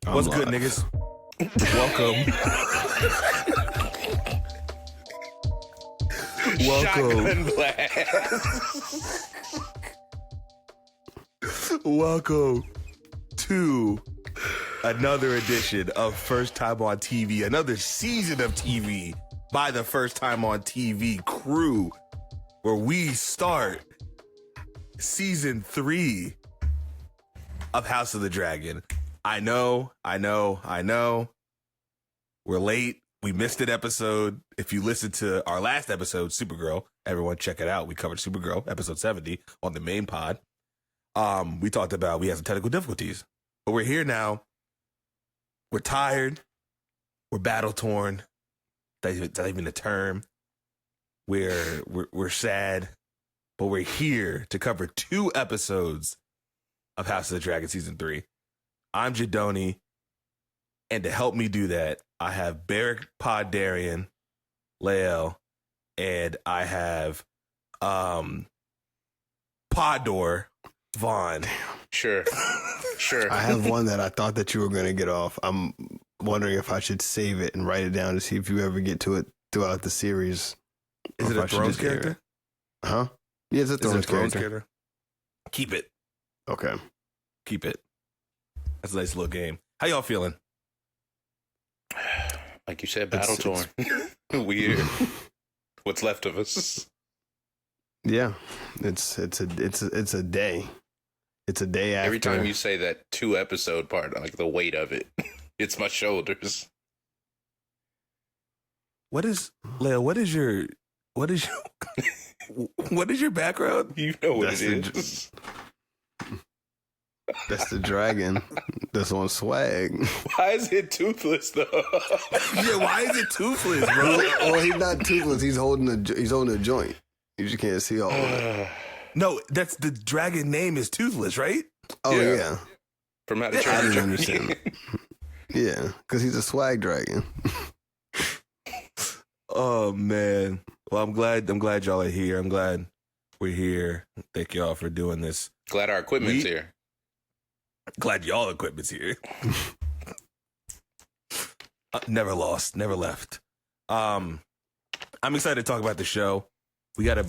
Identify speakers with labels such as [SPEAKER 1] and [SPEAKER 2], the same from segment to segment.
[SPEAKER 1] What's good, niggas? Welcome.
[SPEAKER 2] Shotgun blast.
[SPEAKER 1] Welcome to another edition of First Time on TV, another season of TV by the First Time on TV crew, where we start season 3 of House of the Dragon. I know. We're late. We missed an episode. If you listened to our last episode, Supergirl, everyone check it out. We covered Supergirl, episode 70 on the main pod. We talked about we had some technical difficulties, but we're here now. We're tired. We're battle torn. That's not even a term. We're sad, but we're here to cover 2 episodes of House of the Dragon season 3. I'm Jadoni, and to help me do that, I have Barrick Poddarian, Lael, and I have Poddor Vaughn.
[SPEAKER 2] Sure.
[SPEAKER 3] I have one that I thought that you were going to get off. I'm wondering if I should save it and write it down to see if you ever get to it throughout the series.
[SPEAKER 1] Is it a Thrones character?
[SPEAKER 3] Huh? Yeah, it's a Thrones character.
[SPEAKER 1] Keep it.
[SPEAKER 3] Okay.
[SPEAKER 1] Keep it. That's a nice little game. How y'all feeling?
[SPEAKER 2] Like you said, battle torn. Weird. What's left of us?
[SPEAKER 3] Yeah, it's a day. It's a day after.
[SPEAKER 2] Every time you say that 2 episode part, like the weight of it, it's my shoulders.
[SPEAKER 1] What is Leo? What is your what is your background?
[SPEAKER 2] You know what it is.
[SPEAKER 3] That's the dragon. That's on swag.
[SPEAKER 2] Why is it toothless though?
[SPEAKER 1] Yeah, why is it toothless, bro?
[SPEAKER 3] Well, he's not toothless. He's holding a joint. You just can't see all of it.
[SPEAKER 1] No, that's the dragon name is Toothless, right?
[SPEAKER 3] Oh yeah.
[SPEAKER 2] From How to
[SPEAKER 3] I
[SPEAKER 2] Train Your
[SPEAKER 3] didn't
[SPEAKER 2] Dragon.
[SPEAKER 3] understand. Yeah, because he's a swag dragon.
[SPEAKER 1] Oh man. Well, I'm glad y'all are here. I'm glad we're here. Thank y'all for doing this.
[SPEAKER 2] Glad our equipment's here.
[SPEAKER 1] Glad y'all equipment's here. Never lost, never left. I'm excited to talk about the show. We got a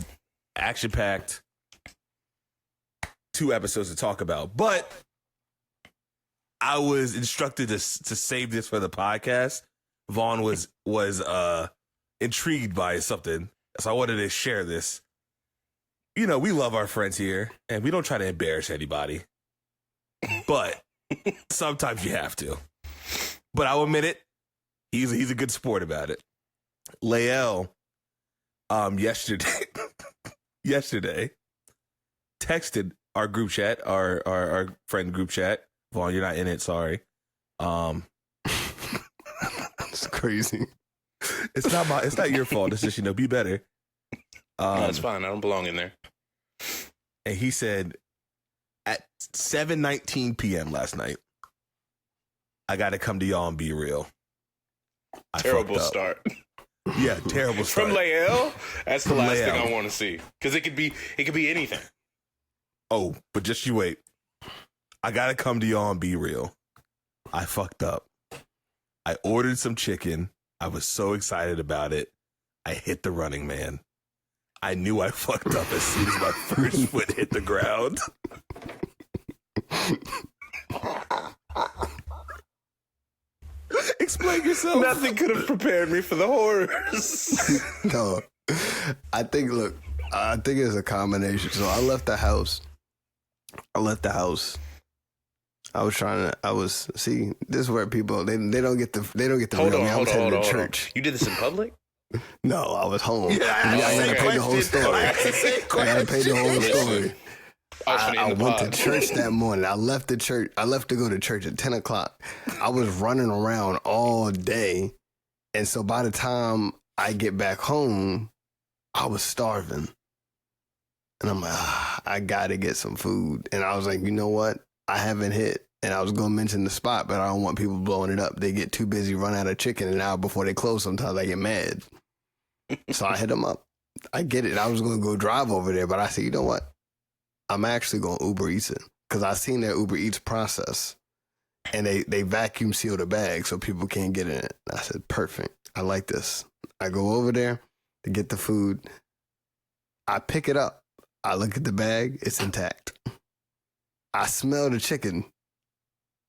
[SPEAKER 1] action-packed 2 episodes to talk about, but I was instructed to save this for the podcast. Vaughn was intrigued by something, so I wanted to share this. You know, we love our friends here, and we don't try to embarrass anybody, but sometimes you have to. But I'll admit it, he's a good sport about it. Lael, yesterday, texted our group chat, our friend group chat. Vaughn, you're not in it, sorry.
[SPEAKER 3] It's crazy.
[SPEAKER 1] It's not your fault. It's just, be better.
[SPEAKER 2] No, it's fine. I don't belong in there.
[SPEAKER 1] And he said at 7:19 p.m. last night, I got to come to y'all and be real.
[SPEAKER 2] Terrible start.
[SPEAKER 1] Yeah, terrible start.
[SPEAKER 2] From Lael? That's the last
[SPEAKER 1] Lael.
[SPEAKER 2] thing I want to see. Because it could be anything.
[SPEAKER 1] Oh, but just you wait. I got to come to y'all and be real. I fucked up. I ordered some chicken. I was so excited about it. I hit the Running Man. I knew I fucked up as soon as my first foot hit the ground. Explain yourself.
[SPEAKER 2] Nothing could have prepared me for the horrors.
[SPEAKER 3] No, I think it's a combination. So I left the house. See, this is where people they don't get the
[SPEAKER 2] Hold
[SPEAKER 3] real me. I was heading to
[SPEAKER 2] on.
[SPEAKER 3] church.
[SPEAKER 2] You did this in public?
[SPEAKER 3] No, I was home.
[SPEAKER 1] Yeah, I
[SPEAKER 3] gotta pay the whole story.
[SPEAKER 1] I asked the same
[SPEAKER 3] I gotta pay the whole story. I went to church that morning. I left the church. I left to go to church at 10 o'clock. I was running around all day. And so by the time I get back home, I was starving. And I'm like, I got to get some food. And I was like, you know what? I haven't hit. And I was going to mention the spot, but I don't want people blowing it up. They get too busy, run out of chicken an hour before they close. Sometimes I get mad. So I hit them up. I get it. I was going to go drive over there, but I said, you know what? I'm actually going to Uber Eats it because I seen their Uber Eats process. and they vacuum seal the bag so people can't get in it. I said, perfect. I like this. I go over there to get the food. I pick it up. I look at the bag. It's intact. I smell the chicken.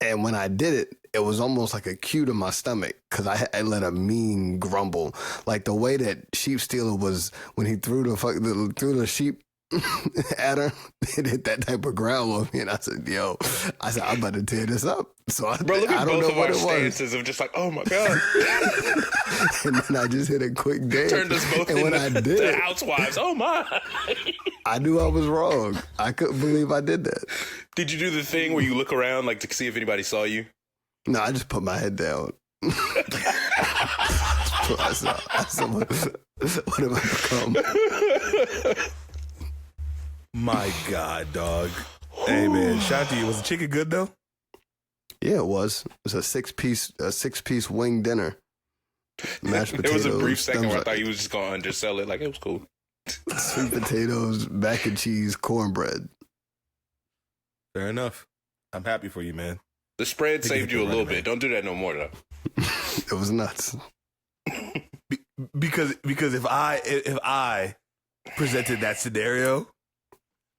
[SPEAKER 3] And when I did it, it was almost like a cue to my stomach because I let a mean grumble. Like the way that Sheep Stealer was when he threw the sheep at her, it hit that type of growl on me. And I said, I'm about to tear this up. So I
[SPEAKER 2] Bro, look at
[SPEAKER 3] I don't
[SPEAKER 2] both
[SPEAKER 3] know
[SPEAKER 2] of
[SPEAKER 3] what
[SPEAKER 2] our
[SPEAKER 3] it was.
[SPEAKER 2] stances of just like, oh my God.
[SPEAKER 3] And then I just hit a quick dance.
[SPEAKER 2] Turned us both
[SPEAKER 3] and when
[SPEAKER 2] into
[SPEAKER 3] I did
[SPEAKER 2] the
[SPEAKER 3] it,
[SPEAKER 2] housewives. Oh my.
[SPEAKER 3] I knew I was wrong. I couldn't believe I did that.
[SPEAKER 2] Did you do the thing where you look around like to see if anybody saw you?
[SPEAKER 3] No, I just put my head down. I said, what have I become?
[SPEAKER 1] My God, dog. Hey man, shout out to you. Was the chicken good though?
[SPEAKER 3] Yeah, it was. It was a six piece wing dinner. Mashed
[SPEAKER 2] There
[SPEAKER 3] potatoes.
[SPEAKER 2] was a brief second where I
[SPEAKER 3] stems
[SPEAKER 2] thought you was just going to undersell it. Like, it was cool.
[SPEAKER 3] sweet potatoes, mac and cheese, cornbread.
[SPEAKER 1] Fair enough. I'm happy for you, man.
[SPEAKER 2] The spread
[SPEAKER 1] Think
[SPEAKER 2] saved
[SPEAKER 1] you
[SPEAKER 2] you a
[SPEAKER 1] hit the
[SPEAKER 2] little
[SPEAKER 1] right
[SPEAKER 2] bit. Don't do that no more, though.
[SPEAKER 3] It was nuts.
[SPEAKER 1] Because if I presented that scenario,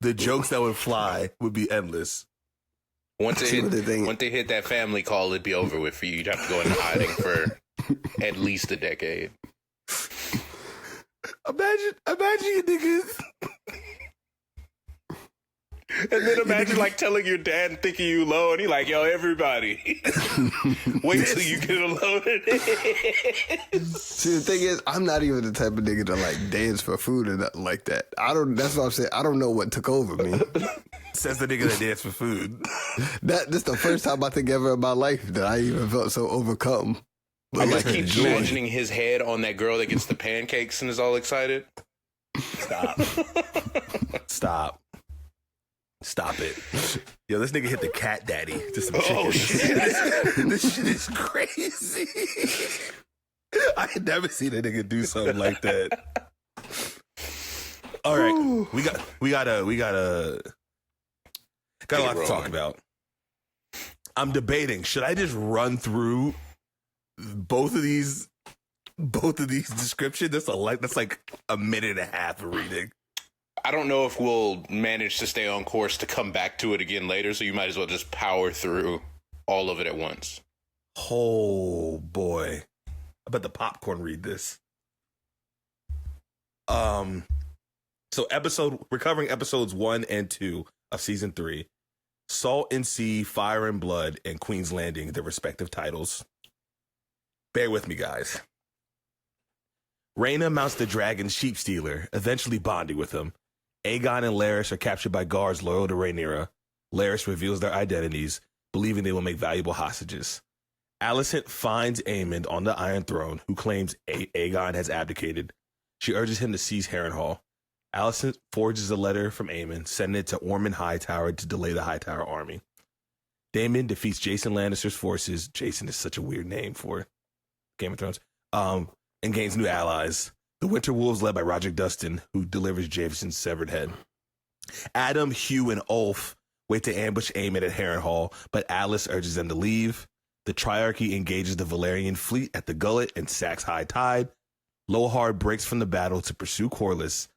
[SPEAKER 1] the jokes that would fly would be endless.
[SPEAKER 2] Once
[SPEAKER 3] See what they think.
[SPEAKER 2] once they hit that family call, it'd be over with for you. You'd have to go into hiding for at least a decade.
[SPEAKER 1] Imagine you niggas.
[SPEAKER 2] And then imagine like telling your dad and thinking you low, and he like, yo, everybody, wait till you get alone.
[SPEAKER 3] See, the thing is, I'm not even the type of nigga to like dance for food or nothing like that. That's what I'm saying. I don't know what took over me.
[SPEAKER 1] Says the nigga that dance for food.
[SPEAKER 3] This the first time I think ever in my life that I even felt so overcome.
[SPEAKER 2] I just
[SPEAKER 3] Like
[SPEAKER 2] keep
[SPEAKER 3] joy.
[SPEAKER 2] imagining his head on that girl that gets the pancakes and is all excited.
[SPEAKER 1] Stop it. Yo, this nigga hit the cat daddy to some chicken.
[SPEAKER 2] Oh, shit.
[SPEAKER 1] This shit is crazy. I had never seen a nigga do something like that. All right. We got a lot to talk about. I'm debating, should I just run through both of these descriptions? That's like a minute and a half of reading.
[SPEAKER 2] I don't know if we'll manage to stay on course to come back to it again later, so you might as well just power through all of it at once.
[SPEAKER 1] Oh boy. I bet the popcorn read this. So recovering episodes 1 and 2 of season 3. Salt and Sea, Fire and Blood, and Queen's Landing, their respective titles. Bear with me, guys. Rhaena mounts the dragon Sheep Stealer, eventually bonding with him. Aegon and Larys are captured by guards loyal to Rhaenyra. Larys reveals their identities, believing they will make valuable hostages. Alicent finds Aemond on the Iron Throne, who claims Aegon has abdicated. She urges him to seize Harrenhal. Alicent forges a letter from Aemond, sending it to Ormond Hightower to delay the Hightower army. Daemon defeats Jason Lannister's forces. Jason is such a weird name for Game of Thrones. And gains new allies. The Winter Wolves, led by Roderick Dustin, who delivers Jason's severed head. Adam, Hugh, and Ulf wait to ambush Aemond at Harrenhal, but Alis urges them to leave. The Triarchy engages the Valyrian fleet at the Gullet and sacks High Tide. Lohar breaks from the battle to pursue Corlys.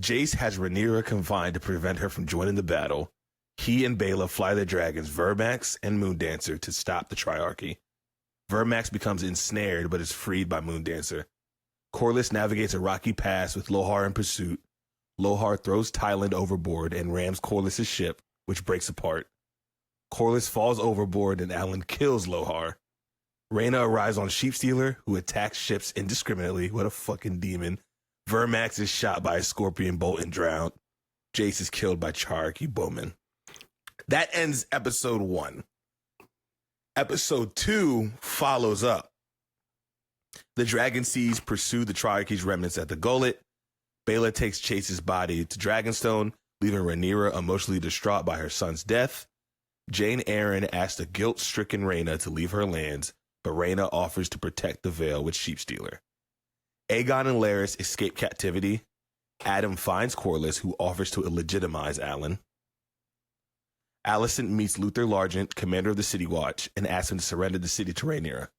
[SPEAKER 1] Jace has Rhaenyra confined to prevent her from joining the battle. He and Baela fly their dragons, Vermax and Moondancer, to stop the Triarchy. Vermax becomes ensnared but is freed by Moondancer. Corlys navigates a rocky pass with Lohar in pursuit. Lohar throws Tyland overboard and rams Corlys' ship, which breaks apart. Corlys falls overboard and Alan kills Lohar. Rhaena arrives on Sheep Stealer, who attacks ships indiscriminately. What a fucking demon. Vermax is shot by a scorpion bolt and drowned. Jace is killed by Triarchy bowmen. That ends episode 1. Episode 2 follows up. The Dragon Seas pursue the Triarchy's remnants at the Gullet. Baela takes Chase's body to Dragonstone, leaving Rhaenyra emotionally distraught by her son's death. Jane Eyre asks the guilt-stricken Rhaena to leave her lands, but Rhaena offers to protect the Vale with Sheep Stealer. Aegon and Larys escape captivity. Adam finds Corlys, who offers to illegitimize Alan. Alicent meets Luther Largent, commander of the City Watch, and asks him to surrender the city to Rhaenyra.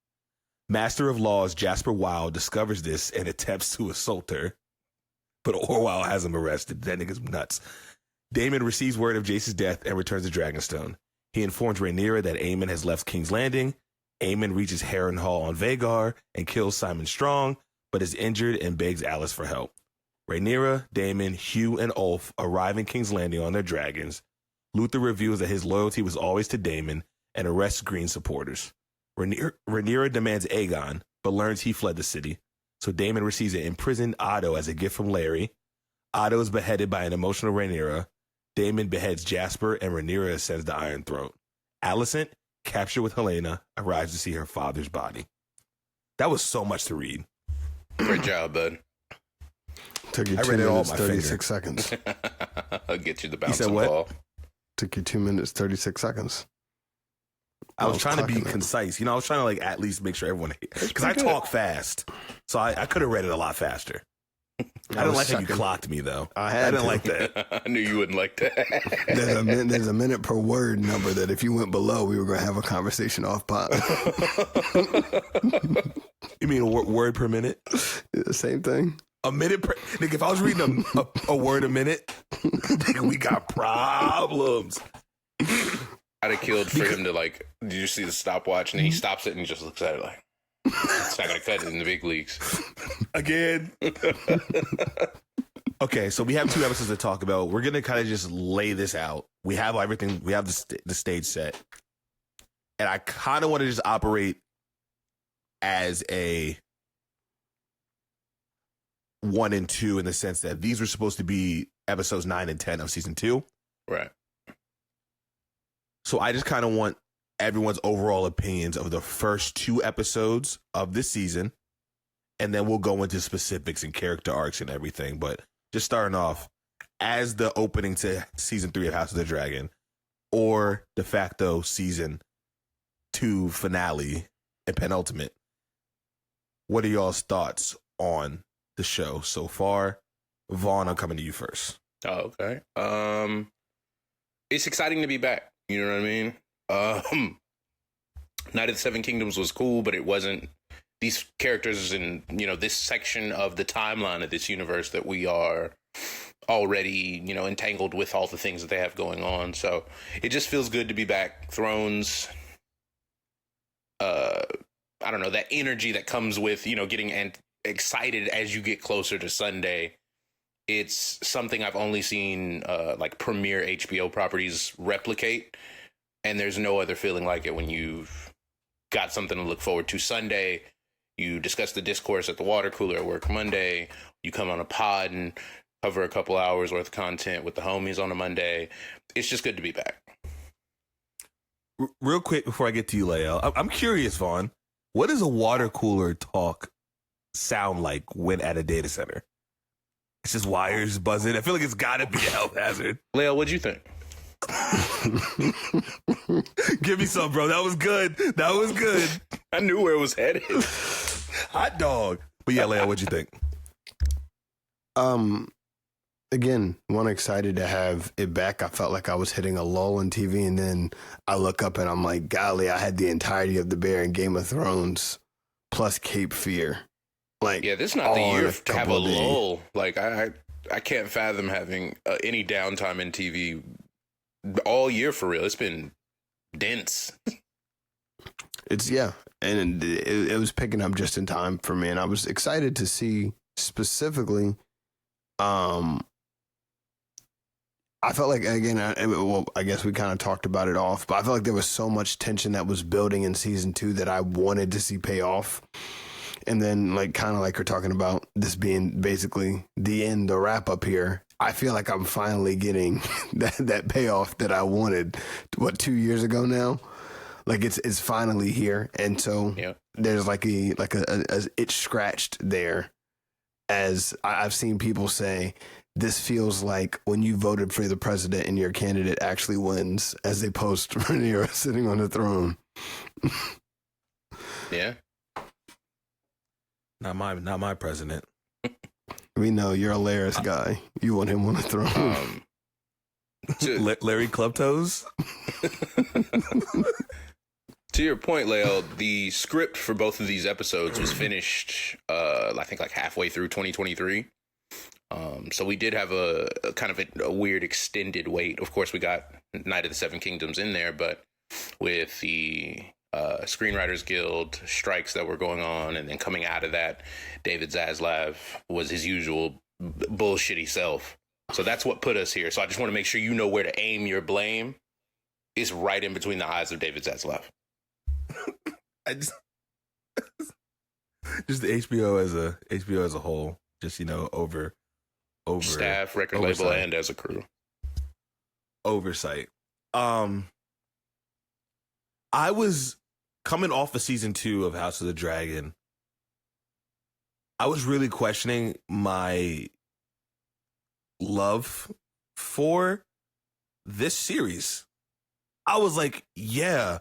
[SPEAKER 1] Master of Laws Jasper Wilde discovers this and attempts to assault her, but Orwell has him arrested. That nigga's nuts. Daemon receives word of Jace's death and returns to Dragonstone. He informs Rhaenyra that Aemon has left King's Landing. Aemon reaches Harrenhal on Vhagar and kills Simon Strong, but is injured and begs Alis for help. Rhaenyra, Daemon, Hugh, and Ulf arrive in King's Landing on their dragons. Luther reveals that his loyalty was always to Daemon and arrests Green supporters. Rhaenyra demands Aegon, but learns he fled the city. So Daemon receives an imprisoned Otto as a gift from Larry. Otto is beheaded by an emotional Rhaenyra. Daemon beheads Jasper, and Rhaenyra ascends the Iron Throne. Alicent, captured with Helena, arrives to see her father's body. That was so much to read.
[SPEAKER 2] Great job, bud.
[SPEAKER 3] Took you
[SPEAKER 1] I
[SPEAKER 3] 2
[SPEAKER 1] read it all
[SPEAKER 3] minutes,
[SPEAKER 1] my
[SPEAKER 3] 36 seconds.
[SPEAKER 2] I'll get you the bouncing
[SPEAKER 1] said what?
[SPEAKER 2] ball.
[SPEAKER 3] Took you 2 minutes, 36 seconds.
[SPEAKER 1] I was trying to be
[SPEAKER 3] clocking that.
[SPEAKER 1] concise. I was trying to at least make sure everyone, because I talk fast, so I could have read it a lot faster. I didn't
[SPEAKER 3] was
[SPEAKER 1] like how you
[SPEAKER 3] checking.
[SPEAKER 1] clocked me though.
[SPEAKER 3] I had
[SPEAKER 1] didn't
[SPEAKER 3] to.
[SPEAKER 1] like that.
[SPEAKER 2] I knew you wouldn't like that.
[SPEAKER 3] There's a minute per word number that if you went below, we were going to have a conversation off pod.
[SPEAKER 1] You mean word per minute?
[SPEAKER 3] The same thing.
[SPEAKER 1] A minute per nigga. If I was reading a word a minute, nigga, we got problems.
[SPEAKER 2] I'd have killed for him to did you see the stopwatch? And then he stops it and he just looks at it like, it's not going to cut it in the big leagues.
[SPEAKER 1] Again. Okay, so we have 2 episodes to talk about. We're going to kind of just lay this out. We have everything. We have the stage set. And I kind of want to just operate as a 1 and 2 in the sense that these were supposed to be episodes 9 and 10 of season 2.
[SPEAKER 2] Right.
[SPEAKER 1] So I just kind of want everyone's overall opinions of the first 2 episodes of this season. And then we'll go into specifics and character arcs and everything. But just starting off, as the opening to season 3 of House of the Dragon, or de facto season 2 finale and penultimate, what are y'all's thoughts on the show so far? Vaughn, I'm coming to you first.
[SPEAKER 2] Oh, okay. It's exciting to be back. You know what I mean? Night of the Seven Kingdoms was cool, but it wasn't these characters in, this section of the timeline of this universe that we are already, entangled with all the things that they have going on. So it just feels good to be back. Thrones, I don't know, that energy that comes with, getting excited as you get closer to Sunday. It's something I've only seen premier HBO properties replicate, and there's no other feeling like it when you've got something to look forward to Sunday. You discuss the discourse at the water cooler at work Monday. You come on a pod and cover a couple hours worth of content with the homies on a Monday. It's just good to be back.
[SPEAKER 1] Real quick before I get to you, Lael, I'm curious, Vaughn. What does a water cooler talk sound like when at a data center? It's just wires buzzing. I feel like it's got to be a health hazard.
[SPEAKER 2] Lael, what'd you think?
[SPEAKER 1] Give me some, bro. That was good. That was good.
[SPEAKER 2] I knew where it was headed.
[SPEAKER 1] Hot dog. But yeah, Lael, what'd you think?
[SPEAKER 3] Again, excited to have it back. I felt like I was hitting a lull in TV, and then I look up and I'm like, golly, I had the entirety of the Bear and Game of Thrones plus Cape Fear.
[SPEAKER 2] Yeah, this is not the year to have a lull. I can't fathom having any downtime in TV all year for real. It's been dense.
[SPEAKER 3] And it was picking up just in time for me, and I was excited to see specifically. I felt like, again, I guess we kind of talked about it off, but I felt like there was so much tension that was building in season 2 that I wanted to see pay off. And then, kind of like we're talking about this being basically the end, the wrap up here, I feel like I'm finally getting that payoff that I wanted, 2 years ago now? It's finally here. And so there's a itch scratched there, as I've seen people say, this feels like when you voted for the president and your candidate actually wins, as they post Rhaenyra sitting on the throne.
[SPEAKER 2] Yeah.
[SPEAKER 1] Not my president.
[SPEAKER 3] We know you're a Laris guy. You want him on the throne.
[SPEAKER 1] Larry Clubtoes.
[SPEAKER 2] To your point, Leo, the script for both of these episodes was finished, I think, like halfway through 2023. So we did have a kind of a weird extended wait. Of course, we got Night of the Seven Kingdoms in there, but with the Screenwriters Guild strikes that were going on, and then coming out of that, David Zaslav was his usual bullshitty self. So that's what put us here. So I just want to make sure you know where to aim your blame. Is right in between the eyes of David Zaslav.
[SPEAKER 1] I just the HBO as a whole, just over
[SPEAKER 2] Staff, record
[SPEAKER 1] oversight.
[SPEAKER 2] label, and as a crew.
[SPEAKER 1] Oversight. I was coming off of season 2 of House of the Dragon. I was really questioning my love for this series. I was like, yeah,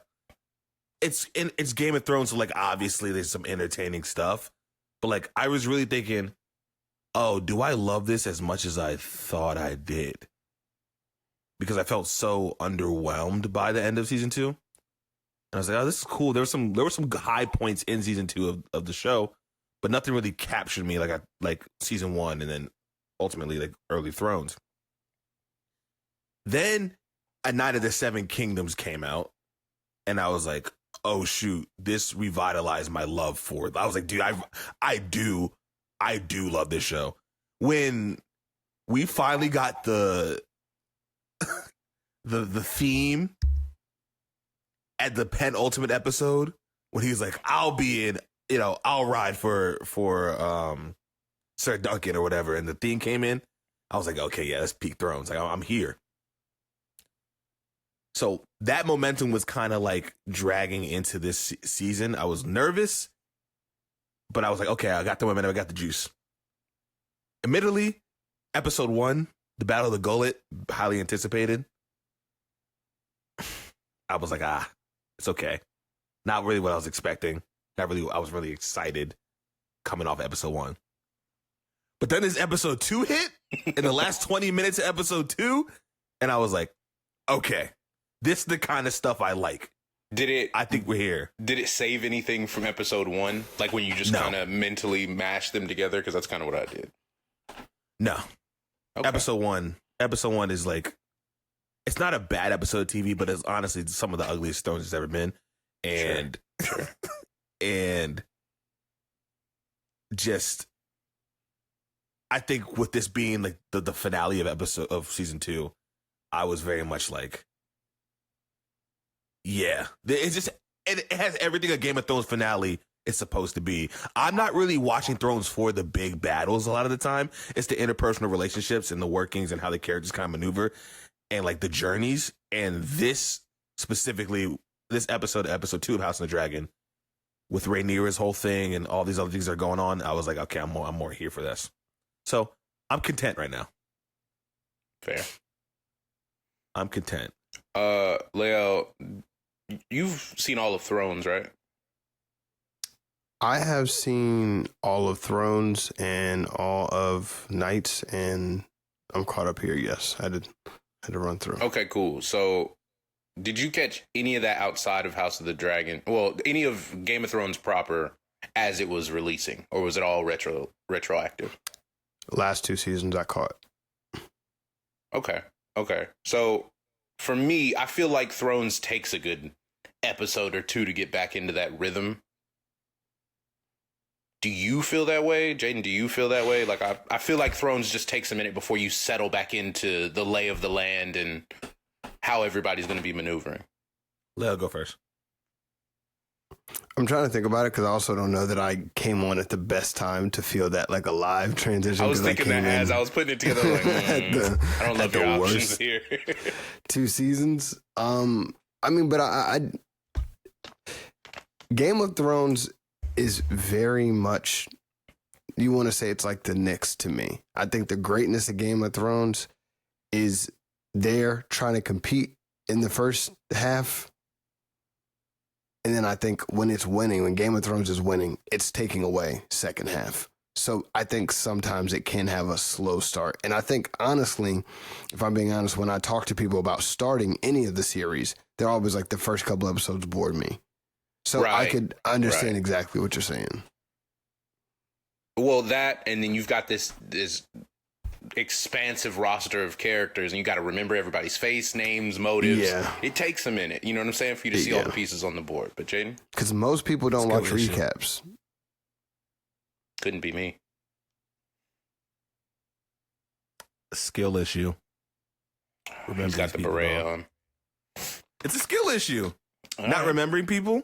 [SPEAKER 1] it's Game of Thrones, so like obviously there's some entertaining stuff, but like I was really thinking, oh, do I love this as much as I thought I did? Because I felt so underwhelmed by the end of season 2. And I was like, oh, this is cool. There were some high points in season 2 of the show, but nothing really captured me like season 1 and then ultimately like early Thrones. Then A Night of the Seven Kingdoms came out, and I was like, oh shoot, this revitalized my love for it. I was like, dude, I do love this show. When we finally got the theme at the penultimate episode, when he was like, I'll ride for Sir Duncan or whatever, and the theme came in, I was like, okay, yeah, that's peak Thrones. Like, I'm here. So that momentum was kind of like dragging into this season. I was nervous, but I was like, okay, I got the momentum, I got the juice. Admittedly, episode 1, the Battle of the Gullet, highly anticipated. I was like, it's okay. Not really what I was expecting. I was really excited coming off episode 1. But then this episode 2 hit in the last 20 minutes of episode 2, and I was like, okay, this is the kind of stuff I like. I think we're here.
[SPEAKER 2] Did it save anything from episode 1? Like when you just kind of mentally mash them together? Because that's kind of what I did.
[SPEAKER 1] No.
[SPEAKER 2] Okay.
[SPEAKER 1] Episode one is like, it's not a bad episode of TV, but it's honestly some of the ugliest Thrones it's ever been. And
[SPEAKER 2] Sure.
[SPEAKER 1] and just, I think with this being like the finale of season 2, I was very much like, yeah, it's just, it has everything a Game of Thrones finale is supposed to be. I'm not really watching Thrones for the big battles a lot of the time. It's the interpersonal relationships and the workings and how the characters kind of maneuver and like the journeys. And this specifically, this episode 2 of House of the Dragon, with Rhaenyra's whole thing and all these other things that are going on, I was like, okay, I'm more here for this. So I'm content right now.
[SPEAKER 2] Fair.
[SPEAKER 1] I'm content.
[SPEAKER 2] Leo, you've seen all of Thrones, right?
[SPEAKER 3] I have seen all of Thrones and all of Knights, and I'm caught up here. Yes, I had to run through.
[SPEAKER 2] Okay, cool. So did you catch any of that outside of House of the Dragon? Well, any of Game of Thrones proper as it was releasing, or was it all retroactive?
[SPEAKER 3] Last 2 seasons I caught.
[SPEAKER 2] Okay. So for me, I feel like Thrones takes a good episode or 2 to get back into that rhythm. Do you feel that way? Jaden, do you feel that way? Like, I feel like Thrones just takes a minute before you settle back into the lay of the land and how everybody's going to be maneuvering.
[SPEAKER 1] Leo, go first.
[SPEAKER 3] I'm trying to think about it because I also don't know that I came on at the best time to feel that like a live transition.
[SPEAKER 2] I was thinking that as I was putting it together, like, I don't love your options here.
[SPEAKER 3] 2 seasons. I mean, but I Game of Thrones is very much, you want to say it's like the Knicks to me. I think the greatness of Game of Thrones is they're trying to compete in the first half. And then I think when it's winning, when Game of Thrones is winning, it's taking away second half. So I think sometimes it can have a slow start. And I think, honestly, if I'm being honest, when I talk to people about starting any of the series, they're always like, the first couple episodes bored me. So I could understand exactly what you're saying.
[SPEAKER 2] Well, that, and then you've got this expansive roster of characters, and you got to remember everybody's face, names, motives.
[SPEAKER 3] Yeah.
[SPEAKER 2] It takes a minute, you know what I'm saying, for you to see all the pieces on the board. But Jaden?
[SPEAKER 3] Because most people don't watch recaps.
[SPEAKER 2] Couldn't be me.
[SPEAKER 1] Skill issue.
[SPEAKER 2] Remember, he's got the beret on.
[SPEAKER 1] It's a skill issue. Not remembering people.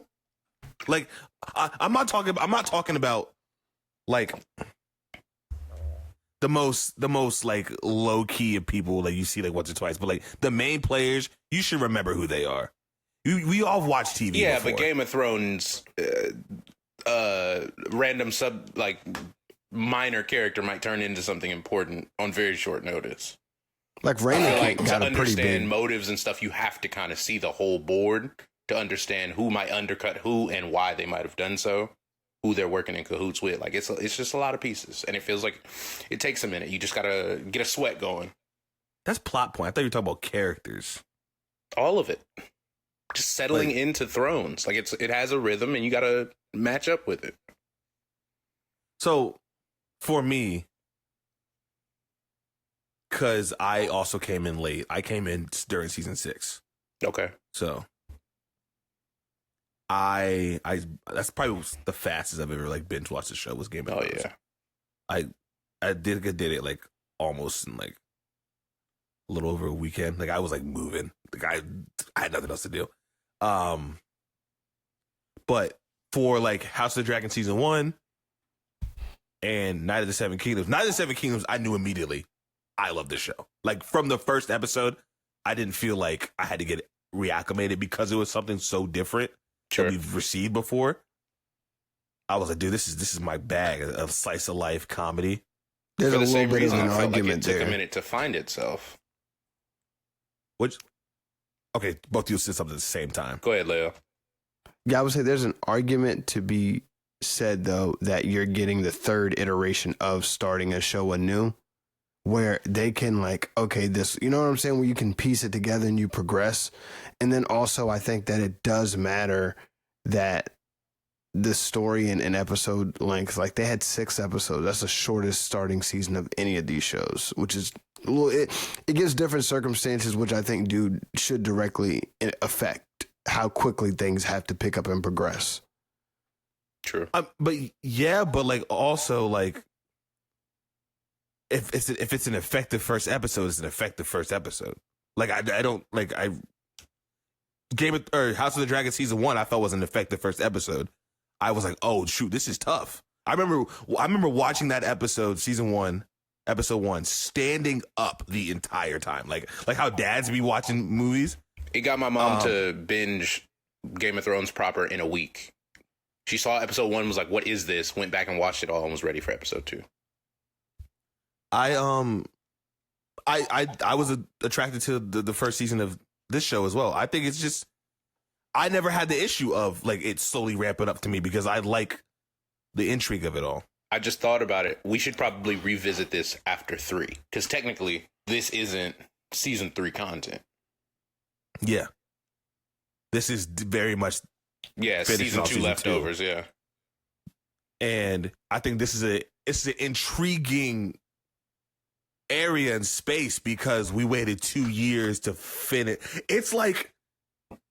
[SPEAKER 1] Like, I'm not talking about like the most like low key of people that you see like once or twice, but like the main players, you should remember who they are. We all watch TV.
[SPEAKER 2] Yeah,
[SPEAKER 1] before.
[SPEAKER 2] but Game of Thrones, random minor character might turn into something important on very short notice.
[SPEAKER 3] Like Raina got
[SPEAKER 2] to
[SPEAKER 3] a pretty big
[SPEAKER 2] motives and stuff, you have to kind of see the whole board to understand who might undercut who and why they might have done so, who they're working in cahoots with. Like, it's just a lot of pieces, and it feels like it takes a minute. You just gotta get a sweat going.
[SPEAKER 1] That's plot point. I thought you were talking about characters.
[SPEAKER 2] All of it, just settling into Thrones. Like, it has a rhythm, and you gotta match up with it.
[SPEAKER 1] So, for me, because I also came in late. I came in during season 6.
[SPEAKER 2] Okay.
[SPEAKER 1] So I that's probably the fastest I've ever like binge watched the show was Game of Thrones.
[SPEAKER 2] Oh yeah.
[SPEAKER 1] I did it like almost in like a little over a weekend. Like I was like moving. Like I had nothing else to do. But for like House of the Dragon season 1 and Night of the Seven Kingdoms, I knew immediately. I love this show. Like from the first episode, I didn't feel like I had to get reacclimated because it was something so different that we've received before. I was like, dude, this is my bag. A slice of life comedy.
[SPEAKER 3] There's
[SPEAKER 2] For the
[SPEAKER 3] a
[SPEAKER 2] same
[SPEAKER 3] little bit
[SPEAKER 2] reason,
[SPEAKER 3] of an
[SPEAKER 2] I felt like
[SPEAKER 3] argument
[SPEAKER 2] it took
[SPEAKER 3] there.
[SPEAKER 2] a minute to find itself.
[SPEAKER 1] Okay, both of you said something at the same time.
[SPEAKER 2] Go ahead, Leo.
[SPEAKER 3] Yeah, I would say there's an argument to be said, though, that you're getting the third iteration of starting a show anew, where they can like, okay, this, you know what I'm saying? Where you can piece it together and you progress. And then also I think that it does matter that the story and episode length, like they had 6 episodes. That's the shortest starting season of any of these shows, which is, well, it gives different circumstances, which I think should directly affect how quickly things have to pick up and progress.
[SPEAKER 2] True.
[SPEAKER 1] But like also like if it's an effective first episode, it's an effective first episode. Like I don't like House of the Dragon season 1 I felt was an effective first episode. I was like, oh shoot, this is tough. I remember watching that episode, season 1, episode 1, standing up the entire time. Like how dads be watching movies.
[SPEAKER 2] It got my mom to binge Game of Thrones proper in a week. She saw episode 1, was like, what is this? Went back and watched it all and was ready for episode 2.
[SPEAKER 1] I was attracted to the first season of this show as well. I think it's just, I never had the issue of like it slowly ramping up to me because I like the intrigue of it all.
[SPEAKER 2] I just thought about it. We should probably revisit this after 3, because technically this isn't season 3 content.
[SPEAKER 1] Yeah, this is very much
[SPEAKER 2] season 2 leftovers. 2. Yeah,
[SPEAKER 1] and I think it's an intriguing area and space because we waited 2 years to finish. It's like,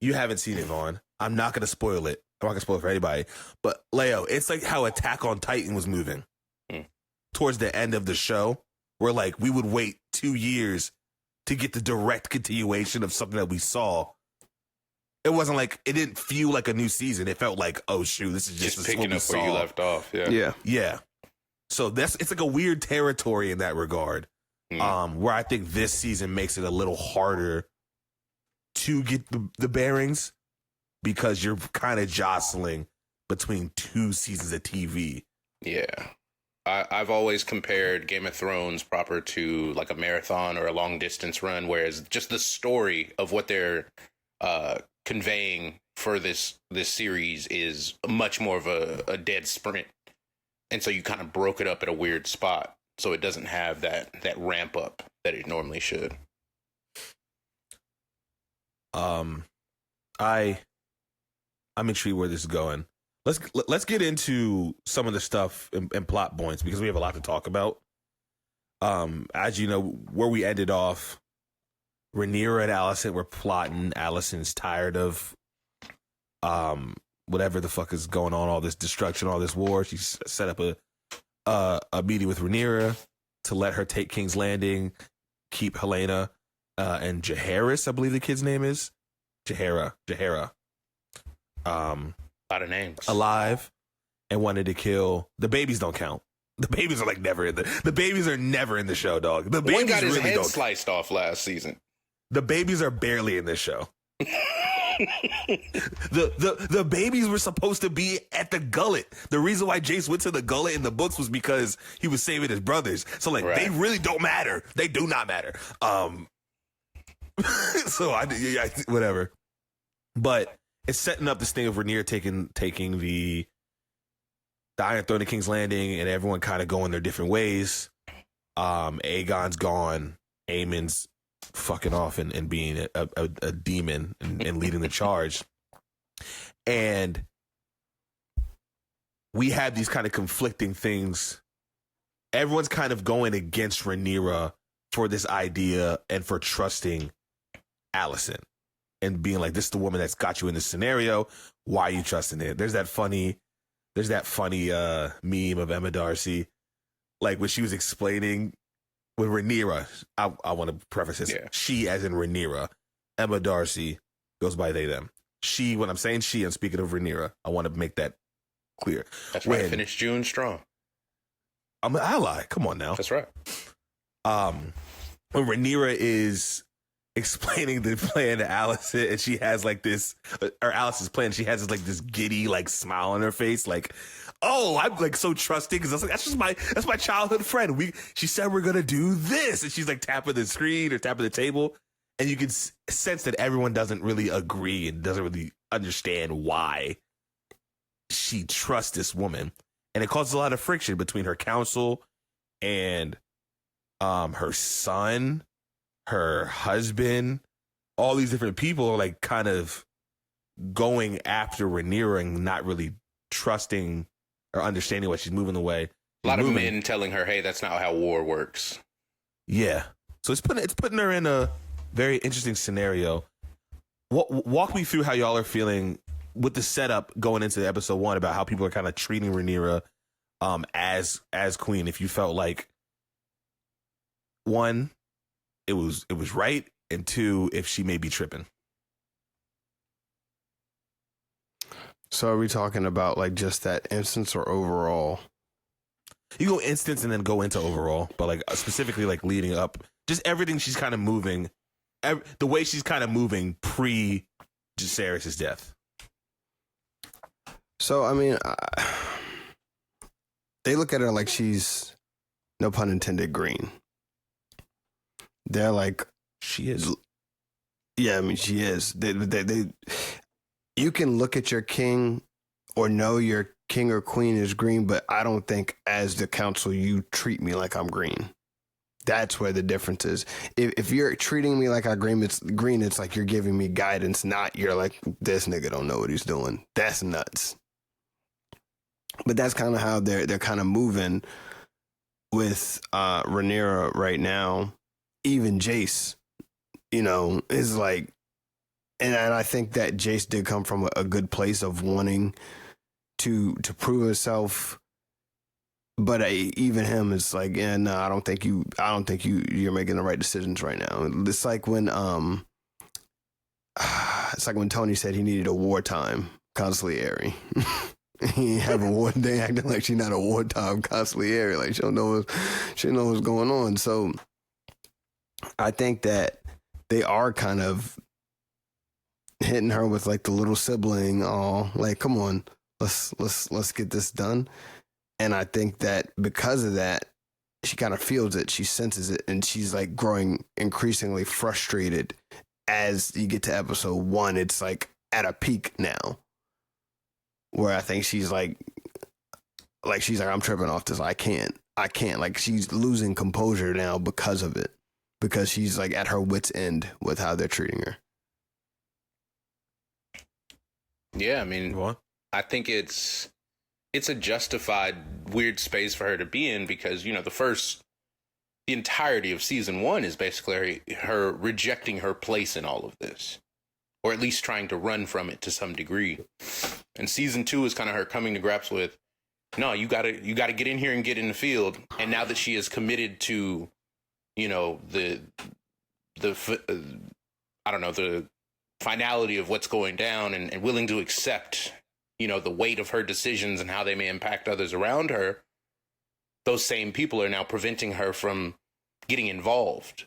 [SPEAKER 1] you haven't seen it, Vaughn. I'm not going to spoil it. I'm not going to spoil it for anybody. But Leo, it's like how Attack on Titan was moving towards the end of the show, where like we would wait 2 years to get the direct continuation of something that we saw. It wasn't like, it didn't feel like a new season. It felt like, oh shoot, this is just
[SPEAKER 2] picking up where you left off.
[SPEAKER 3] Yeah.
[SPEAKER 1] So it's like a weird territory in that regard. Where I think this season makes it a little harder to get the bearings because you're kind of jostling between 2 seasons of TV.
[SPEAKER 2] Yeah. I've always compared Game of Thrones proper to like a marathon or a long distance run, whereas just the story of what they're conveying for this series is much more of a dead sprint. And so you kind of broke it up at a weird spot, so it doesn't have that ramp up that it normally should.
[SPEAKER 1] I'm intrigued where this is going. Let's get into some of the stuff and plot points, because we have a lot to talk about. As you know, where we ended off, Rhaenyra and Alicent were plotting. Alicent's tired of whatever the fuck is going on, all this destruction, all this war. She set up a meeting with Rhaenyra to let her take King's Landing, keep Helena and Jaehaerys, I believe the kid's name is Jaehaera.
[SPEAKER 2] A lot of names.
[SPEAKER 1] Alive, and wanted to kill the babies. Don't count. The babies are like never in the babies are never in the show, dog. The babies
[SPEAKER 2] One got his
[SPEAKER 1] really
[SPEAKER 2] head sliced off last season.
[SPEAKER 1] The babies are barely in this show. the babies were supposed to be at the gullet. The reason why Jace went to the gullet in the books was because he was saving his brothers. So like they really don't matter. They do not matter. So whatever. But it's setting up this thing of Rhaenyra taking the Iron Throne of King's Landing, and everyone kind of going their different ways. Aegon's gone. Aemon's fucking off and being a demon and leading the charge. And we had these kind of conflicting things. Everyone's kind of going against Rhaenyra for this idea and for trusting Alicent and being like, this is the woman that's got you in this scenario. Why are you trusting it? There's that funny meme of Emma Darcy, like when she was explaining with Rhaenyra. I want to preface this. Yeah. She, as in Rhaenyra, Emma Darcy goes by they them. She, when I'm saying she, I'm speaking of Rhaenyra. I want to make that clear.
[SPEAKER 2] That's right. Finish June strong.
[SPEAKER 1] I'm an ally. Come on now.
[SPEAKER 2] That's right.
[SPEAKER 1] When Rhaenyra is explaining the plan to Alicent, and she has like this, or Alice's plan, she has this like this giddy like smile on her face, like, oh, I'm like so trusting, because I was like, that's my childhood friend. She said we're gonna do this, and she's like tapping the screen or tapping the table, and you can sense that everyone doesn't really agree and doesn't really understand why she trusts this woman, and it causes a lot of friction between her council and her son, her husband. All these different people are like kind of going after Rhaenyra and not really trusting or understanding why she's moving the way.
[SPEAKER 2] A lot of men telling her, hey, that's not how war works.
[SPEAKER 1] Yeah. So it's putting her in a very interesting scenario. Walk me through how y'all are feeling with the setup going into episode 1 about how people are kind of treating Rhaenyra as queen. If you felt like, 1, it was right, and 2, if she may be tripping.
[SPEAKER 3] So are we talking about like just that instance or overall?
[SPEAKER 1] You go instance and then go into overall, but like specifically like leading up, just everything she's kind of moving, the way she's kind of moving pre Jacaerys' death.
[SPEAKER 3] So I mean, they look at her like she's, no pun intended, green. They're like,
[SPEAKER 1] she is.
[SPEAKER 3] Yeah, I mean, she is. They you can look at your king or know your king or queen is green, but I don't think as the council you treat me like I'm green. That's where the difference is. If you're treating me like I'm green, it's like you're giving me guidance, not you're like, this nigga don't know what he's doing. That's nuts. But that's kind of how they're kind of moving with Rhaenyra right now. Even Jace, is like, and I think that Jace did come from a good place of wanting to prove himself, but even him is like, yeah, no, I don't think you're making the right decisions right now. It's like when Tony said he needed a wartime consigliere. He ain't have a war day acting like she's not a wartime consigliere, like she don't know what's going on. So I think that they are kind of hitting her with like the little sibling, like, come on, let's get this done. And I think that because of that, she kind of feels it, she senses it, and she's like growing increasingly frustrated as you get to episode 1. It's like at a peak now, where I think she's like, like she's like, I'm tripping off this. I can't. Like she's losing composure now because of it, because she's like at her wit's end with how they're treating her.
[SPEAKER 2] Yeah, I mean, I think it's a justified weird space for her to be in because, you know, the entirety of season 1 is basically her rejecting her place in all of this, or at least trying to run from it to some degree. And season 2 is kind of her coming to grips with, no, you gotta get in here and get in the field. And now that she is committed to, you know, the finality of what's going down and willing to accept, you know, the weight of her decisions and how they may impact others around her, those same people are now preventing her from getting involved.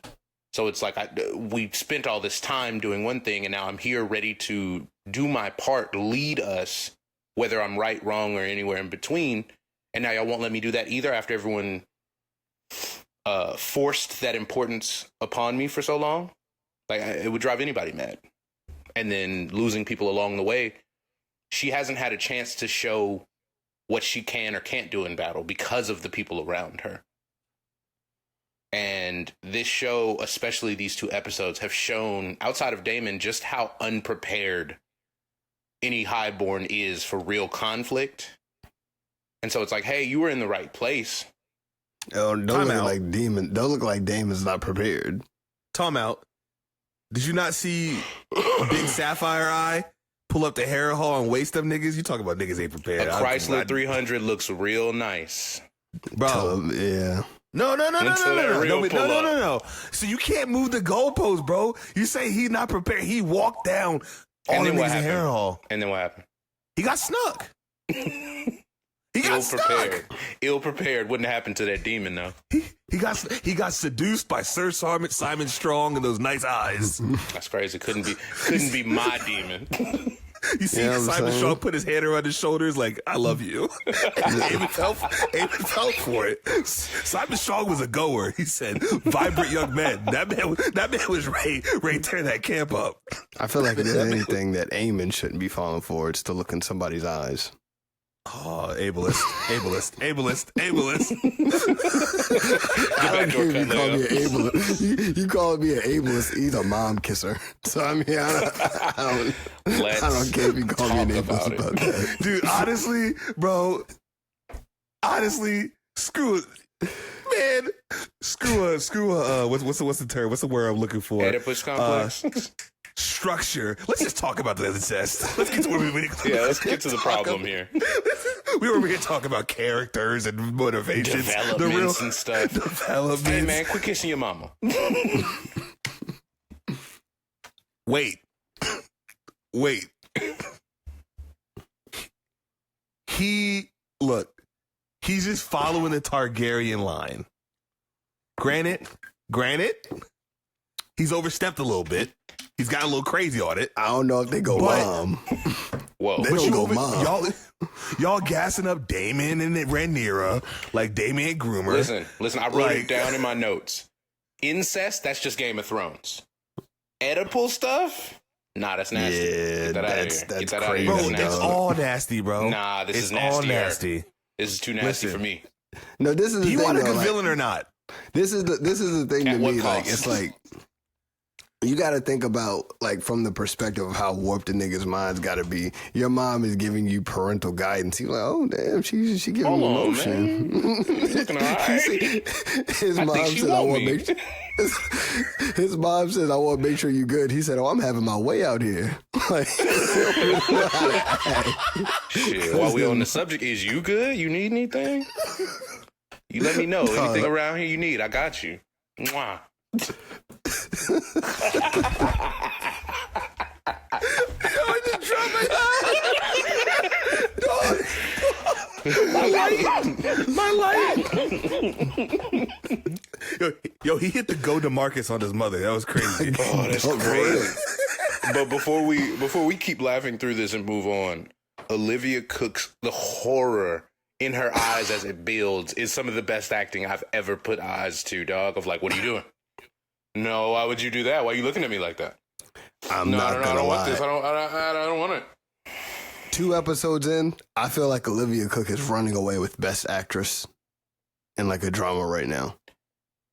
[SPEAKER 2] So it's like we spent all this time doing one thing, and now I'm here ready to do my part, lead us, whether I'm right, wrong, or anywhere in between. And now y'all won't let me do that either after everyone forced that importance upon me for so long. Like, it would drive anybody mad. And then losing people along the way, she hasn't had a chance to show what she can or can't do in battle because of the people around her. And this show, especially these 2 episodes, have shown, outside of Daemon, just how unprepared any highborn is for real conflict. And so it's like, hey, you were in the right place.
[SPEAKER 3] Oh, don't look like Daemon's not prepared.
[SPEAKER 1] Time out. Did you not see Big Sapphire Eye pull up the Harrenhal and waste them niggas? You talk about niggas ain't prepared.
[SPEAKER 2] A Chrysler 300 looks real nice.
[SPEAKER 1] Bro.
[SPEAKER 3] Yeah.
[SPEAKER 1] No. So you can't move the goalpost, bro. You say he's not prepared. He walked down all the niggas in Harrenhal.
[SPEAKER 2] And then what happened?
[SPEAKER 1] He got snuck. He got
[SPEAKER 2] ill-prepared. Ill-prepared wouldn't happen to that demon, though.
[SPEAKER 1] He got seduced by Sir Simon Strong and those nice eyes.
[SPEAKER 2] That's crazy. Couldn't be my demon.
[SPEAKER 1] You see Simon Strong put his hand around his shoulders like, I love you. And Aemon fell for it. Simon Strong was a goer. He said, vibrant young men. That man was ready to tear that camp up.
[SPEAKER 3] I feel like if there's anything that Aemon shouldn't be falling for, it's to look in somebody's eyes.
[SPEAKER 1] Oh, ableist.
[SPEAKER 3] I don't care if you call me an ableist. You call me an ableist, he's a mom kisser. So I mean, I don't care if you call me an ableist about that.
[SPEAKER 1] Dude, honestly, bro. Screw it. Man, screw what's the term? What's the word I'm looking for?
[SPEAKER 2] Oedipus complex.
[SPEAKER 1] Structure. Let's just talk about the test. Let's get to
[SPEAKER 2] let's get to the problem here.
[SPEAKER 1] We were here to talk about characters and motivations,
[SPEAKER 2] developments and stuff.
[SPEAKER 1] Developments.
[SPEAKER 2] Hey man, quit kissing your mama.
[SPEAKER 1] Wait. He's just following the Targaryen line. Granted, he's overstepped a little bit. He's got a little crazy on it.
[SPEAKER 3] I don't know if they go mom.
[SPEAKER 2] Whoa.
[SPEAKER 3] They don't go mom.
[SPEAKER 1] Y'all gassing up Daemon and Rhaenyra like Daemon Groomer.
[SPEAKER 2] Listen, I wrote it down in my notes. Incest, that's just Game of Thrones. Oedipal stuff? Nah, that's nasty.
[SPEAKER 3] Yeah, that's crazy.
[SPEAKER 1] Bro, it's all nasty, bro.
[SPEAKER 2] Nah, this is nasty.
[SPEAKER 1] All nasty.
[SPEAKER 2] This is too nasty for me.
[SPEAKER 3] No, this is the thing.
[SPEAKER 1] Do you want a good villain or not?
[SPEAKER 3] This is the thing to me. Like, it's like, you got to think about, like, from the perspective of how warped the nigga's mind's got to be. Your mom is giving you parental guidance. You're like, oh, damn, she giving me emotion.
[SPEAKER 2] Looking all right.
[SPEAKER 3] His mom said, I want to make sure. His mom said, I want to make sure you good. He said, oh, I'm having my way out here. Like,
[SPEAKER 2] shit, while we on the subject, is you good? You need anything? You let me know. Anything around here you need, I got you. Mwah.
[SPEAKER 1] I just dropped my light. Yo, he hit the go to Marcus on his mother. That was crazy.
[SPEAKER 2] Oh, that's crazy. But before we keep laughing through this and move on, Olivia Cook's the horror in her eyes as it builds is some of the best acting I've ever put eyes to, dog. Of like, what are you doing? No, why would you do that? Why are you looking at me like that?
[SPEAKER 3] I don't want this.
[SPEAKER 2] I don't want it.
[SPEAKER 3] 2 episodes in, I feel like Olivia Cook is running away with Best Actress in like a drama right now.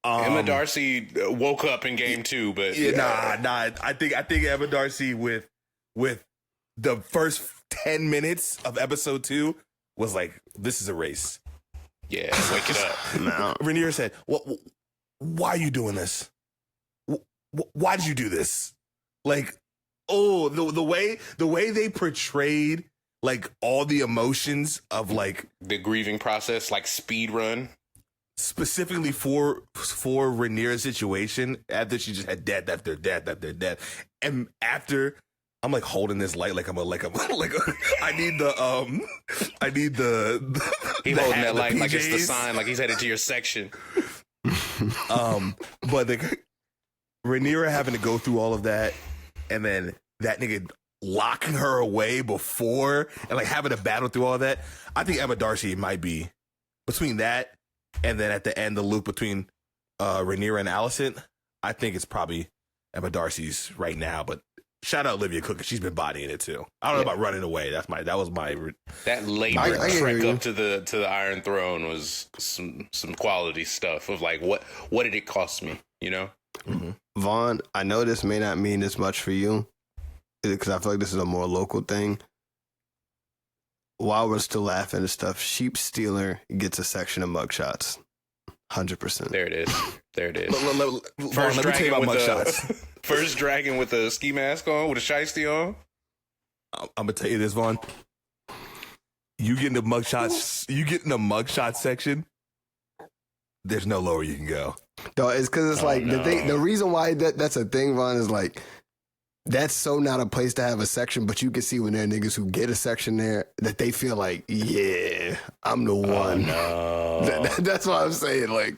[SPEAKER 2] Emma Darcy woke up in game 2, but
[SPEAKER 1] nah. I think Emma Darcy with the first 10 minutes of episode 2 was like, this is a race.
[SPEAKER 2] Yeah, wake it up.
[SPEAKER 3] No.
[SPEAKER 1] Rhaenyra said, why are you doing this? Why did you do this? Like, the way they portrayed like all the emotions of like
[SPEAKER 2] the grieving process, like speed run.
[SPEAKER 1] Specifically for Rhaenyra's situation, after she just had death after death after death, and after I'm like holding this light like I need the
[SPEAKER 2] he holding that light like it's the sign, like he's headed to your section.
[SPEAKER 1] But Rhaenyra having to go through all of that, and then that nigga locking her away before, and like having to battle through all that. I think Emma Darcy might be between that. And then at the end, the loop between Rhaenyra and Alicent, I think it's probably Emma Darcy's right now. But shout out Olivia Cook, she's been bodying it too. I don't know about running away. That was my
[SPEAKER 2] that labor trek up to the Iron Throne was some quality stuff of like what did it cost me? You know,
[SPEAKER 3] Vaughn, I know this may not mean as much for you because I feel like this is a more local thing. While we're still laughing and stuff, Sheep Stealer gets a section of mugshots. 100%.
[SPEAKER 2] There it is.
[SPEAKER 1] First let me tell you about mugshots.
[SPEAKER 2] First dragon with a ski mask on, with a shiesty on.
[SPEAKER 1] I'm gonna tell you this, Vaughn. You get in the mugshot section. There's no lower you can go.
[SPEAKER 3] No, it's because it's the reason why that's a thing, Vaughn, is like that's so not a place to have a section, but you can see when there are niggas who get a section there that they feel like, yeah, I'm the one.
[SPEAKER 2] Oh, no.
[SPEAKER 3] That's what I'm saying. Like,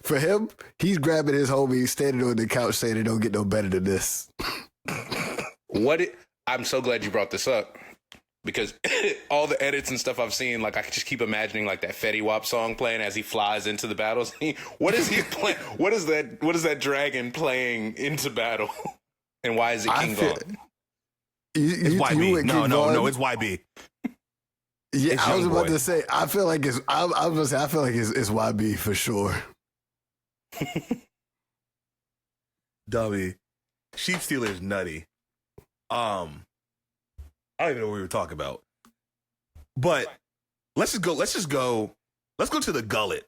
[SPEAKER 3] for him, he's grabbing his homie, standing on the couch saying it don't get no better than this.
[SPEAKER 2] I'm so glad you brought this up because all the edits and stuff I've seen, like I just keep imagining like that Fetty Wap song playing as he flies into the battle scene. What is he playing? What is that dragon playing into battle? And why is it King Von?
[SPEAKER 1] It's YB. No, it's YB.
[SPEAKER 3] Yeah,
[SPEAKER 1] it's
[SPEAKER 3] I was about to say. I feel like it's. I was gonna say. I feel like it's YB for sure.
[SPEAKER 1] Dummy, Sheep Stealer is nutty. I don't even know what we were talking about. But let's just go. Let's go to the gullet.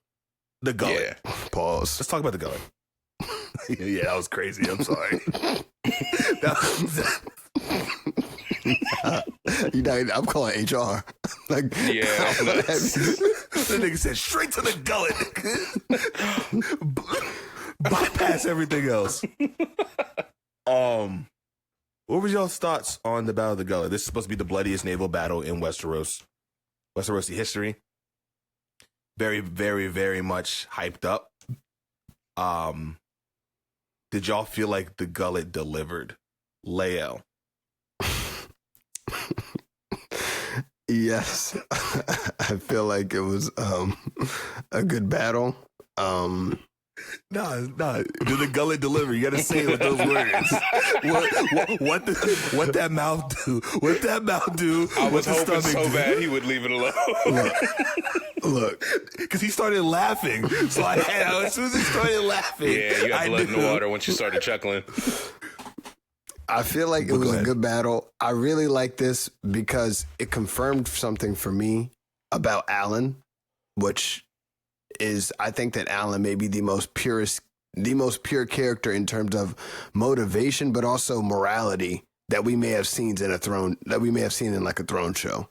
[SPEAKER 1] The gullet.
[SPEAKER 3] Yeah. Pause.
[SPEAKER 1] Let's talk about the gullet. Yeah, that was crazy. I'm sorry.
[SPEAKER 3] I'm calling HR. Like,
[SPEAKER 2] yeah,
[SPEAKER 1] the nigga said straight to the gullet. Bypass everything else. What were y'all's thoughts on the Battle of the Gullet? This is supposed to be the bloodiest naval battle in Westerosi history. Very, very, very much hyped up. Did y'all feel like the Gullet delivered? Lael.
[SPEAKER 3] Yes. I feel like it was a good battle.
[SPEAKER 1] No. Did the Gullet deliver? You gotta say it with those words. What that mouth do? What that mouth do?
[SPEAKER 2] I was hoping so bad he would leave it alone.
[SPEAKER 3] Look,
[SPEAKER 1] because he started laughing. So as soon as he started laughing,
[SPEAKER 2] yeah, you got blood in the water once you started chuckling.
[SPEAKER 3] I feel like it was a good battle. I really like this because it confirmed something for me about Alan, which is I think that Alan may be the most pure character in terms of motivation, but also morality that we may have seen in a throne like a throne show.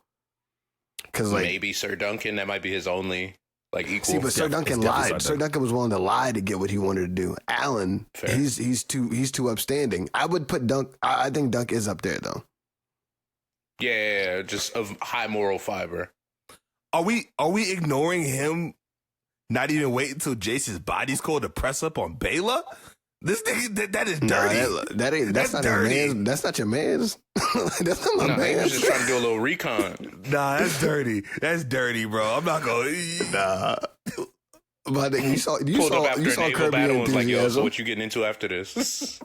[SPEAKER 3] Because like
[SPEAKER 2] maybe Sir Duncan, that might be his only like equal.
[SPEAKER 3] See, but Sir Duncan lied. Sir Duncan was willing to lie to get what he wanted to do. Alan, he's too upstanding. I would put Dunk. I think Dunk is up there though.
[SPEAKER 2] Yeah, just of high moral fiber.
[SPEAKER 1] Are we ignoring him? Not even wait until Jace's body's cold to press up on Baela? This nigga, that is dirty.
[SPEAKER 3] That's not dirty. Your man's. That's not your man's. That's not my man.
[SPEAKER 2] He was just trying to do a little recon.
[SPEAKER 1] Nah, that's dirty. That's dirty, bro. I'm not going.
[SPEAKER 3] Nah. But you saw
[SPEAKER 2] Kirby battle and was like, yo, so what you getting into after this?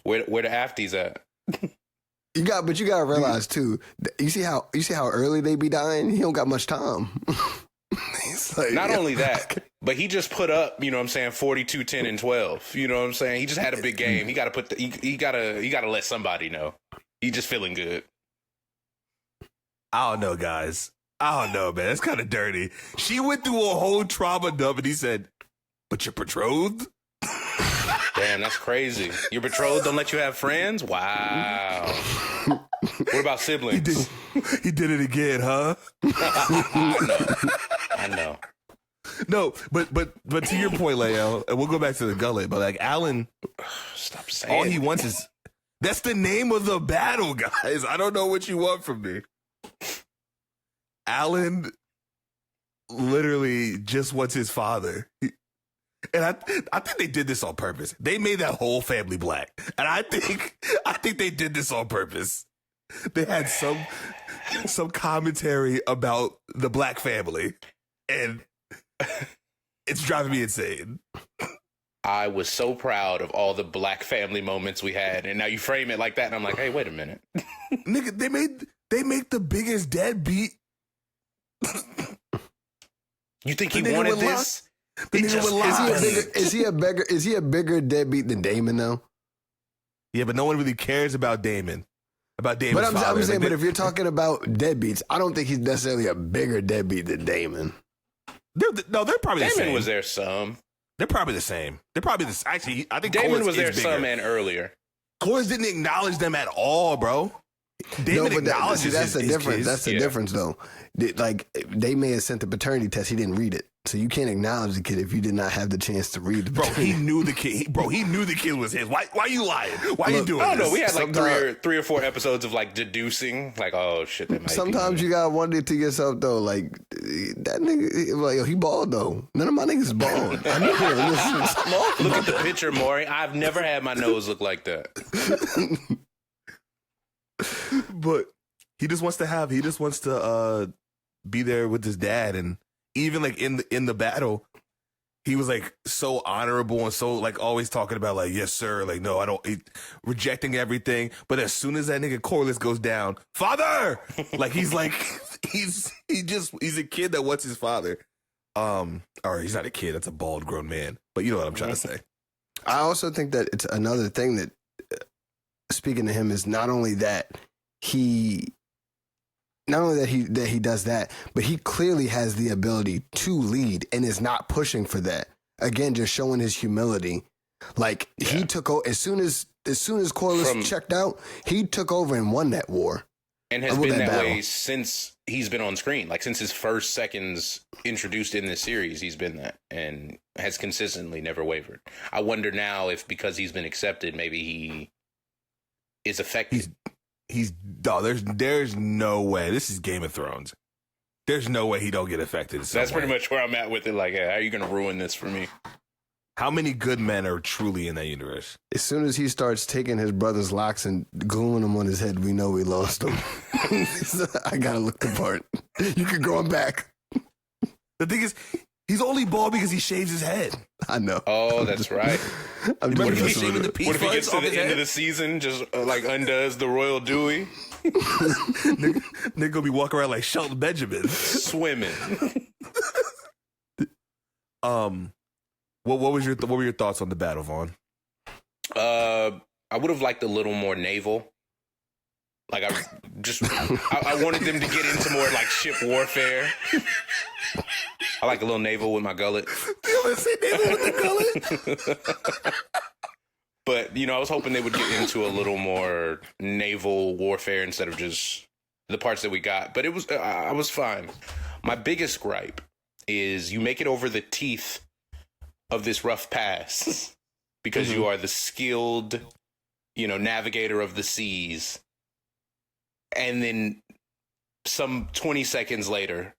[SPEAKER 2] Where the afties at?
[SPEAKER 3] But you gotta realize too. You see how early they be dying. He don't got much time. Like,
[SPEAKER 2] not only that, but he just put up, you know what I'm saying, 42, 10, and 12. You know what I'm saying? He just had a big game. He got to he got to let somebody know. He just feeling good.
[SPEAKER 1] I don't know, guys. I don't know, man. That's kind of dirty. She went through a whole trauma dump, and he said, "But you're betrothed."
[SPEAKER 2] Damn, that's crazy. Your betrothed don't let you have friends? Wow. What about siblings?
[SPEAKER 1] He did it again, huh?
[SPEAKER 2] I know.
[SPEAKER 1] No, but to your point, Leo, and we'll go back to the gullet, but like Alan,
[SPEAKER 2] Stop saying
[SPEAKER 1] all he wants is, that's the name of the battle, guys. I don't know what you want from me. Alan literally just wants his father. And I think they did this on purpose. They made that whole family black. And I think they did this on purpose. They had some commentary about the black family. And it's driving me insane.
[SPEAKER 2] I was so proud of all the black family moments we had, and now you frame it like that, and I'm like, hey, wait a minute.
[SPEAKER 1] Nigga, they make the biggest deadbeat.
[SPEAKER 2] You think he wanted this?
[SPEAKER 3] Is he a bigger deadbeat than Damon though?
[SPEAKER 1] Yeah, but no one really cares about Damon. But
[SPEAKER 3] I'm saying, but if you're talking about deadbeats, I don't think he's necessarily a bigger deadbeat than Damon.
[SPEAKER 1] They're probably the same.
[SPEAKER 2] Damon was there some.
[SPEAKER 1] They're probably the same. They're probably the actually. I think
[SPEAKER 2] Damon
[SPEAKER 1] Corliss
[SPEAKER 2] was there
[SPEAKER 1] is bigger.
[SPEAKER 2] some and earlier.
[SPEAKER 1] Corliss didn't acknowledge them at all, bro. Damon acknowledges
[SPEAKER 3] that's the
[SPEAKER 1] his
[SPEAKER 3] difference.
[SPEAKER 1] kids.
[SPEAKER 3] That's the difference, though. Like they may have sent the paternity test, he didn't read it, so you can't acknowledge the kid if you did not have the chance to read the.
[SPEAKER 1] Bro, he knew the kid. He knew the kid was his. Why are you lying? Why are you doing this?
[SPEAKER 2] No, we had like three or four episodes of like deducing, like, oh shit. That might
[SPEAKER 3] Sometimes you gotta wonder to yourself though, like that nigga, like he bald though. None of my niggas bald. I know.
[SPEAKER 2] Look at the picture, Maury. I've never had my nose look like that.
[SPEAKER 1] But he just wants to be there with his dad, and even like in the battle, he was like so honorable and so like always talking about like, yes sir, like no I don't, rejecting everything. But as soon as that nigga Corliss goes down, father, like he's like he's a kid that wants his father. Or he's not a kid, that's a bald grown man. But you know what I'm trying to say.
[SPEAKER 3] I also think that it's another thing that speaking to him is not only that he does that, but he clearly has the ability to lead and is not pushing for that. Again, just showing his humility. Like he took over as soon as Corliss checked out, he took over and won that war.
[SPEAKER 2] And has been that way since he's been on screen. Like since his first seconds introduced in this series, he's been that and has consistently never wavered. I wonder now if because he's been accepted, maybe he is affected. There's
[SPEAKER 1] no way. This is Game of Thrones. There's no way he don't get affected.
[SPEAKER 2] That's pretty much where I'm at with it. Like, hey, how are you going to ruin this for me?
[SPEAKER 1] How many good men are truly in that universe?
[SPEAKER 3] As soon as he starts taking his brother's locks and gluing them on his head, we know we lost him. I gotta look the part. You can grow him back.
[SPEAKER 1] The thing is, he's only bald because he shaves his head.
[SPEAKER 3] I know.
[SPEAKER 2] Oh, that's right.
[SPEAKER 3] I'm
[SPEAKER 2] what if he gets to the end of the season, just like undoes the royal Dewey?
[SPEAKER 1] Nigga gonna be walking around like Shelton Benjamin.
[SPEAKER 2] Swimming.
[SPEAKER 1] What were your thoughts on the battle, Vaughn?
[SPEAKER 2] I would have liked a little more naval. Like I wanted them to get into more like ship warfare. I like a little naval with my gullet.
[SPEAKER 1] You say naval with the gullet?
[SPEAKER 2] But I was hoping they would get into a little more naval warfare instead of just the parts that we got. But I was fine. My biggest gripe is you make it over the teeth of this rough pass because you are the skilled, navigator of the seas. And then some 20 seconds later,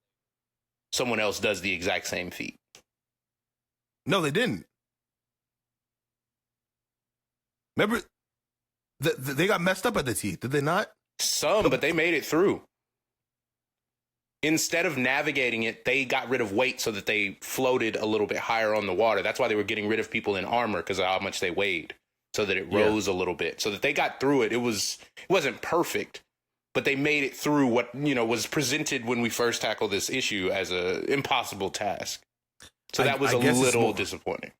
[SPEAKER 2] someone else does the exact same feat.
[SPEAKER 1] No, they didn't. Remember, they got messed up at the teeth, did they not?
[SPEAKER 2] Some, but they made it through. Instead of navigating it, they got rid of weight so that they floated a little bit higher on the water. That's why they were getting rid of people in armor because of how much they weighed. so that it rose a little bit, so that they got through it. It wasn't perfect, but they made it through what, was presented when we first tackled this issue as a impossible task. So that was a little disappointing.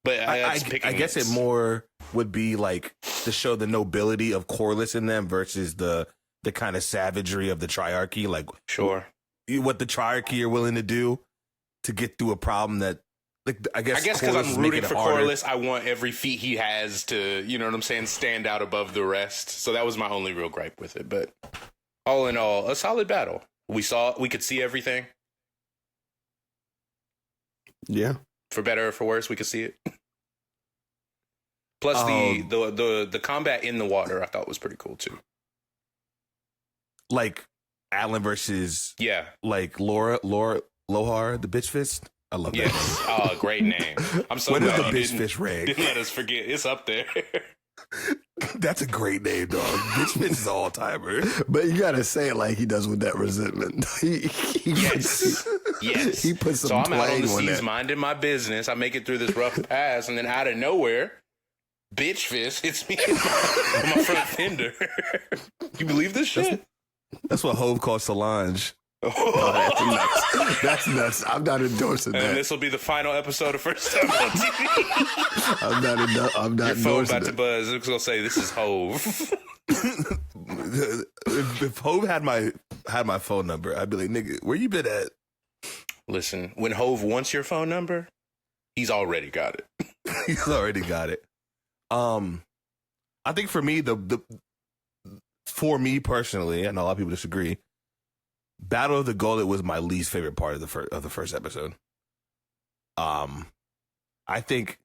[SPEAKER 2] But
[SPEAKER 1] I guess it more would be like to show the nobility of Corliss in them versus the kind of savagery of the Triarchy. Like,
[SPEAKER 2] sure,
[SPEAKER 1] what the Triarchy are willing to do to get through a problem that, like, I guess
[SPEAKER 2] because I'm rooting for Corliss, I want every feat he has to, stand out above the rest. So that was my only real gripe with it. But all in all, a solid battle. We could see everything.
[SPEAKER 3] Yeah.
[SPEAKER 2] For better or for worse, we could see it. Plus the combat in the water I thought was pretty cool too.
[SPEAKER 1] Like Alan versus like Lohar, the bitch fist. I love that.
[SPEAKER 2] Yes. Oh, great name. I'm so
[SPEAKER 1] glad
[SPEAKER 2] the
[SPEAKER 1] bitch fist rank?
[SPEAKER 2] Didn't let us forget. It's up there.
[SPEAKER 1] That's a great name, dog. Bitch fist is all timer.
[SPEAKER 3] But you gotta say it like he does with that resentment.
[SPEAKER 2] Yes.
[SPEAKER 3] He puts some.
[SPEAKER 2] So I'm out on the seas minding my business. I make it through this rough pass, and then out of nowhere, bitch fist hits me on my front fender. You believe this shit?
[SPEAKER 1] That's what Hove calls Solange.
[SPEAKER 3] Oh, that's nuts. I'm not endorsing that.
[SPEAKER 2] And this will be the final episode of First Time on TV.
[SPEAKER 3] I'm not
[SPEAKER 2] Your phone about to
[SPEAKER 3] it.
[SPEAKER 2] buzz. It's gonna say this is Hove.
[SPEAKER 1] If Hove had my phone number, I'd be like, nigga, where you been at?
[SPEAKER 2] Listen, when Hove wants your phone number, he's already got it.
[SPEAKER 1] He's already got it. I think for me, for me personally, I know a lot of people disagree, Battle of the Gullet was my least favorite part of the first episode. I think,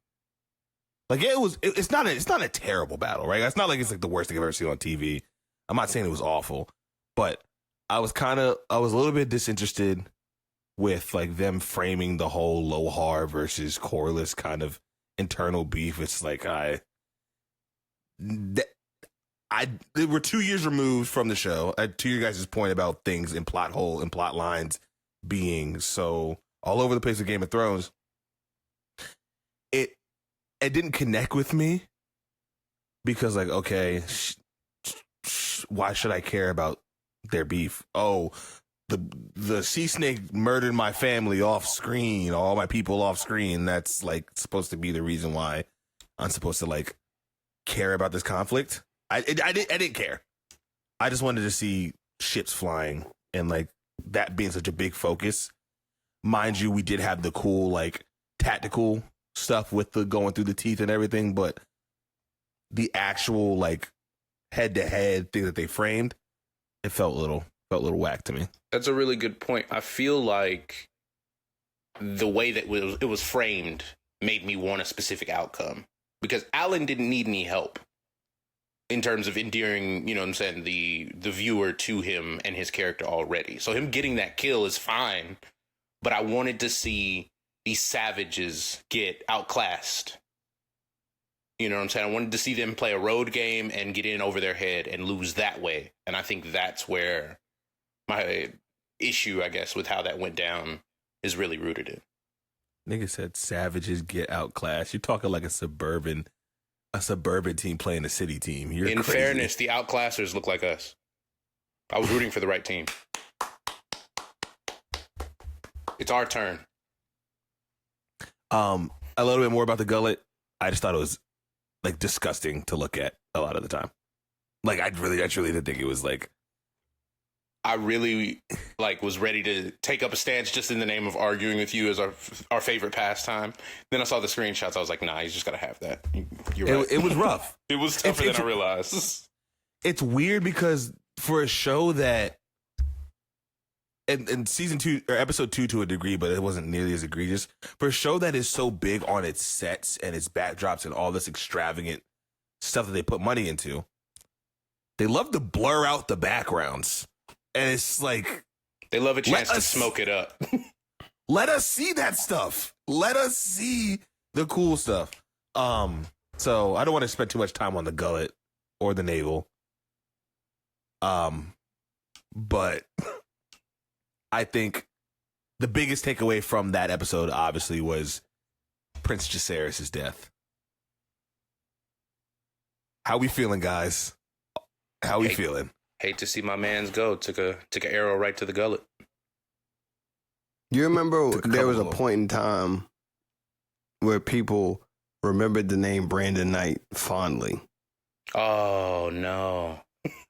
[SPEAKER 1] like, it's not a terrible battle, right? It's not like it's like the worst thing I've ever seen on TV. I'm not saying it was awful, but I was a little bit disinterested with like them framing the whole Lohar versus Corliss kind of internal beef. It's like they were 2 years removed from the show. To your guys' point about things in plot hole and plot lines being so all over the place of Game of Thrones, it didn't connect with me because, like, okay, why should I care about their beef? Oh, the sea snake murdered my family off screen, all my people off screen. That's like supposed to be the reason why I'm supposed to like care about this conflict. I didn't care. I just wanted to see ships flying and like that being such a big focus. Mind you, we did have the cool like tactical stuff with the going through the teeth and everything, but the actual like head-to-head thing that they framed, it felt a little whack to me.
[SPEAKER 2] That's a really good point. I feel like the way that it was framed made me want a specific outcome because Alan didn't need any help in terms of endearing, you know what I'm saying, the viewer to him and his character already. So him getting that kill is fine, but I wanted to see these savages get outclassed. You know what I'm saying? I wanted to see them play a road game and get in over their head and lose that way. And I think that's where my issue, I guess, with how that went down is really rooted in.
[SPEAKER 1] Nigga said savages get outclassed. You're talking like a suburban team playing a city team. You're
[SPEAKER 2] in
[SPEAKER 1] crazy.
[SPEAKER 2] fairness, the outclassers look like us. I was rooting for the right team. It's our turn.
[SPEAKER 1] A little bit more about the gullet. I just thought it was like disgusting to look at a lot of the time. Like I truly didn't think it was like.
[SPEAKER 2] I really like was ready to take up a stance just in the name of arguing with you as our favorite pastime. Then I saw the screenshots. I was like, nah, you just gotta have that. You're right.
[SPEAKER 1] It was rough.
[SPEAKER 2] It was tougher than I realized.
[SPEAKER 1] It's weird because for a show that, and season 2 or episode 2 to a degree, but it wasn't nearly as egregious. For a show that is so big on its sets and its backdrops and all this extravagant stuff that they put money into, they love to blur out the backgrounds. And it's like...
[SPEAKER 2] They love a chance to smoke it up.
[SPEAKER 1] Let us see that stuff. Let us see the cool stuff. So I don't want to spend too much time on the gullet or the navel. But I think the biggest takeaway from that episode, obviously, was Prince Jacaerys' death. How we feeling, guys? How we feeling?
[SPEAKER 2] Hate to see my man's go. Took an arrow right to the gullet.
[SPEAKER 3] You remember there was a
[SPEAKER 1] couple.
[SPEAKER 3] point in time where people remembered the name Brandon Knight fondly.
[SPEAKER 2] Oh no!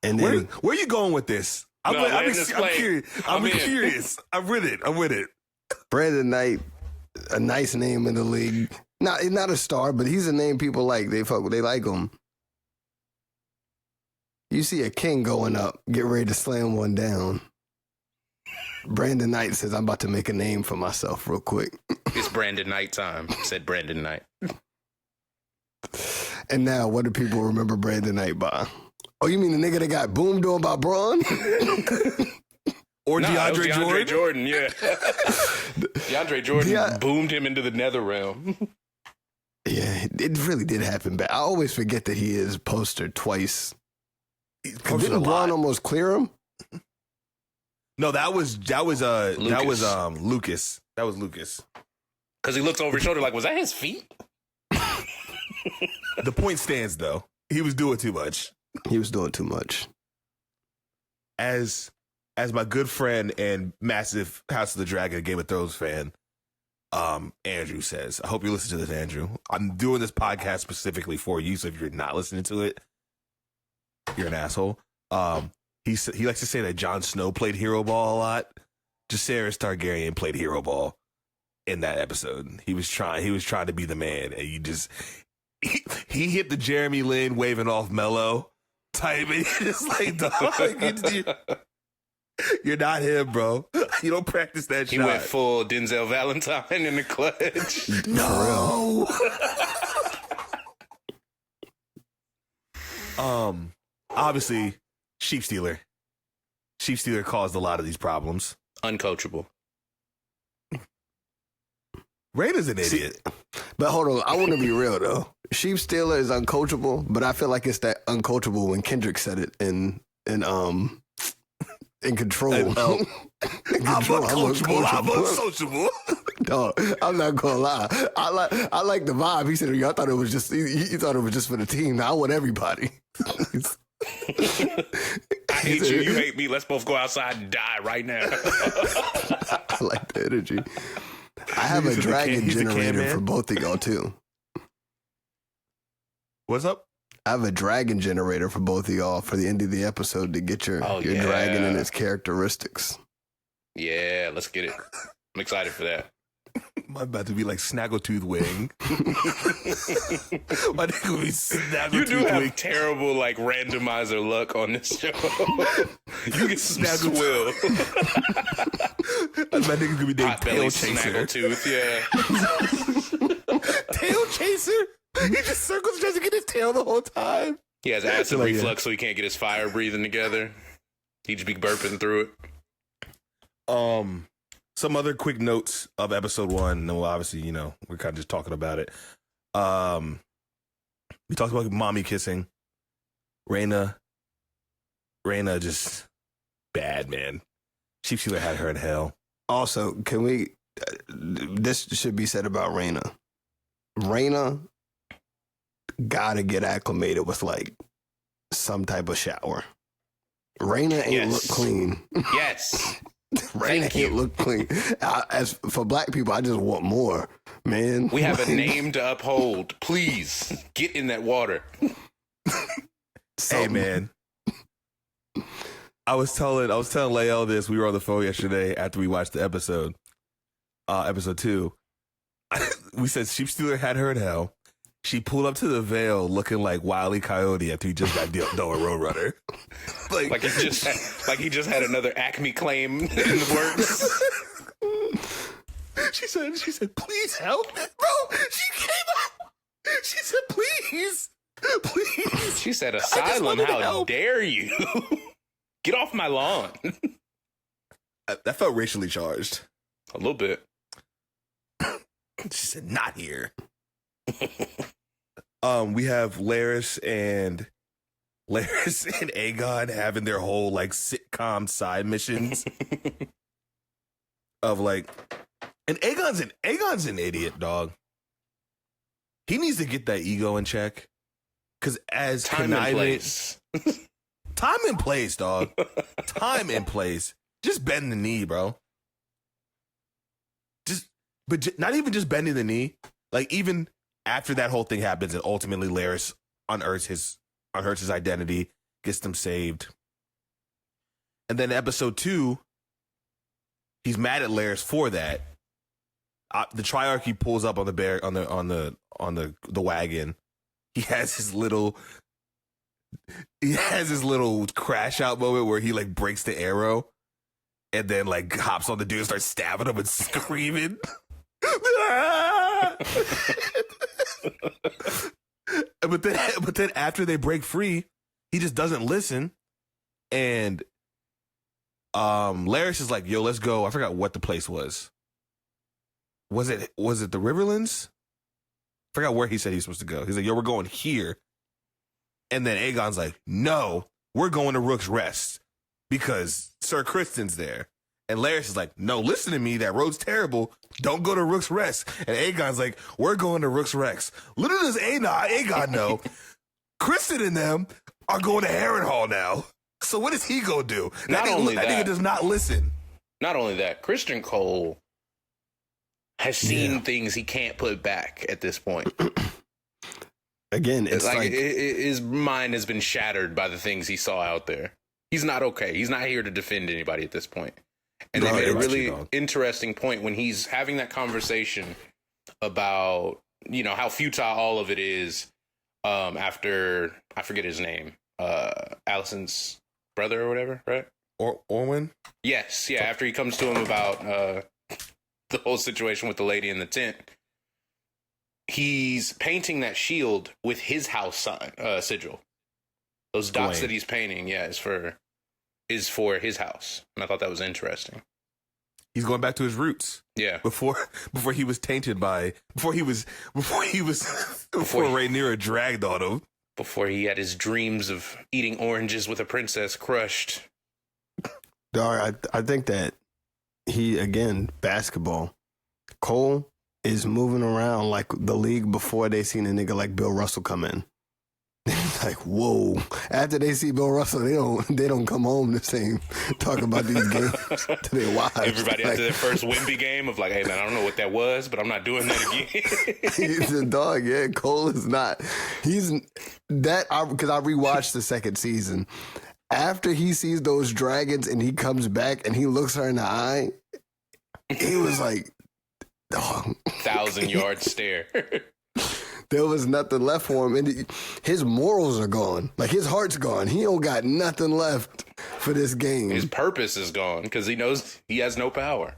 [SPEAKER 3] And
[SPEAKER 1] Where
[SPEAKER 3] then
[SPEAKER 1] are you going with this? I'm curious. I'm
[SPEAKER 2] in.
[SPEAKER 1] curious. I'm with it.
[SPEAKER 3] Brandon Knight, a nice name in the league. Not a star, but he's a name people like. They like him. You see a king going up, get ready to slam one down. Brandon Knight says, I'm about to make a name for myself real quick.
[SPEAKER 2] It's Brandon Knight time, said Brandon Knight.
[SPEAKER 3] And now, what do people remember Brandon Knight by? Oh, you mean the nigga that got boomed on by Braun?
[SPEAKER 1] Or
[SPEAKER 2] DeAndre
[SPEAKER 1] Jordan?
[SPEAKER 2] Jordan, yeah. DeAndre Jordan boomed him into the nether realm.
[SPEAKER 3] Yeah, it really did happen. But I always forget that he is postered twice. Didn't Braun almost clear him?
[SPEAKER 1] No, that was Lucas. That was Lucas.
[SPEAKER 2] Because he looked over his shoulder like, was that his feet?
[SPEAKER 1] The point stands, though. He was doing too much.
[SPEAKER 3] He was doing too much.
[SPEAKER 1] As my good friend and massive House of the Dragon Game of Thrones fan, Andrew says, I hope you listen to this, Andrew. I'm doing this podcast specifically for you, so if you're not listening to it, you're an asshole. He likes to say that Jon Snow played hero ball a lot. Jacaerys Targaryen played hero ball in that episode. He was trying to be the man, and he hit the Jeremy Lin waving off Mello type, and you're just like, dog, you're not him, bro. You don't practice that
[SPEAKER 2] He
[SPEAKER 1] shot.
[SPEAKER 2] went full Denzel Valentine in the clutch.
[SPEAKER 1] No. Obviously, Sheep Stealer. Sheep Stealer caused a lot of these problems.
[SPEAKER 2] Uncoachable.
[SPEAKER 1] Reyna's an idiot.
[SPEAKER 3] But hold on, I want to be real though. Sheep Stealer is uncoachable, but I feel like it's that uncoachable when Kendrick said it in Control.
[SPEAKER 1] I'm unsociable.
[SPEAKER 3] Dog, I'm not gonna lie. I like the vibe. He said, I thought it was just he thought it was just for the team. Now I want everybody.
[SPEAKER 2] I hate you. You hate me. Let's both go outside and die right now.
[SPEAKER 3] I like the energy. I have a dragon generator for both of y'all too.
[SPEAKER 1] What's up?
[SPEAKER 3] I have a dragon generator for both of y'all for the end of the episode to get your dragon and its characteristics.
[SPEAKER 2] Yeah, let's get it. I'm excited for that.
[SPEAKER 1] I'm about to be like Snaggletooth Wing. My nigga will be Snaggletooth
[SPEAKER 2] You do have
[SPEAKER 1] Wing.
[SPEAKER 2] terrible like randomizer luck on this show. You get some swill.
[SPEAKER 1] My nigga's gonna be named Tail Chaser.
[SPEAKER 2] Snaggletooth, yeah.
[SPEAKER 1] Tail Chaser? He just circles tries to get his tail the whole time.
[SPEAKER 2] He has acid reflux, so he can't get his fire breathing together. He just be burping through it.
[SPEAKER 1] Some other quick notes of episode 1. No, obviously, we're kind of just talking about it. We talked about mommy kissing. Reyna just bad, man. Sheep Stealer had her in hell.
[SPEAKER 3] Also, can we? This should be said about Reyna. Reyna gotta get acclimated with like some type of shower. Reyna ain't look clean.
[SPEAKER 2] Yes.
[SPEAKER 3] Reyna ain't look clean. As for black people, I just want more, man.
[SPEAKER 2] We have a name to uphold. Please get in that water.
[SPEAKER 1] Hey, man. I was telling Lael this. We were on the phone yesterday after we watched the episode 2. We said Sheep Stealer had her in hell. She pulled up to the Vale looking like Wile E. Coyote after he just got done with Roadrunner.
[SPEAKER 2] Like he just had another Acme claim in the works.
[SPEAKER 1] She said, please help. Bro, she came out. She said, please.
[SPEAKER 2] She said, Asylum, how dare you? Get off my lawn.
[SPEAKER 1] That felt racially charged.
[SPEAKER 2] A little bit.
[SPEAKER 1] She said, not here. We have Laris and Aegon having their whole like sitcom side missions of like, and Aegon's an idiot, dog. He needs to get that ego in check because as
[SPEAKER 2] Time and place.
[SPEAKER 1] Time and place, dog. Time and place. Just bend the knee, bro. Not even just bending the knee. Like, even after that whole thing happens and ultimately Laris unearths his identity, gets them saved. And then episode 2, he's mad at Laris for that. The Triarchy pulls up on the wagon. He has his little crash out moment where he like breaks the arrow and then like hops on the dude and starts stabbing him and screaming. but then after they break free, he just doesn't listen. And Laris is like, yo, let's go. I forgot what the place was. Was it the Riverlands? I forgot where he said he was supposed to go. He's like, yo, we're going here. And then Aegon's like, no, we're going to Rook's Rest because Sir Kristen's there. And Laris is like, no, listen to me. That road's terrible. Don't go to Rook's Rest. And Aegon's like, we're going to Rook's Rest. Little does Aegon know, Kristen and them are going to Harrenhal now. So what does he go do? That nigga does not listen.
[SPEAKER 2] Not only that, Christian Cole has seen things he can't put back at this point.
[SPEAKER 3] Again, it's like
[SPEAKER 2] his mind has been shattered by the things he saw out there. He's not okay. He's not here to defend anybody at this point. And they made a really interesting point when he's having that conversation about, you know, how futile all of it is after, I forget his name, Allison's brother or whatever, right?
[SPEAKER 1] Orwin?
[SPEAKER 2] Yes, yeah, after he comes to him about the whole situation with the lady in the tent. He's painting that shield with his house sign, sigil. Those dots that he's painting, is for his house. And I thought that was interesting.
[SPEAKER 1] He's going back to his roots.
[SPEAKER 2] Yeah.
[SPEAKER 1] Before he was tainted by before Rhaenyra dragged on him.
[SPEAKER 2] Before he had his dreams of eating oranges with a princess crushed.
[SPEAKER 3] Dog, I think that basketball. Cole is moving around like the league before they seen a nigga like Bill Russell come in. Like, whoa. After they see Bill Russell, they don't come home the same, talk about these games to their wives.
[SPEAKER 2] Everybody after their first Wemby game of like, hey man, I don't know what that was, but I'm not doing that again.
[SPEAKER 3] He's a dog, yeah. Cole is not. He's that because I rewatched the second season. After he sees those dragons and he comes back and he looks her in the eye, he was like, dog.
[SPEAKER 2] 1,000-yard stare.
[SPEAKER 3] There was nothing left for him. And his morals are gone. Like, his heart's gone. He don't got nothing left for this game.
[SPEAKER 2] His purpose is gone because he knows he has no power.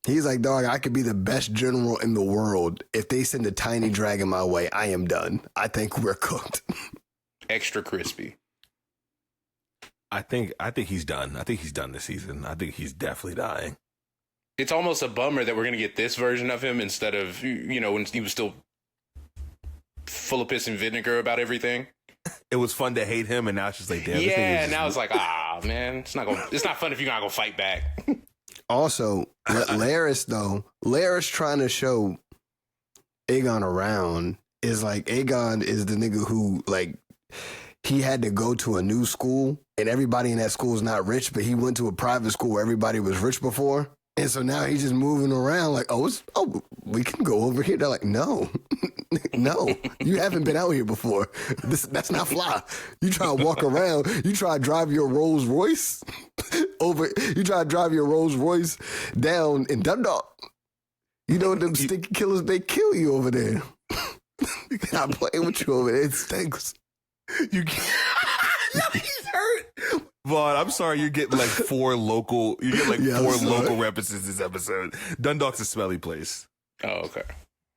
[SPEAKER 3] He's like, dog, I could be the best general in the world. If they send a tiny dragon my way, I am done. I think we're cooked.
[SPEAKER 2] Extra crispy.
[SPEAKER 1] I think he's done. I think he's done this season. I think he's definitely dying.
[SPEAKER 2] It's almost a bummer that we're going to get this version of him instead of, you know, when he was still full of piss and vinegar about everything.
[SPEAKER 1] It was fun to hate him, and now it's just like, damn.
[SPEAKER 2] Yeah, now it's like, man, it's not fun if you're not gonna fight back.
[SPEAKER 3] Also, Laris trying to show Aegon around is like, Aegon is the nigga who, like, he had to go to a new school, and everybody in that school is not rich, but he went to a private school where everybody was rich before. And so now he's just moving around like, we can go over here. They're like, no, you haven't been out here before. That's not fly. You try to walk around. You try to drive your Rolls Royce down in Dundalk. You know, them sticky killers, they kill you over there. I'm playing with you over there. It stinks.
[SPEAKER 1] You can't. He's hurt. Vaughn, I'm sorry you're getting like four local references this episode. Dundalk's a smelly place.
[SPEAKER 2] Oh, okay.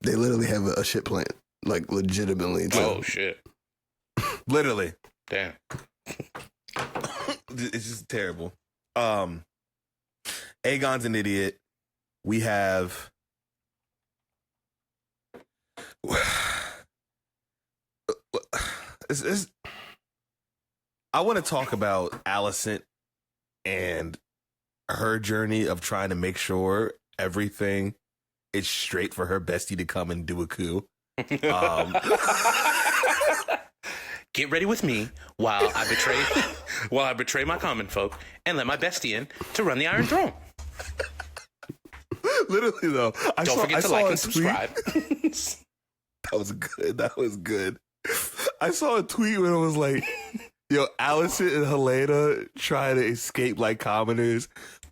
[SPEAKER 3] They literally have a shit plant. Like, legitimately. Too.
[SPEAKER 2] Oh, shit.
[SPEAKER 1] Literally.
[SPEAKER 2] Damn.
[SPEAKER 1] It's just terrible. Aegon's an idiot. We have... I want to talk about Alicent and her journey of trying to make sure everything is straight for her bestie to come and do a coup.
[SPEAKER 2] get ready with me while I betray my common folk and let my bestie in to run the Iron Throne.
[SPEAKER 1] Literally though,
[SPEAKER 2] Don't forget to like and subscribe.
[SPEAKER 1] That was good. I saw a tweet where it was like, yo, Allison and Helena try to escape like commoners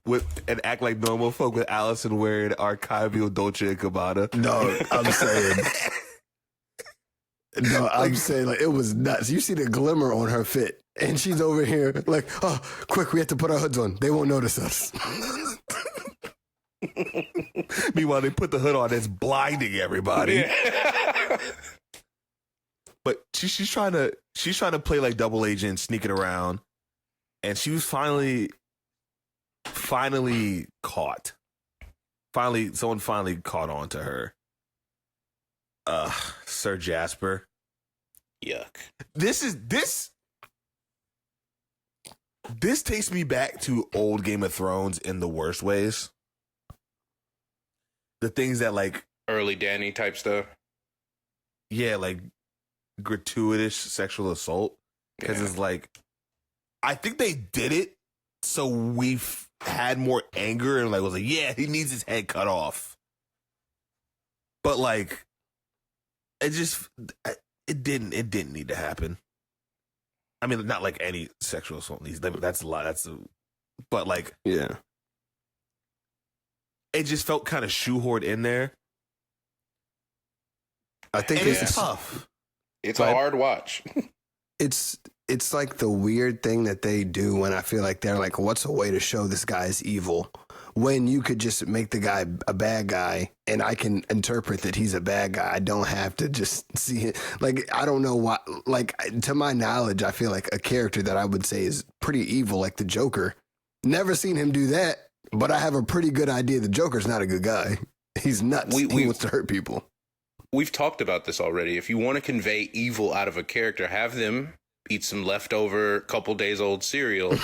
[SPEAKER 1] and act like normal folk, with Allison wearing archival Dolce & Gabbana.
[SPEAKER 3] No, I'm saying like it was nuts. You see the glimmer on her fit, and she's over here like, oh, quick, we have to put our hoods on. They won't notice us.
[SPEAKER 1] Meanwhile, they put the hood on that's blinding everybody.
[SPEAKER 2] Yeah.
[SPEAKER 1] But she's trying to play like double agent, sneaking around, and she was finally caught. Someone finally caught on to her. Sir Jasper.
[SPEAKER 2] Yuck.
[SPEAKER 1] This takes me back to old Game of Thrones in the worst ways. The things that like
[SPEAKER 2] early Dany type stuff.
[SPEAKER 1] Yeah, like gratuitous sexual assault. Because it's like, I think they did it so we've had more anger and like was like, yeah, he needs his head cut off. But like, it didn't need to happen. I mean, not like any sexual assault needs. That's a lot. But like,
[SPEAKER 3] yeah,
[SPEAKER 1] it just felt kind of shoehorned in there.
[SPEAKER 3] I think
[SPEAKER 1] it's tough.
[SPEAKER 2] It's a hard watch.
[SPEAKER 3] It's like the weird thing that they do when I feel like they're like, what's a way to show this guy's evil? When you could just make the guy a bad guy and I can interpret that he's a bad guy. I don't have to just see it. Like, I don't know why. Like, to my knowledge, I feel like a character that I would say is pretty evil, like the Joker. Never seen him do that, but I have a pretty good idea the Joker's not a good guy. He's nuts. He wants to hurt people.
[SPEAKER 2] We've talked about this already. If you want to convey evil out of a character, have them eat some leftover couple days old cereal.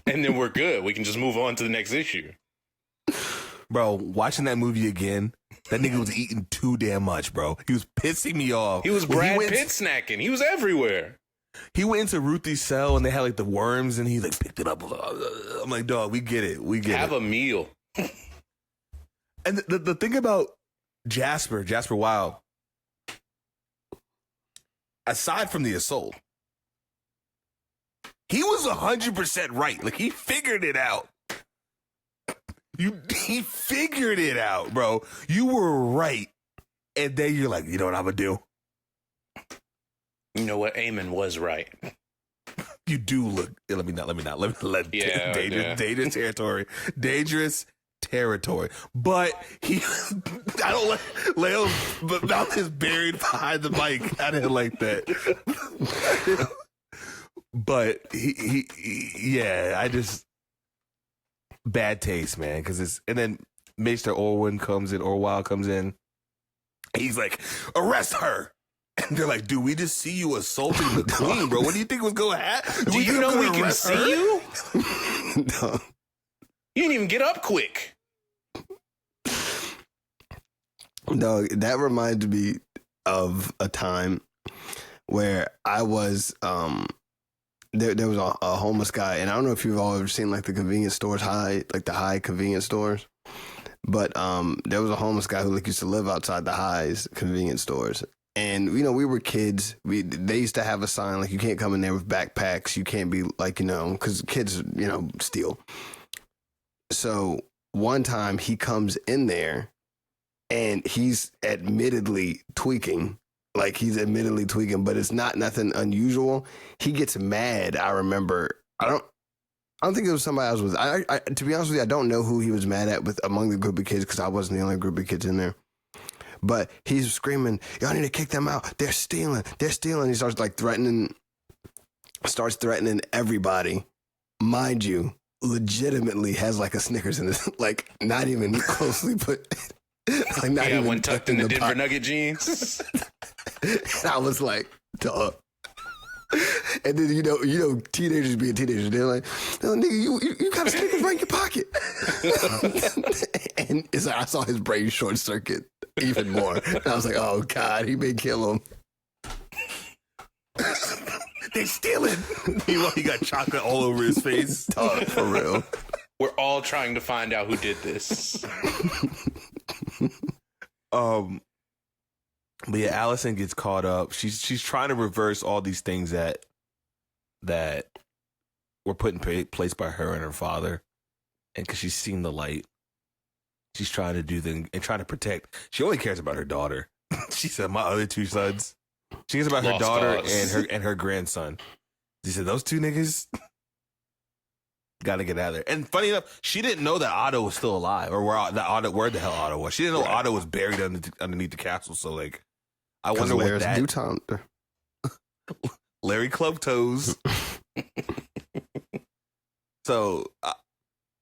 [SPEAKER 2] And then we're good. We can just move on to the next issue.
[SPEAKER 1] Bro, watching that movie again, that nigga was eating too damn much, bro. He was pissing me off.
[SPEAKER 2] He was Brad Pitt snacking. He was everywhere.
[SPEAKER 1] He went into Ruthie's cell and they had like the worms and he like picked it up. I'm like, dog, we get it.
[SPEAKER 2] Have a meal.
[SPEAKER 1] And the thing about Jasper Wilde, aside from the assault, he was 100% right. Like, he figured it out. He figured it out, bro. You were right. And then you're like, you know what I'm going to do?
[SPEAKER 2] You know what? Eamon was right.
[SPEAKER 1] You do look. Let me not. Dangerous territory. Dangerous territory. But I don't let Leo's mouth is buried behind the mic. I didn't like that. But I just, bad taste, man. And then Maester Orwell comes in. He's like, arrest her. And they're like, dude, we just see you assaulting the queen, bro. What do you think was going to happen?
[SPEAKER 2] Do you know we can see you?
[SPEAKER 3] No.
[SPEAKER 2] You didn't even get up quick.
[SPEAKER 3] No, that reminds me of a time where I was, there was a homeless guy, and I don't know if you've all ever seen like the convenience stores, the high convenience stores, but there was a homeless guy who like used to live outside the highs convenience stores. And, we were kids. They used to have a sign like, you can't come in there with backpacks. You can't be like, because kids, steal. So one time he comes in there and he's admittedly tweaking. Like, he's admittedly tweaking, but it's not nothing unusual. He gets mad. I remember. I don't think it was somebody else. To be honest with you, I don't know who he was mad at among the group of kids, because I wasn't the only group of kids in there. But he's screaming, y'all need to kick them out. They're stealing. He starts like threatening everybody. Mind you, legitimately has like a Snickers in his, like, not even closely put. Like, not even
[SPEAKER 2] one tucked in the Denver Nugget jeans.
[SPEAKER 3] And I was like, duh. And then, teenagers being teenagers, they're like, no, nigga, you got a Snickers right in your pocket. And it's like, I saw his brain short circuit even more. And I was like, oh, God, he may kill him.
[SPEAKER 1] they stealing. Meanwhile, he got chocolate all over his face.
[SPEAKER 3] Oh, for real.
[SPEAKER 2] We're all trying to find out who did this.
[SPEAKER 1] But yeah, Allison gets caught up. She's trying to reverse all these things that were put in place by her and her father, and because she's seen the light, she's trying to do things and trying to protect. She only cares about her daughter. She said, "My other two sons." She cares about her
[SPEAKER 2] Lost
[SPEAKER 1] daughter
[SPEAKER 2] cause.
[SPEAKER 1] and her grandson. She said, "Those two niggas got to get out of there." And funny enough, she didn't know that Otto was still alive, or where the hell Otto was. She didn't know Otto was buried underneath the castle. So like, I wonder what that.
[SPEAKER 3] Dutton.
[SPEAKER 1] Larry Club Toes. So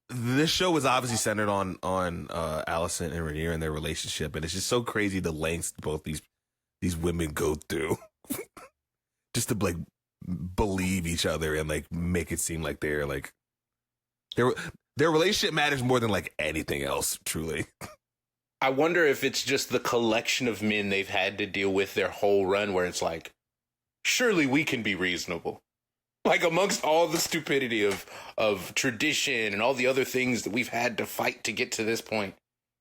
[SPEAKER 1] this show was obviously centered on Allison and Rhaenyra and their relationship, and it's just so crazy the lengths both these women go through just to like believe each other and like make it seem like they're like their relationship matters more than like anything else. Truly,
[SPEAKER 2] I wonder if it's just the collection of men they've had to deal with their whole run, where it's like, surely we can be reasonable. Like, amongst all the stupidity of tradition and all the other things that we've had to fight to get to this point,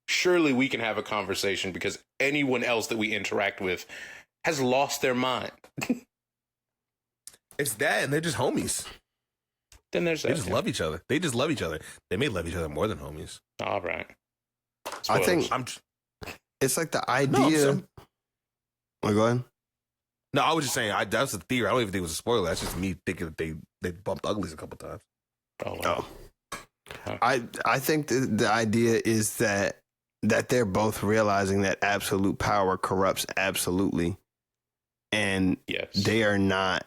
[SPEAKER 2] surely we can have a conversation because anyone else that we interact with has lost their mind.
[SPEAKER 1] it's that, and they're just homies.
[SPEAKER 2] Then there's that.
[SPEAKER 1] They just love each other. They just love each other. They may love each other more than homies.
[SPEAKER 2] All right.
[SPEAKER 3] I think it's like the idea. Oh, go ahead.
[SPEAKER 1] No, I was just saying, that's a theory. I don't even think it was a spoiler. That's just me thinking that they bumped uglies a couple times.
[SPEAKER 2] Oh, wow.
[SPEAKER 3] I think the idea is that they're both realizing that absolute power corrupts absolutely. And
[SPEAKER 2] yes,
[SPEAKER 3] they are not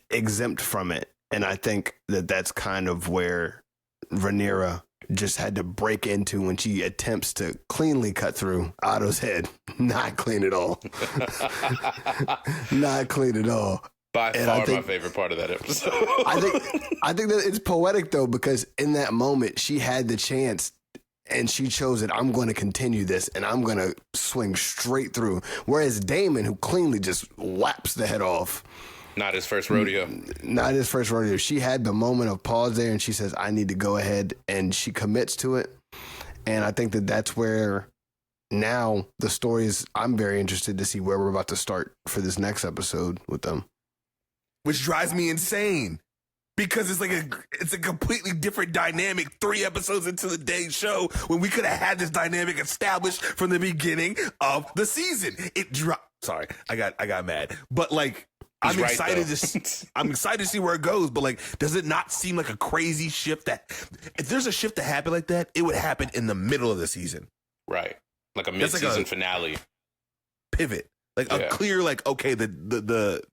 [SPEAKER 3] exempt from it. And I think that that's kind of where Rhaenyra just had to break into when she attempts to cleanly cut through Otto's head. Not clean at all. Not clean at all.
[SPEAKER 2] By far my favorite part of that episode.
[SPEAKER 3] I think that it's poetic though, because in that moment she had the chance and she chose it. I'm going to continue this and I'm going to swing straight through. Whereas Daemon, who cleanly just whaps the head off.
[SPEAKER 2] Not his first rodeo.
[SPEAKER 3] Not his first rodeo. She had the moment of pause there and she says, I need to go ahead, and she commits to it. And I think that that's where now the story is. I'm very interested to see where we're about to start for this next episode with them.
[SPEAKER 1] Which drives me insane because it's a completely different dynamic 3 episodes into the day's show when we could have had this dynamic established from the beginning of the season. Sorry, I got mad. But like, I'm excited to see where it goes, but like, does it not seem like a crazy shift that if there's a shift that happened like that, it would happen in the middle of the season?
[SPEAKER 2] Right. Like a mid-season finale.
[SPEAKER 1] Pivot. Like a clear, like, okay, the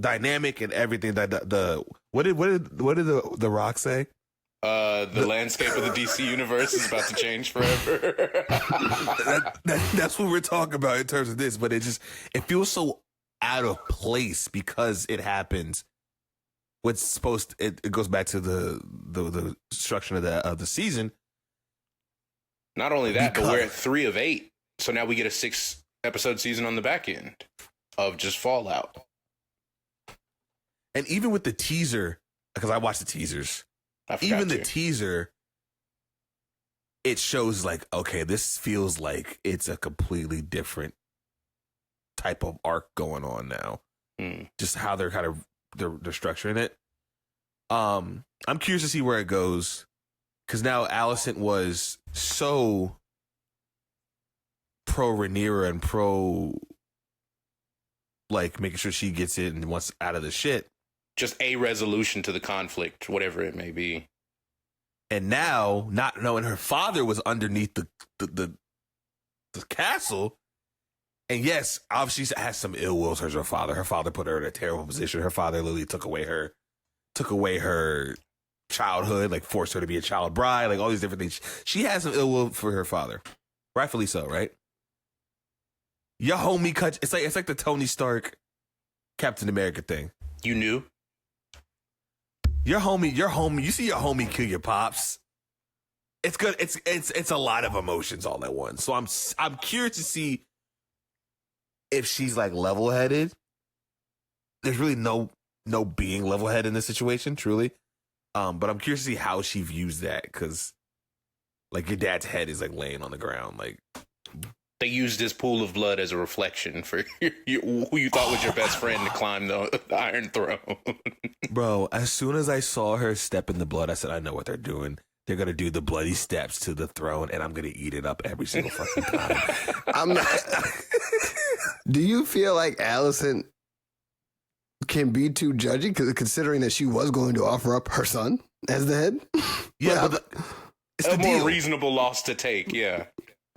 [SPEAKER 1] dynamic and everything that what did the Rock say?
[SPEAKER 2] The landscape of the DC universe is about to change forever.
[SPEAKER 1] That's what we're talking about in terms of this, but it feels so out of place because it happens. It goes back to the structure of the season.
[SPEAKER 2] Not only that, but we're at 3 of 8, so now we get a 6-episode season on the back end of just Fallout.
[SPEAKER 1] And even with the teaser, because I watched the teasers, the teaser, it shows like, okay, this feels like it's a completely different type of arc going on now. Just how they're kind of they're structuring it. I'm curious to see where it goes, because now Alicent was so pro Rhaenyra and pro like making sure she gets it and wants out of the shit.
[SPEAKER 2] Just a resolution to the conflict, whatever it may be.
[SPEAKER 1] And now, not knowing her father was underneath the castle. And yes, obviously she has some ill will towards her father. Her father put her in a terrible position. Her father literally took away her childhood, like forced her to be a child bride, like all these different things. She has some ill will for her father. Rightfully so, right? Your homie cut. It's like the Tony Stark Captain America thing.
[SPEAKER 2] You knew?
[SPEAKER 1] Your homie, you see your homie kill your pops. It's good. It's a lot of emotions all at once. So I'm curious to see if she's like level-headed there's really no being level head in this situation, truly. But I'm curious to see how she views that, because like your dad's head is like laying on the ground. Like
[SPEAKER 2] they used his pool of blood as a reflection for who you thought was your best friend to climb the Iron Throne.
[SPEAKER 1] Bro, as soon as I saw her step in the blood, I said, I know what they're doing. They're gonna do the bloody steps to the throne, and I'm gonna eat it up every single fucking time.
[SPEAKER 3] I'm not. Do you feel like Allison can be too judgy, considering that she was going to offer up her son as the head?
[SPEAKER 1] Yeah, but it's
[SPEAKER 2] a
[SPEAKER 1] the
[SPEAKER 2] more
[SPEAKER 1] deal.
[SPEAKER 2] reasonable loss to take. Yeah,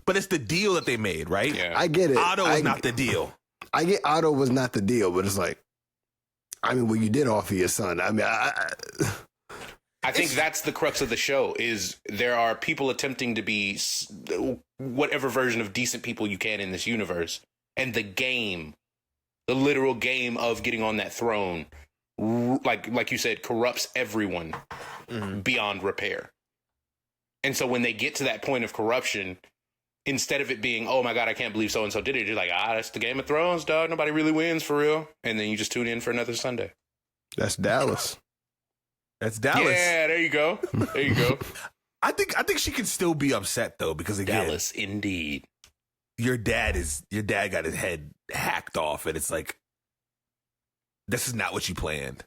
[SPEAKER 1] But it's the deal that they made, right?
[SPEAKER 2] yeah.
[SPEAKER 3] I get it.
[SPEAKER 1] Otto was not the deal.
[SPEAKER 3] I get Otto was not the deal, but it's like, I mean, well, you did offer your son. I mean,
[SPEAKER 2] I think that's the crux of the show. Is there are people attempting to be whatever version of decent people you can in this universe, and the literal game of getting on that throne, like you said, corrupts everyone beyond repair. And so when they get to that point of corruption, instead of it being, oh my God, I can't believe so and so did it, you're like, that's the Game of Thrones, dog. Nobody really wins for real. And then you just tune in for another Sunday.
[SPEAKER 3] that's Dallas.
[SPEAKER 1] That's Dallas.
[SPEAKER 2] Yeah, there you go. There you go.
[SPEAKER 1] I think she can still be upset though, because again,
[SPEAKER 2] Dallas, indeed.
[SPEAKER 1] your dad got his head hacked off, and it's like, this is not what you planned.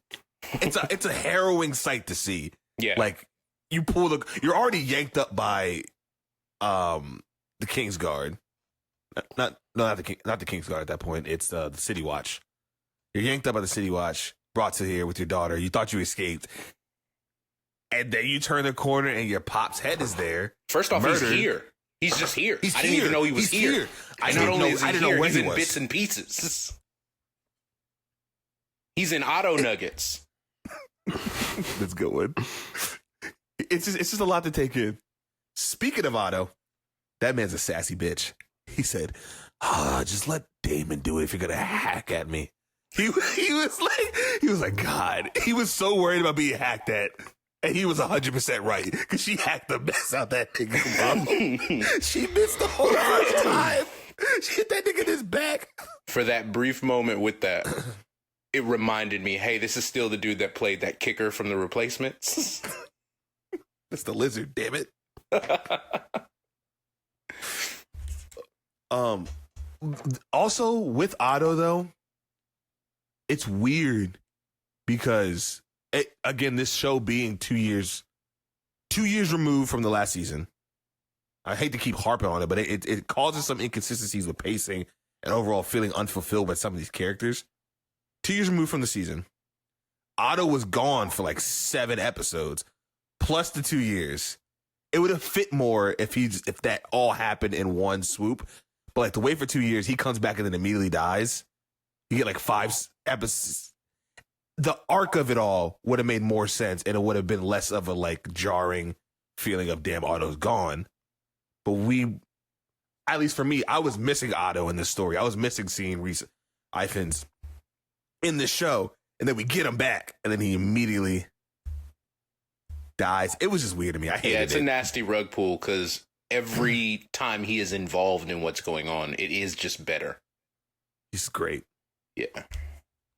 [SPEAKER 1] It's a harrowing sight to see.
[SPEAKER 2] Yeah.
[SPEAKER 1] Like you're already yanked up by the King's Guard. Not the King's Guard at that point. It's the City Watch. You're yanked up by the City Watch, brought to here with your daughter. You thought you escaped. And then you turn the corner and your pop's head is there.
[SPEAKER 2] First off,
[SPEAKER 1] murdered.
[SPEAKER 2] He's here. He's just here.
[SPEAKER 1] He's
[SPEAKER 2] I didn't
[SPEAKER 1] here.
[SPEAKER 2] even know he was
[SPEAKER 1] He's
[SPEAKER 2] here.
[SPEAKER 1] I
[SPEAKER 2] And not
[SPEAKER 1] didn't
[SPEAKER 2] only
[SPEAKER 1] know-
[SPEAKER 2] is
[SPEAKER 1] I
[SPEAKER 2] he
[SPEAKER 1] didn't know
[SPEAKER 2] here,
[SPEAKER 1] where
[SPEAKER 2] he's
[SPEAKER 1] he
[SPEAKER 2] in
[SPEAKER 1] was.
[SPEAKER 2] bits and pieces. He's in Otto Nuggets.
[SPEAKER 1] That's a good one. It's just a lot to take in. Speaking of Otto, that man's a sassy bitch. He said, just let Damon do it if you're gonna hack at me. He was like, God. He was so worried about being hacked at. And he was 100% right, because she hacked the mess out that nigga, bro. She missed the whole first time. She hit that nigga in his back.
[SPEAKER 2] For that brief moment with that, it reminded me, hey, this is still the dude that played that kicker from The Replacements.
[SPEAKER 1] That's the lizard, damn it. Also with Otto though, it's weird because again, this show being 2 years removed from the last season. I hate to keep harping on it, but it causes some inconsistencies with pacing and overall feeling unfulfilled by some of these characters. 2 years removed from the season, Otto was gone for like 7 episodes, plus the 2 years. It would have fit more if that all happened in one swoop. But like to wait for 2 years, he comes back and then immediately dies. You get like 5 episodes. The arc of it all would have made more sense, and it would have been less of a like jarring feeling of damn, Otto's gone. But at least for me, I was missing Otto in this story. I was missing seeing Rhys Ifans in this show, and then we get him back, and then he immediately dies. It was just weird to me. I hated it.
[SPEAKER 2] Yeah, it's a nasty rug pull because every time he is involved in what's going on, it is just better.
[SPEAKER 1] He's great.
[SPEAKER 2] Yeah.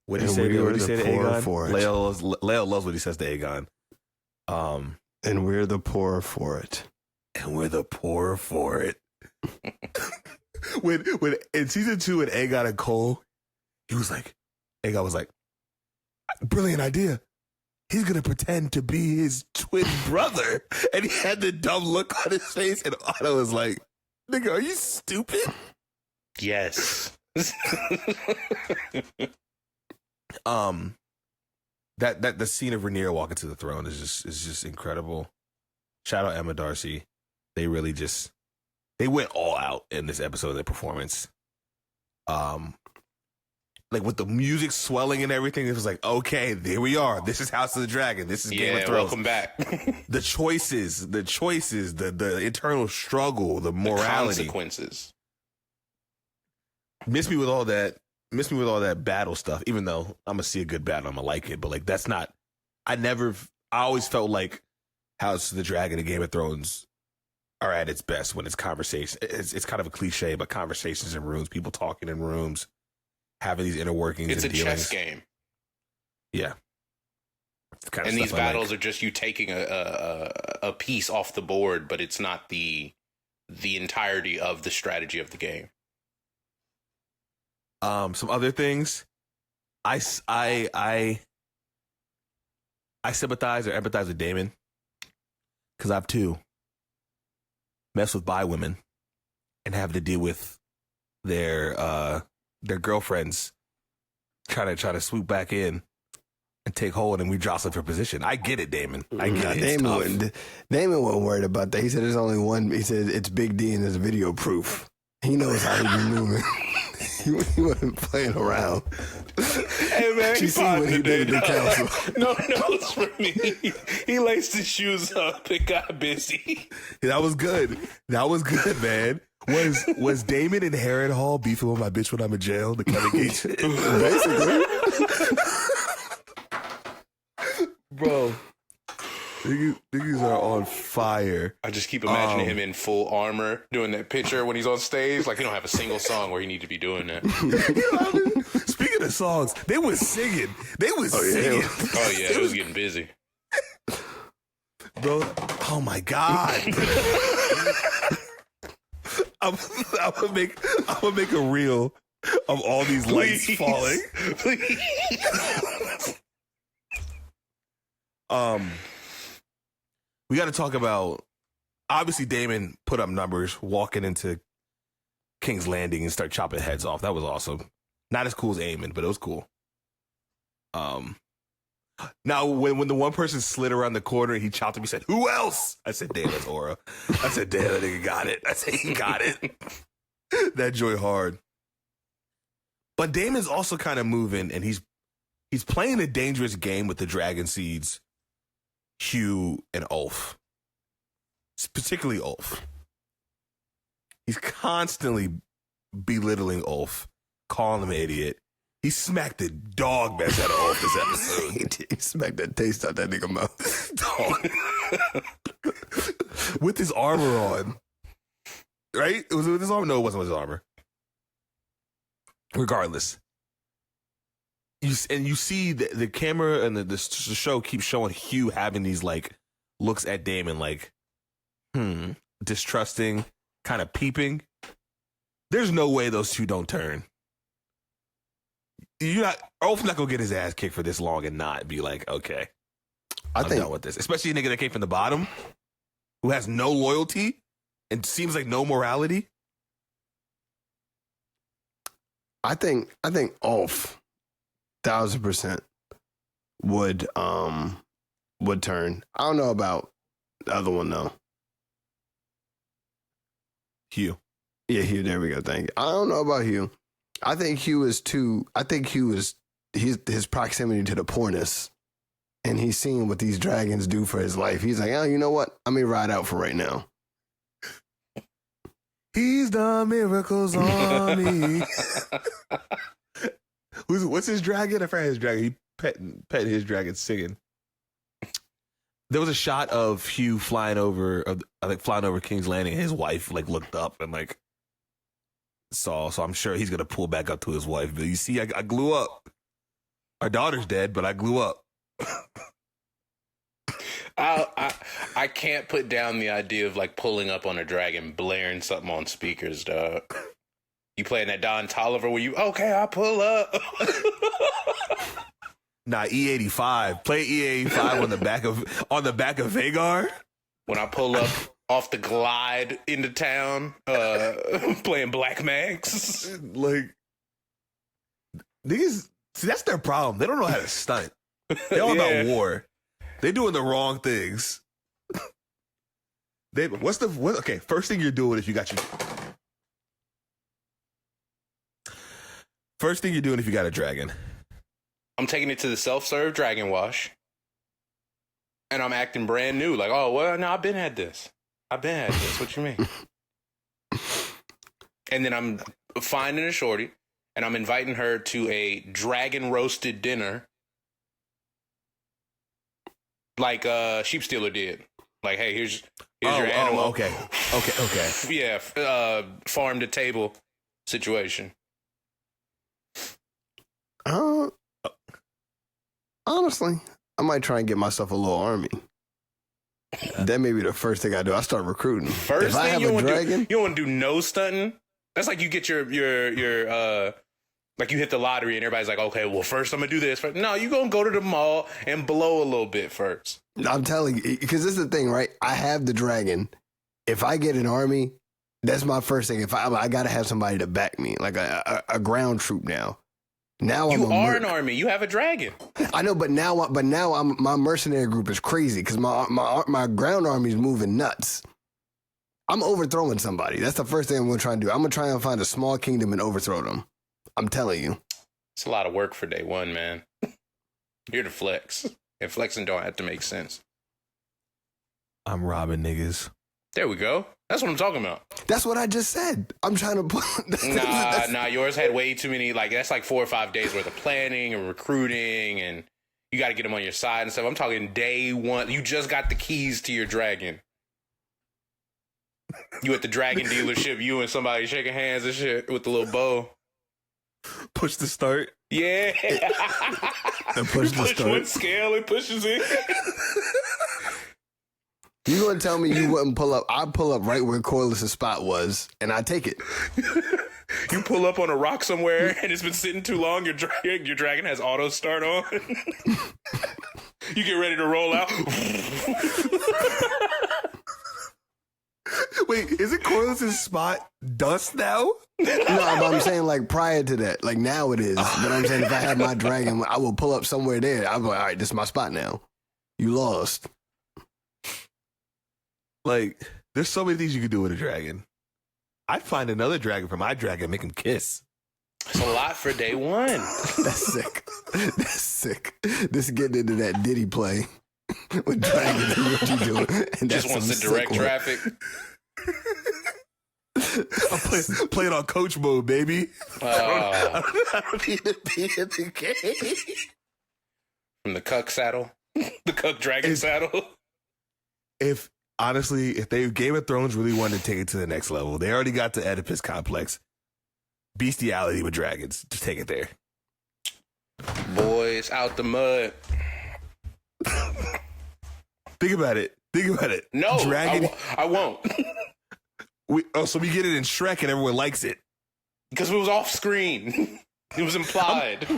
[SPEAKER 1] What did he
[SPEAKER 3] And
[SPEAKER 1] say?
[SPEAKER 3] we
[SPEAKER 1] What
[SPEAKER 3] were
[SPEAKER 1] did he say
[SPEAKER 3] the
[SPEAKER 1] to
[SPEAKER 3] poorer
[SPEAKER 1] Aegon?
[SPEAKER 3] for it.
[SPEAKER 1] Leo loves what he says to Aegon.
[SPEAKER 3] And we're the poorer for it.
[SPEAKER 1] And we're the poorer for it. when in season 2 with Aegon and Cole, Aegon was like, brilliant idea. He's gonna pretend to be his twin brother. And he had the dumb look on his face, and Otto was like, nigga, are you stupid?
[SPEAKER 2] Yes.
[SPEAKER 1] That the scene of Rhaenyra walking to the throne is just incredible. Shout out Emma Darcy. They really they went all out in this episode of their performance. Like with the music swelling and everything, it was like, okay, there we are. This is House of the Dragon. This is Game of Thrones.
[SPEAKER 2] Welcome back.
[SPEAKER 1] The choices, the internal struggle, the morality,
[SPEAKER 2] the consequences.
[SPEAKER 1] Miss me with all that battle stuff. Even though I'm gonna see a good battle, I'm gonna like it. But like that's not. I always felt like House of the Dragon and Game of Thrones are at its best when it's conversation. It's kind of a cliche, but conversations in rooms, people talking in rooms, having these inner workings.
[SPEAKER 2] It's a
[SPEAKER 1] and dealings.
[SPEAKER 2] chess game.
[SPEAKER 1] Yeah.
[SPEAKER 2] And these battles are just you taking a piece off the board, but it's not the entirety of the strategy of the game.
[SPEAKER 1] Some other things, I sympathize or empathize with Damon because I've too messed with bi women and have to deal with their girlfriends try to swoop back in and take hold, and we jostle for position. I get it, Damon. I get it.
[SPEAKER 3] Damon wasn't worried about that. He said there's only one. He said it's Big D and it's video proof. He knows how he be moving. He wasn't playing around.
[SPEAKER 2] Hey man,
[SPEAKER 3] you see what he did at the council.
[SPEAKER 2] No notes for me. He laced his shoes up and got busy.
[SPEAKER 1] That was good. That was good, man. Was Damon in Harrod Hall beefing with my bitch when I'm in jail? The Kevin Gates, basically. Bro, niggas are on fire.
[SPEAKER 2] I just keep imagining him in full armor doing that picture when he's on stage. Like he don't have a single song where he need to be doing that.
[SPEAKER 1] Speaking of songs, they was singing. Singing.
[SPEAKER 2] Oh yeah, it was getting busy.
[SPEAKER 1] Bro, oh my God. I'm gonna make a reel of all these lights falling.
[SPEAKER 2] Please.
[SPEAKER 1] We got to talk about, obviously Damon put up numbers walking into King's Landing and start chopping heads off. That was awesome. Not as cool as Eamon, but it was cool. Now when the one person slid around the corner and he chopped him, he said, "Who else?" I said, "Damn, that's Aura." I said, "Damn, that nigga got it." I said, "He got it." That joy hard. But Damon's also kind of moving, and he's playing a dangerous game with the Dragon Seeds, Hugh and Ulf. Particularly Ulf. He's constantly belittling Ulf, calling him an idiot. He smacked the dog mess out of Ulf this episode.
[SPEAKER 3] He smacked that taste out that nigga mouth.
[SPEAKER 1] Dog. With his armor on. Right? It was with his armor? No, it wasn't with his armor. Regardless. You see the camera and the show keeps showing Hugh having these like looks at Damon like, distrusting, kind of peeping. There's no way those two don't turn. Ulf's not gonna get his ass kicked for this long and not be like, okay, I'm done with this. Especially a nigga that came from the bottom, who has no loyalty and seems like no morality.
[SPEAKER 3] I think Ulf 1,000% would turn. I don't know about the other one though.
[SPEAKER 1] Hugh.
[SPEAKER 3] Yeah, Hugh. There we go. Thank you. I don't know about Hugh. I think Hugh is his proximity to the poorness, and he's seeing what these dragons do for his life. He's like, oh, you know what? I'm gonna ride out for right now.
[SPEAKER 1] He's done miracles on me. What's his dragon? I forgot his dragon. He pet his dragon singing. There was a shot of Hugh flying over King's Landing. And his wife like looked up and like saw. So I'm sure he's gonna pull back up to his wife. But you see, I glue up. Our daughter's dead, but I glue up.
[SPEAKER 2] I can't put down the idea of like pulling up on a dragon, blaring something on speakers, dog. You playing that Don Tolliver where okay, I pull up.
[SPEAKER 1] Nah, E85. Play E85 on the back of Vagar.
[SPEAKER 2] When I pull up off the glide into town, playing Black Max.
[SPEAKER 1] Like these, see, that's their problem. They don't know how to stunt. They're all about war. They're doing the wrong things. Okay, first thing you're doing if you got a dragon.
[SPEAKER 2] I'm taking it to the self-serve dragon wash. And I'm acting brand new. Like, oh, well, no, I've been had this. What you mean? And then I'm finding a shorty, and I'm inviting her to a dragon roasted dinner. Like Sheep Stealer did. Like, hey, here's your animal.
[SPEAKER 1] Okay.
[SPEAKER 2] Yeah, farm to table situation.
[SPEAKER 3] Honestly, I might try and get myself a little army. That may be the first thing I do. I start recruiting.
[SPEAKER 2] First
[SPEAKER 3] if
[SPEAKER 2] thing
[SPEAKER 3] I have
[SPEAKER 2] you
[SPEAKER 3] a
[SPEAKER 2] don't
[SPEAKER 3] dragon,
[SPEAKER 2] you don't want to do no stunting. That's like you get your like you hit the lottery and everybody's like, okay, well, first I'm gonna do this. No, you gonna go to the mall and blow a little bit first.
[SPEAKER 3] I'm telling you, because this is the thing, right? I have the dragon. If I get an army, that's my first thing. If I gotta have somebody to back me, like a ground troop now. Now
[SPEAKER 2] you are
[SPEAKER 3] an
[SPEAKER 2] army. You have a dragon.
[SPEAKER 3] I know, but now my mercenary group is crazy because my ground army is moving nuts. I'm overthrowing somebody. That's the first thing I'm gonna try and do. I'm gonna try and find a small kingdom and overthrow them. I'm telling you,
[SPEAKER 2] it's a lot of work for day one, man. You're the flex, and flexing don't have to make sense.
[SPEAKER 1] I'm robbing niggas.
[SPEAKER 2] There we go. That's what I'm talking about.
[SPEAKER 3] That's what I just said. I'm trying to put.
[SPEAKER 2] Nah. Yours had way too many. Like that's like 4 or 5 days worth of planning and recruiting, and you got to get them on your side and stuff. I'm talking day one. You just got the keys to your dragon. You at the dragon dealership. You and somebody shaking hands and shit with the little bow.
[SPEAKER 1] Push the start.
[SPEAKER 2] Yeah.
[SPEAKER 3] And push the start.
[SPEAKER 2] One scale and pushes in.
[SPEAKER 3] You gonna tell me you wouldn't pull up? I'd pull up right where Corliss' spot was, and I take it.
[SPEAKER 2] You pull up on a rock somewhere, and it's been sitting too long. Your dragon has auto start on. You get ready to roll out.
[SPEAKER 1] Wait, is it Corliss' spot dust now?
[SPEAKER 3] No, but I'm saying like prior to that, like now it is. But I'm saying if I had my dragon, I will pull up somewhere there. I'm like, all right, this is my spot now. You lost.
[SPEAKER 1] Like, there's so many things you could do with a dragon. I'd find another dragon for my dragon and make him kiss.
[SPEAKER 2] It's a lot for day one.
[SPEAKER 3] That's sick. That's sick. This is getting into that Diddy play with dragons and what you doing. And
[SPEAKER 2] just wants to direct traffic.
[SPEAKER 1] I'm playing on coach mode, baby. I don't need to be in the game.
[SPEAKER 2] From the cuck saddle. The cuck dragon saddle.
[SPEAKER 1] Honestly, if Game of Thrones really wanted to take it to the next level, they already got the Oedipus complex. Bestiality with dragons. Just take it there.
[SPEAKER 2] Boys out the mud.
[SPEAKER 1] Think about it.
[SPEAKER 2] No,
[SPEAKER 1] dragon.
[SPEAKER 2] I won't.
[SPEAKER 1] So we get it in Shrek and everyone likes it.
[SPEAKER 2] Because it was off screen. It was implied.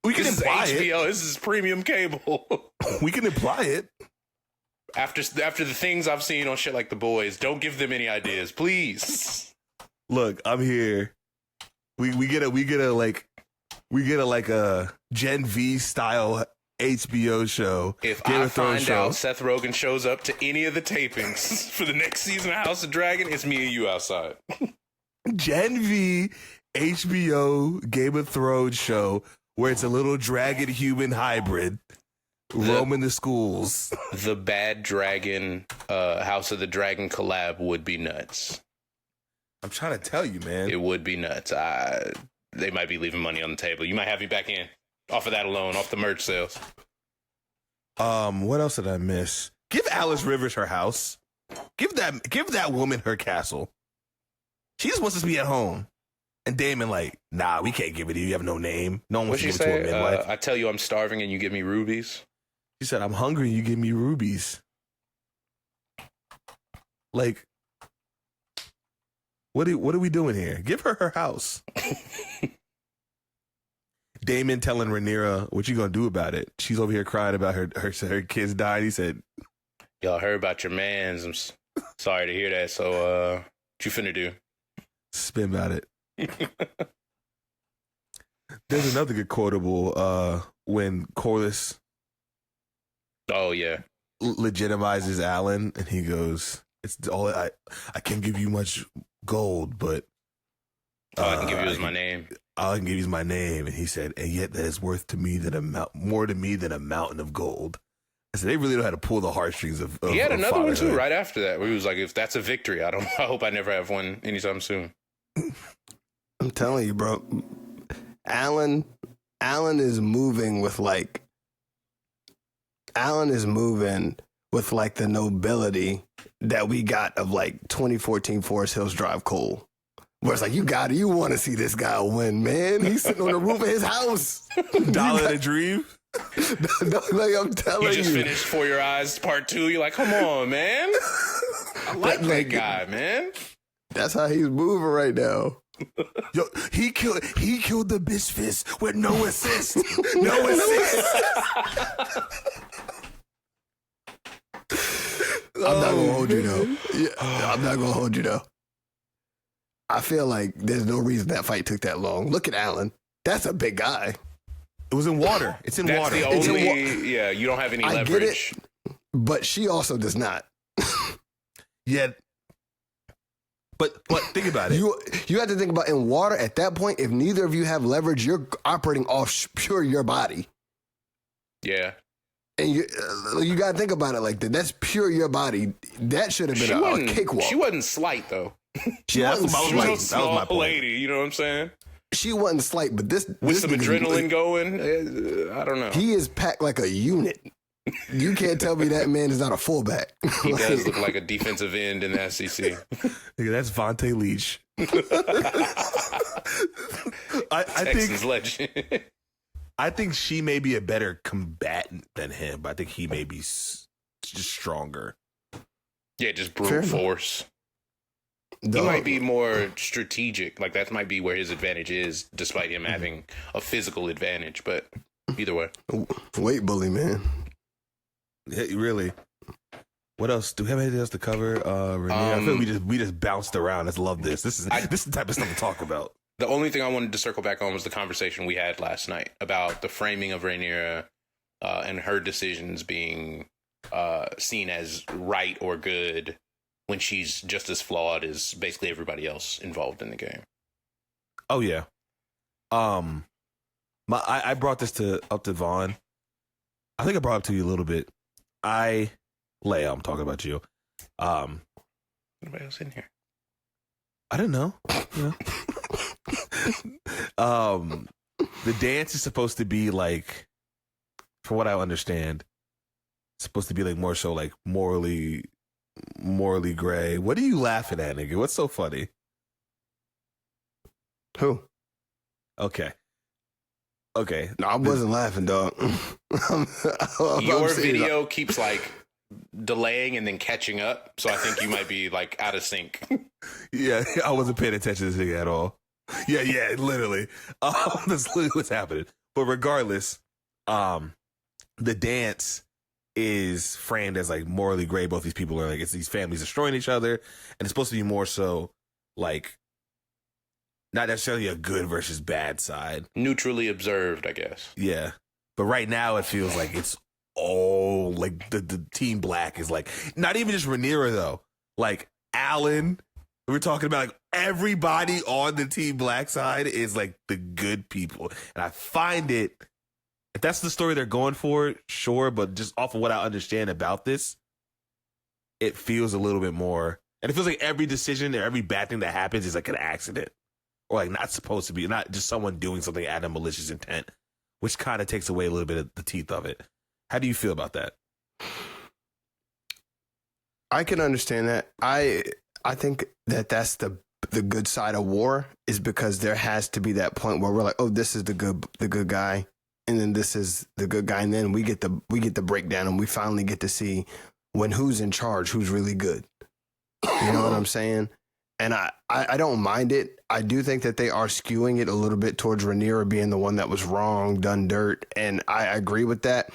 [SPEAKER 1] We can imply
[SPEAKER 2] it. HBO. This is premium cable.
[SPEAKER 1] We can imply it.
[SPEAKER 2] After the things I've seen on shit like The Boys, don't give them any ideas, please.
[SPEAKER 1] Look, I'm here. We get a Gen V style HBO show.
[SPEAKER 2] If I find out Seth Rogen shows up to any of the tapings for the next season of House of Dragon, it's me and you outside.
[SPEAKER 1] Gen V HBO Game of Thrones show where it's a little dragon human hybrid. Roaming the schools.
[SPEAKER 2] The Bad Dragon House of the Dragon collab would be nuts.
[SPEAKER 1] I'm trying to tell you, man.
[SPEAKER 2] It would be nuts. They might be leaving money on the table. You might have me back in off of that alone, off the merch sales.
[SPEAKER 1] What else did I miss? Give Alice Rivers her house. Give that woman her castle. She just wants us to be at home. And Damon like, nah, we can't give it to you. You have no name. No one wants to give it to a midwife.
[SPEAKER 2] I tell you I'm starving and you give me rubies.
[SPEAKER 1] She said, I'm hungry and you give me rubies. Like, what are we doing here? Give her her house. Damon telling Rhaenyra, what you gonna do about it? She's over here crying about her kids died. He said,
[SPEAKER 2] y'all heard about your mans. I'm sorry to hear that. So, what you finna do?
[SPEAKER 1] Spin about it. There's another good quotable when Corliss legitimizes Alan and he goes, it's all I can't give you much gold, but
[SPEAKER 2] all I can give you is my name.
[SPEAKER 1] All I can give you is my name. And he said, and yet that is worth to me more to me than a mountain of gold. I said, they really know how to pull the heartstrings of
[SPEAKER 2] he had another
[SPEAKER 1] fatherhood.
[SPEAKER 2] one too right after that where he was like, if that's a victory, I hope I never have one anytime soon.
[SPEAKER 3] I'm telling you, bro. Alan is moving with like the nobility that we got of like 2014 Forest Hills Drive Cole. Where it's like, you want to see this guy win, man. He's sitting on the roof of his house.
[SPEAKER 1] Dollar in a dream.
[SPEAKER 3] No, I'm telling you.
[SPEAKER 2] You just finished For Your Eyes Part 2. You're like, come on, man. I like that guy, man.
[SPEAKER 3] That's how he's moving right now.
[SPEAKER 1] Yo, he killed the bitch fist with no assist. No assist.
[SPEAKER 3] I'm not gonna hold you though. Yeah, I'm not gonna hold you though. I feel like there's no reason that fight took that long. Look at Allen. That's a big guy.
[SPEAKER 1] It was in water. It's in
[SPEAKER 2] That's
[SPEAKER 1] water.
[SPEAKER 2] the only, yeah, you don't have any leverage.
[SPEAKER 3] Get it, but she also does not.
[SPEAKER 1] Yeah. But think about it.
[SPEAKER 3] You have to think about in water at that point, if neither of you have leverage, you're operating off pure your body.
[SPEAKER 2] Yeah.
[SPEAKER 3] And you got to think about it like that. That's pure your body. That should have been a cakewalk.
[SPEAKER 2] She wasn't slight, though.
[SPEAKER 3] She wasn't
[SPEAKER 2] She was a
[SPEAKER 3] slight.
[SPEAKER 2] small lady, you know what I'm saying?
[SPEAKER 3] She wasn't slight, but this...
[SPEAKER 2] With some adrenaline going, I don't know.
[SPEAKER 3] He is packed like a unit. You can't tell me that man is not a fullback.
[SPEAKER 2] He does look like a defensive end in the SEC.
[SPEAKER 1] Nigga, that's Vontae Leach. I
[SPEAKER 2] Texans
[SPEAKER 1] think
[SPEAKER 2] legend.
[SPEAKER 1] I think she may be a better combatant than him, but I think he may be just stronger.
[SPEAKER 2] Yeah, just brute force. He might be more strategic. Like, that might be where his advantage is, despite him having a physical advantage. But either way.
[SPEAKER 3] Weight bully, man.
[SPEAKER 1] Yeah, really. What else? Do we have anything else to cover? Rhaenyra? I feel like we just bounced around. Let's love this. This is the type of stuff to talk about.
[SPEAKER 2] The only thing I wanted to circle back on was the conversation we had last night about the framing of Rhaenyra and her decisions being seen as right or good when she's just as flawed as basically everybody else involved in the game.
[SPEAKER 1] Oh yeah. I brought this up to Vaughn. I think I brought it to you a little bit. Leia, I'm talking about you.
[SPEAKER 2] Anybody else in here?
[SPEAKER 1] I don't know. You know? The dance is supposed to be like, from what I understand, supposed to be like more so like morally gray. What are you laughing at, nigga? What's so funny?
[SPEAKER 3] Who?
[SPEAKER 1] Okay.
[SPEAKER 3] No, I wasn't laughing, dog.
[SPEAKER 2] Your video keeps like delaying and then catching up, so I think you might be like out of sync.
[SPEAKER 1] Yeah, I wasn't paying attention to this thing at all. Yeah, literally. That's literally what's happening. But regardless, the dance is framed as like morally gray. Both these people are like, it's these families destroying each other, and it's supposed to be more so like not necessarily a good versus bad side.
[SPEAKER 2] Neutrally observed, I guess.
[SPEAKER 1] Yeah. But right now it feels like it's all like the Team Black is like, not even just Rhaenyra though. Like Alan, we're talking about like everybody on the Team Black side is like the good people. And I find it, if that's the story they're going for, sure, but just off of what I understand about this, it feels a little bit more, and it feels like every decision or every bad thing that happens is like an accident. Or like not supposed to be, not just someone doing something out of malicious intent, which kind of takes away a little bit of the teeth of it. How do you feel about that?
[SPEAKER 3] I can understand that. I think that's the good side of war, is because there has to be that point where we're like, oh, this is the good guy, and then this is the good guy, and then we get the breakdown, and we finally get to see when who's in charge, who's really good. You know what I'm saying? And I don't mind it. I do think that they are skewing it a little bit towards Rhaenyra being the one that was wrong, done dirt. And I agree with that.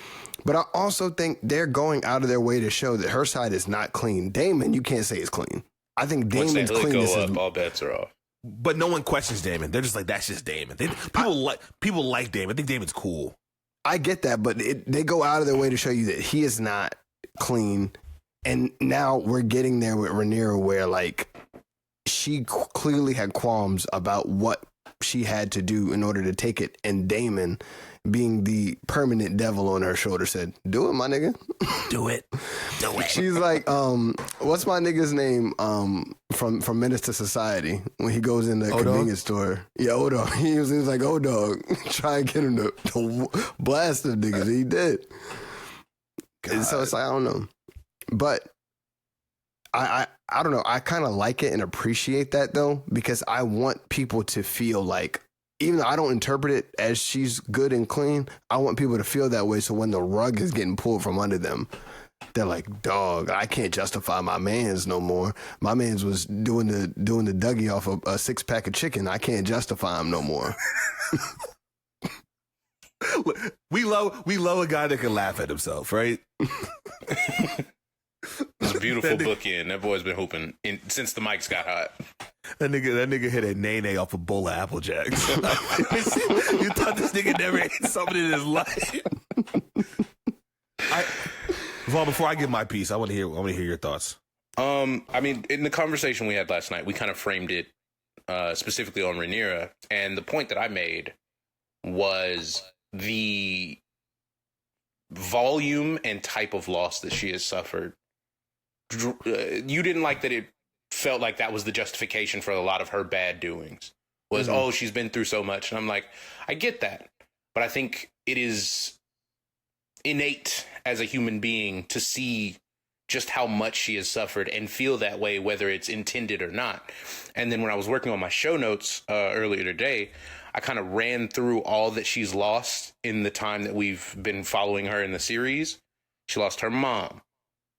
[SPEAKER 3] But I also think they're going out of their way to show that her side is not clean. Daemon, you can't say is clean. I think Daemon's cleanness is...
[SPEAKER 2] all bets are off.
[SPEAKER 1] But no one questions Daemon. They're just like, that's just Daemon. People like Daemon. I think Daemon's cool.
[SPEAKER 3] I get that, but they go out of their way to show you that he is not clean. And now we're getting there with Rhaenyra where like... she clearly had qualms about what she had to do in order to take it. And Daemon, being the permanent devil on her shoulder, said, do it, my nigga.
[SPEAKER 1] Do it.
[SPEAKER 3] She's like, what's my nigga's name from Menace to Society when he goes in the convenience store? Yeah, O-Dog. He was like, O-Dog, try and get him to blast them niggas. He did. And so it's like, I don't know. But I don't know. I kind of like it and appreciate that though, because I want people to feel like even though I don't interpret it as she's good and clean, I want people to feel that way. So when the rug is getting pulled from under them, they're like, dog, I can't justify my man's no more. My man's was doing the Dougie off of a 6-pack of chicken. I can't justify him no more.
[SPEAKER 1] We love a guy that can laugh at himself, right?
[SPEAKER 2] It's a beautiful bookend. That boy's been hooping since the mics got hot.
[SPEAKER 1] That nigga hit a nay off a bowl of Apple Jacks. You thought this nigga never ate something in his life. Vaughn, before I give my piece, I want to hear your thoughts.
[SPEAKER 2] I mean, in the conversation we had last night, we kind of framed it specifically on Rhaenyra, and the point that I made was the volume and type of loss that she has suffered. You didn't like that it felt like that was the justification for a lot of her bad doings. Was, oh, she's been through so much. And I'm like, I get that. But I think it is innate as a human being to see just how much she has suffered and feel that way, whether it's intended or not. And then when I was working on my show notes earlier today, I kind of ran through all that she's lost in the time that we've been following her in the series. She lost her mom.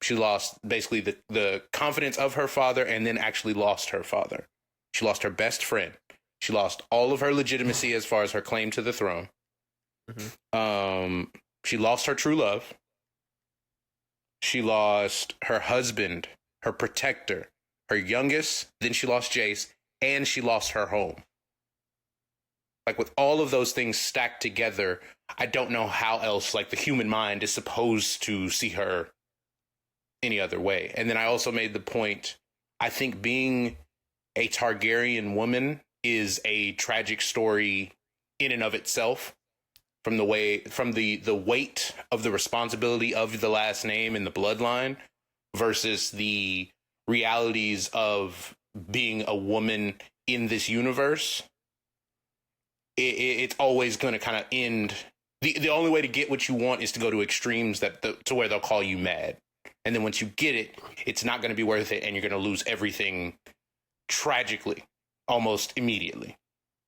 [SPEAKER 2] She lost basically the confidence of her father, and then actually lost her father. She lost her best friend. She lost all of her legitimacy as far as her claim to the throne. She lost her true love. She lost her husband, her protector, her youngest. Then she lost Jace, and she lost her home. Like, with all of those things stacked together, I don't know how else, like, the human mind is supposed to see her any other way. And then I also made the point, I think being a Targaryen woman is a tragic story in and of itself, from the weight of the responsibility of the last name and the bloodline versus the realities of being a woman in this universe. It's always going to kind of end. The only way to get what you want is to go to extremes to where they'll call you mad. And then once you get it, it's not going to be worth it. And you're going to lose everything tragically, almost immediately.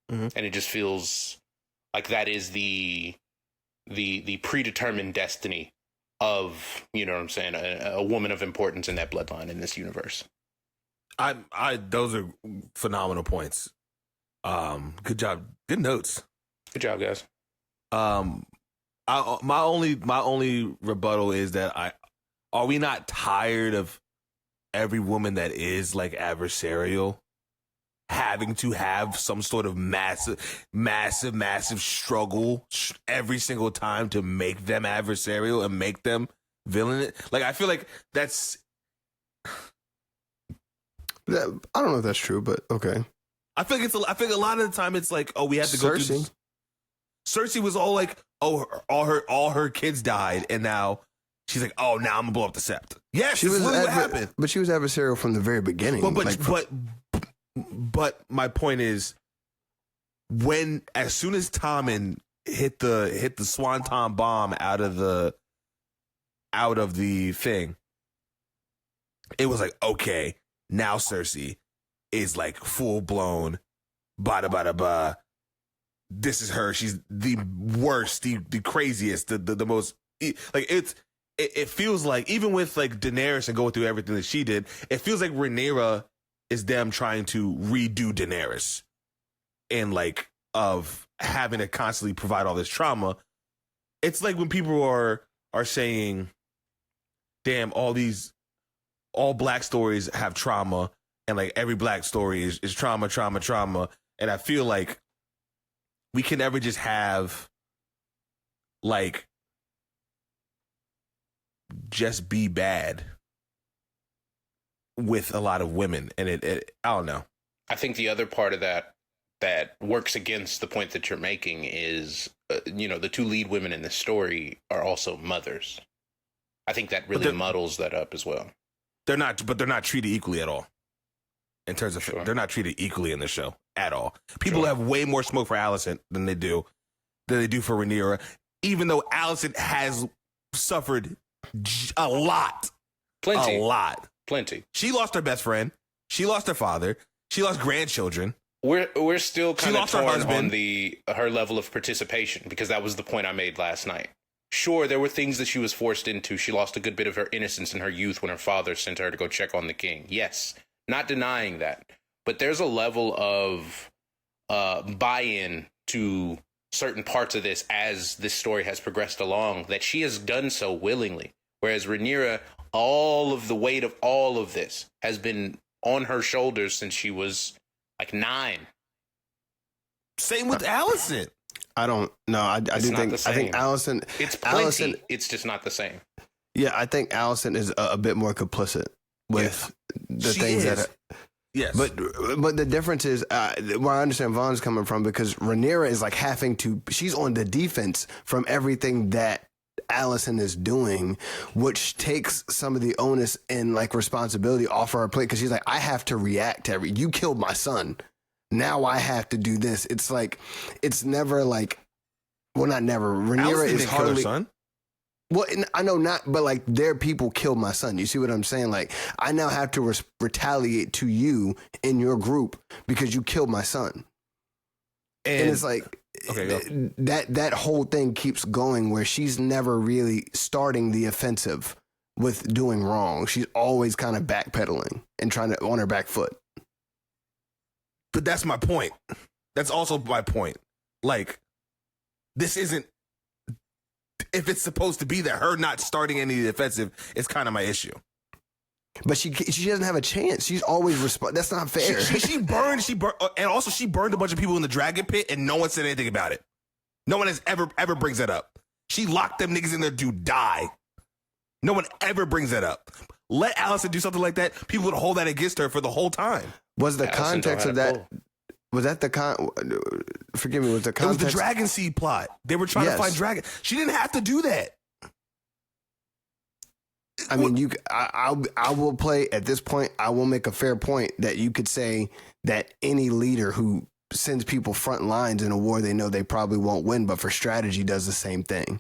[SPEAKER 2] And it just feels like that is the predetermined destiny of, you know what I'm saying, a woman of importance in that bloodline in this universe.
[SPEAKER 1] Those are phenomenal points. Good job. Good notes.
[SPEAKER 2] Good job, guys.
[SPEAKER 1] My only rebuttal is that are we not tired of every woman that is like adversarial having to have some sort of massive struggle every single time to make them adversarial and make them villain? Like, I feel like that's.
[SPEAKER 3] I don't know if that's true, but okay.
[SPEAKER 1] I think a lot of the time it's like, oh, we have to go through this. Cersei was all like, oh, all her kids died, and now she's like, oh, now I'm gonna blow up the Sept. Yes,
[SPEAKER 3] she was
[SPEAKER 1] what happened.
[SPEAKER 3] But she was adversarial from the very beginning.
[SPEAKER 1] But my point is, as soon as Tommen hit the Swanton bomb out of the thing, it was like, okay, now Cersei is like full blown, bada. This is her. She's the worst, the craziest, the most. Like, it feels like, even with like Daenerys and going through everything that she did, it feels like Rhaenyra is them trying to redo Daenerys, and like of having to constantly provide all this trauma. It's like when people are saying, "Damn, all Black stories have trauma." And like every Black story is trauma. And I feel like we can never just have like just be bad with a lot of women. And it I don't know.
[SPEAKER 2] I think the other part of that works against the point that you're making is, the two lead women in this story are also mothers. I think that really muddles that up as well.
[SPEAKER 1] They're not treated equally at all. In terms of, They're not treated equally in the show at all. People have way more smoke for Alicent than they do for Rhaenyra, even though Alicent has suffered a lot.
[SPEAKER 2] Plenty.
[SPEAKER 1] A lot.
[SPEAKER 2] Plenty.
[SPEAKER 1] She lost her best friend. She lost her father. She lost grandchildren.
[SPEAKER 2] We're still kind of
[SPEAKER 1] lost her
[SPEAKER 2] torn
[SPEAKER 1] husband.
[SPEAKER 2] on her level of participation, because that was the point I made last night. Sure, there were things that she was forced into. She lost a good bit of her innocence in her youth when her father sent her to go check on the king. Yes, not denying that. But there's a level of buy-in to certain parts of this as this story has progressed along that she has done so willingly. Whereas Rhaenyra, all of the weight of all of this has been on her shoulders since she was like 9.
[SPEAKER 1] Same with Allison.
[SPEAKER 3] I don't know. I do think Allison.
[SPEAKER 2] It's plenty.
[SPEAKER 3] Allison,
[SPEAKER 2] it's just not the same.
[SPEAKER 3] Yeah, I think Allison is a bit more complicit with the
[SPEAKER 1] She
[SPEAKER 3] things
[SPEAKER 1] is.
[SPEAKER 3] that.
[SPEAKER 1] Yes.
[SPEAKER 3] But the difference is where I understand Vaughn's coming from, because Rhaenyra is like having to. She's on the defense from everything that Allison is doing, which takes some of the onus and like responsibility off her plate, because she's like, I have to react to you killed my son. Now I have to do this. It's like, it's never like, well, not never. Rhaenyra
[SPEAKER 1] Allison
[SPEAKER 3] is
[SPEAKER 1] didn't kill her
[SPEAKER 3] hardly.
[SPEAKER 1] son.
[SPEAKER 3] Well, I know not, but like their people killed my son. You see what I'm saying? Like I now have to retaliate to you in your group because you killed my son. And it's like that whole thing keeps going where she's never really starting the offensive with doing wrong. She's always kind of backpedaling and trying to on her back foot.
[SPEAKER 1] But that's my point. That's also my point. Like, this isn't. If it's supposed to be that her not starting any offensive is kind of my issue.
[SPEAKER 3] But she doesn't have a chance. She's always That's not fair.
[SPEAKER 1] She burned, and also she burned a bunch of people in the dragon pit, and no one said anything about it. No one has ever brings that up. She locked them niggas in there to die. No one ever brings that up. Let Allison do something like that. People would hold that against her for the whole time.
[SPEAKER 3] Was the context of that? Was that the forgive me, was the context?
[SPEAKER 1] It was the dragon seed plot. They were trying to find dragon. She didn't have to do that.
[SPEAKER 3] I mean, I will play at this point. I will make a fair point that you could say that any leader who sends people front lines in a war they know they probably won't win, but for strategy does the same thing.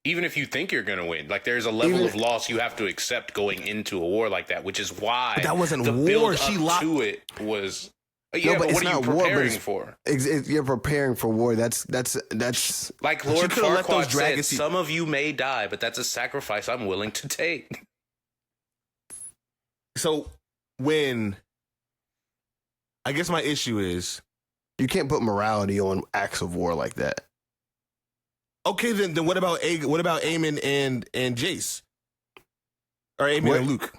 [SPEAKER 2] Even if you think you're going to win, like there's a level of loss you have to accept going into a war like that, which is why
[SPEAKER 1] but that wasn't
[SPEAKER 2] the
[SPEAKER 1] war.
[SPEAKER 2] build
[SPEAKER 1] She
[SPEAKER 2] up
[SPEAKER 1] locked
[SPEAKER 2] to it was.
[SPEAKER 3] No, but
[SPEAKER 2] what are you preparing
[SPEAKER 3] war,
[SPEAKER 2] for?
[SPEAKER 3] You're preparing for war. That's
[SPEAKER 2] like Lord Farquaad said,
[SPEAKER 1] see-
[SPEAKER 2] some of you may die, but that's a sacrifice I'm willing to take.
[SPEAKER 1] So when I guess my issue is
[SPEAKER 3] you can't put morality on acts of war like that.
[SPEAKER 1] Okay, then what about Aemon and Jace? Or Aemon and Luke?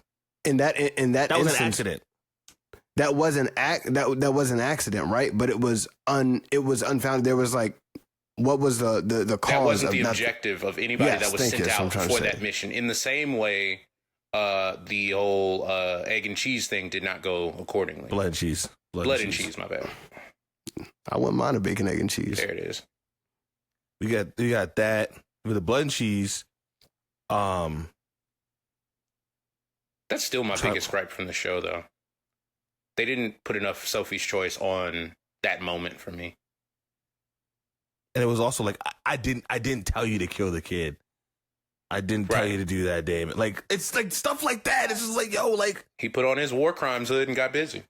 [SPEAKER 3] In that
[SPEAKER 1] was an accident.
[SPEAKER 3] That was an accident, right? But it was unfounded. There was like, what was the cause?
[SPEAKER 2] That wasn't the objective of anybody that was sent out for that mission. In the same way, the whole egg and cheese thing did not go accordingly.
[SPEAKER 1] Blood and cheese.
[SPEAKER 2] Blood and cheese. My bad.
[SPEAKER 3] I wouldn't mind a bacon, egg, and cheese.
[SPEAKER 2] There it is.
[SPEAKER 1] We got that with the blood and cheese.
[SPEAKER 2] That's still my biggest gripe from the show, though. They didn't put enough Sophie's Choice on that moment for me.
[SPEAKER 1] And it was also like I didn't tell you to kill the kid. I didn't tell you to do that, Damon. Like it's like stuff like that. It's just like, yo, like
[SPEAKER 2] he put on his war crimes hood and got busy.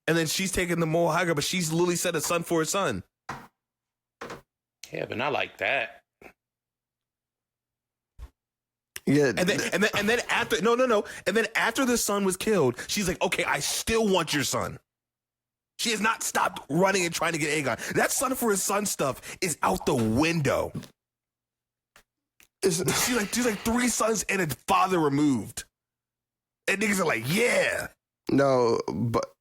[SPEAKER 1] And then she's taking the moral high ground, but she's literally set a son for a son.
[SPEAKER 2] Yeah, but not like that.
[SPEAKER 3] Yeah,
[SPEAKER 1] and then after and then after the son was killed, she's like, okay, I still want your son. She has not stopped running and trying to get Aegon. That son for his son stuff is out the window. She's like 3 sons and a father removed, and niggas are like, yeah,
[SPEAKER 3] no, but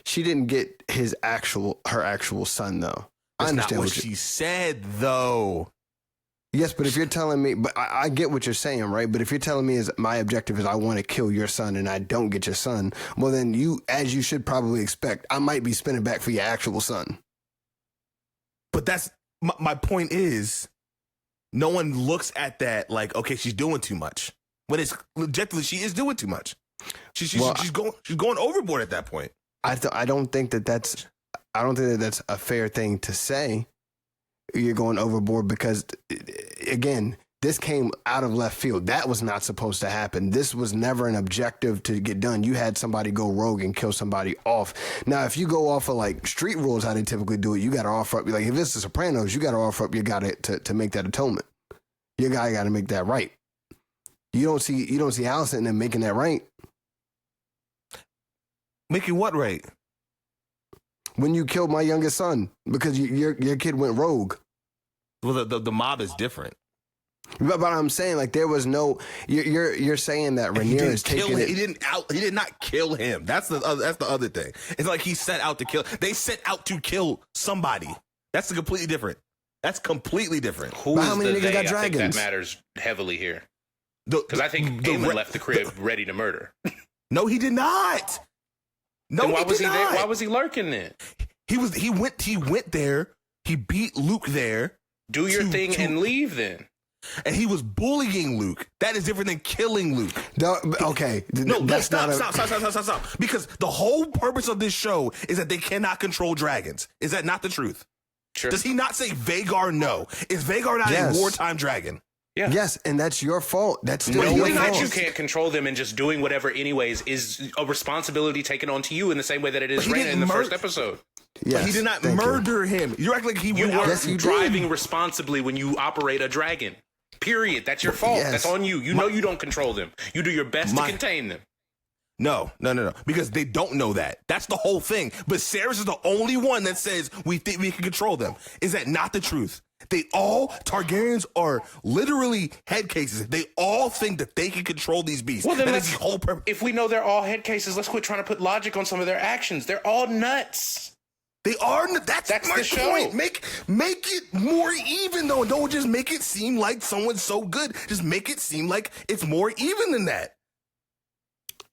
[SPEAKER 3] she didn't get her actual son though.
[SPEAKER 1] That's
[SPEAKER 3] I understand
[SPEAKER 1] not what she said though.
[SPEAKER 3] Yes, but if you're telling me, but I get what you're saying, right? But if you're telling me is my objective is I want to kill your son and I don't get your son, well then you, as you should probably expect, I might be spinning back for your actual son.
[SPEAKER 1] But that's my point is, no one looks at that like, okay, she's doing too much. When it's objectively, she is doing too much. She's going overboard at that point.
[SPEAKER 3] I don't think that's a fair thing to say. You're going overboard because, again, This came out of left field. That was not supposed to happen. This was never an objective to get done. You had somebody go rogue and kill somebody off. Now, if you go off of like street rules, how they typically do it, you got to offer up. Like if it's The Sopranos, you got to offer up your guy to make that atonement. Your guy got to make that right. You don't see Allison and them making that right.
[SPEAKER 1] Making what right?
[SPEAKER 3] When you killed my youngest son because your kid went rogue.
[SPEAKER 1] Well, the mob is different.
[SPEAKER 3] But I'm saying, like, there was no. You're saying that Rhaenyra is taking it.
[SPEAKER 1] He did not kill him. That's the other thing. It's like he set out to kill. They set out to kill somebody. That's completely different. That's completely different.
[SPEAKER 2] Who
[SPEAKER 3] but
[SPEAKER 2] is
[SPEAKER 3] how many
[SPEAKER 2] the
[SPEAKER 3] niggas
[SPEAKER 2] they?
[SPEAKER 3] got
[SPEAKER 2] I
[SPEAKER 3] dragons?
[SPEAKER 2] think that matters heavily here. Because I think Aemon left the crib ready to murder.
[SPEAKER 1] No, he did not. No,
[SPEAKER 2] then why was he
[SPEAKER 1] not.
[SPEAKER 2] there? Why was he lurking then?
[SPEAKER 1] He went there. He beat Luke there.
[SPEAKER 2] Do your thing and leave then.
[SPEAKER 1] And he was bullying Luke. That is different than killing Luke.
[SPEAKER 3] Okay.
[SPEAKER 1] No, stop.
[SPEAKER 3] Stop.
[SPEAKER 1] Because the whole purpose of this show is that they cannot control dragons. Is that not the truth?
[SPEAKER 2] Sure.
[SPEAKER 1] Does he not say Vhagar no? Is Vhagar not a wartime dragon?
[SPEAKER 2] Yeah.
[SPEAKER 3] Yes, and that's your fault. That's still your
[SPEAKER 2] knowing
[SPEAKER 3] fault.
[SPEAKER 2] that you can't control them and just doing whatever anyways is a responsibility taken onto you in the same way that it is Rhaena in the first episode.
[SPEAKER 3] Yes,
[SPEAKER 1] but he did not murder him. You act like he
[SPEAKER 2] you
[SPEAKER 1] went out.
[SPEAKER 2] weren't driving responsibly when you operate a dragon. Period. That's your fault. That's on you. You know you don't control them. You do your best to contain them.
[SPEAKER 1] No. Because they don't know that. That's the whole thing. But Sarah's is the only one that says we think we can control them. Is that not the truth? They all, Targaryens are literally head cases. They all think that they can control these beasts.
[SPEAKER 2] Well, then
[SPEAKER 1] that is the whole purpose.
[SPEAKER 2] If we know they're all head cases, let's quit trying to put logic on some of their actions. They're all nuts.
[SPEAKER 1] They are. That's my
[SPEAKER 2] the show.
[SPEAKER 1] point. Make it more even, though. Don't just make it seem like someone's so good. Just make it seem like it's more even than that.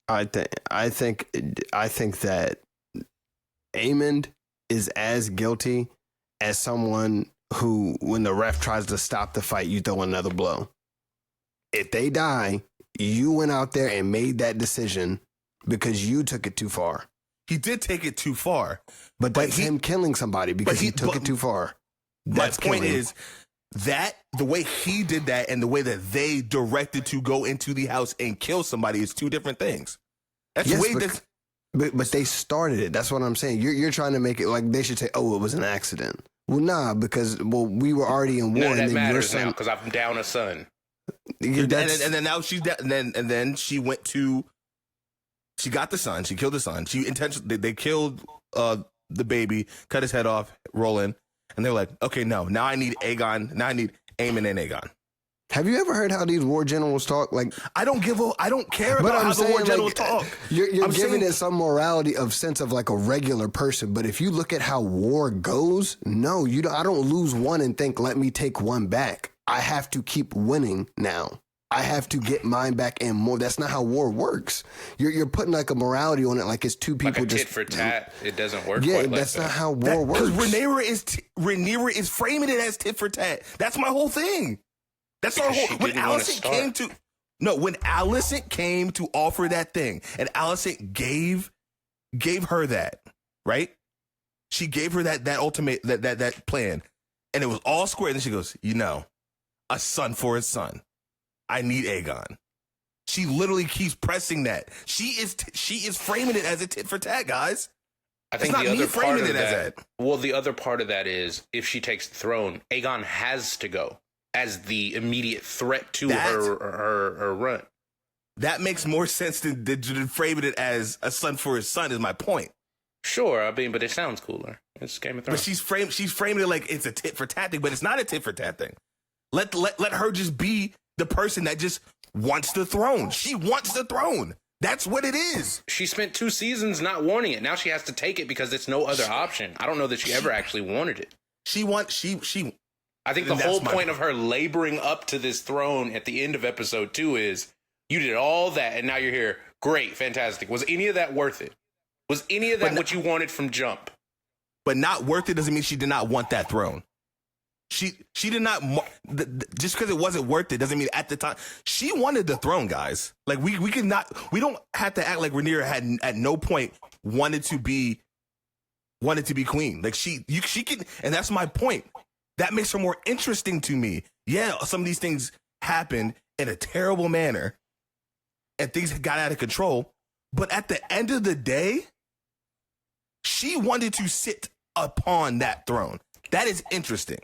[SPEAKER 3] I think that Aemond is as guilty as someone who, when the ref tries to stop the fight, you throw another blow. If they die, you went out there and made that decision because you took it too far.
[SPEAKER 1] He did take it too far.
[SPEAKER 3] But that's him killing somebody because he took it too far.
[SPEAKER 1] My point is that the way he did that and the way that they directed to go into the house and kill somebody is two different things. That's
[SPEAKER 3] but they started it. That's what I'm saying. You're trying to make it like they should say, "Oh, it was an accident." Well, nah, because we were already in war.
[SPEAKER 2] None of that
[SPEAKER 3] and then
[SPEAKER 2] matters now because I'm down a son.
[SPEAKER 1] And then now she's down, and then she went to. She got the son. She killed the son. She intentionally they killed the baby, cut his head off, roll in, and they're like, okay, no, now I need Aegon. Now I need Aemon and Aegon.
[SPEAKER 3] Have you ever heard how these war generals talk? Like,
[SPEAKER 1] I don't care about how the war generals talk.
[SPEAKER 3] You're giving it some morality of sense of like a regular person. But if you look at how war goes, no, you don't. I don't lose one and think, let me take one back. I have to keep winning now. I have to get mine back and more. That's not how war works. You're putting like a morality on it, like it's two people
[SPEAKER 2] like a
[SPEAKER 3] just
[SPEAKER 2] tit for tat. It doesn't work.
[SPEAKER 3] Yeah,
[SPEAKER 2] quite
[SPEAKER 3] that's
[SPEAKER 2] like
[SPEAKER 3] not how war works.
[SPEAKER 1] Because Rhaenyra is framing it as tit for tat. That's my whole thing. That's our whole. When Allison came to offer that thing, and Allison gave her that, right? She gave her that ultimate that plan, and it was all square. And then she goes, a son for his son. I need Aegon. She literally keeps pressing that. She is framing it as a tit for tat, guys.
[SPEAKER 2] I think the other part of that. Well, the other part of that is if she takes the throne, Aegon has to go as the immediate threat to her run.
[SPEAKER 1] That makes more sense than framing it as a son for his son. Is my point.
[SPEAKER 2] Sure, I mean, but it sounds cooler. It's Game of Thrones.
[SPEAKER 1] But she's framing it like it's a tit for tat thing, but it's not a tit for tat thing. Let her just be the person that just wants the throne. She wants the throne. That's what it is.
[SPEAKER 2] She spent 2 seasons not wanting it. Now she has to take it because it's no other option. I don't know that she ever actually wanted it.
[SPEAKER 1] I
[SPEAKER 2] think the whole point of her laboring up to this throne at the end of episode 2 is you did all that and now you're here. Great, fantastic. Was any of that worth it? Was any of that what you wanted from jump?
[SPEAKER 1] But not worth it doesn't mean she did not want that throne. She did not, just because it wasn't worth it doesn't mean at the time she wanted the throne, guys. Like we don't have to act like Rhaenyra had at no point wanted to be queen. Like she can, and that's my point. That makes her more interesting to me. Yeah, some of these things happened in a terrible manner and things got out of control. But at the end of the day, she wanted to sit upon that throne. That is interesting.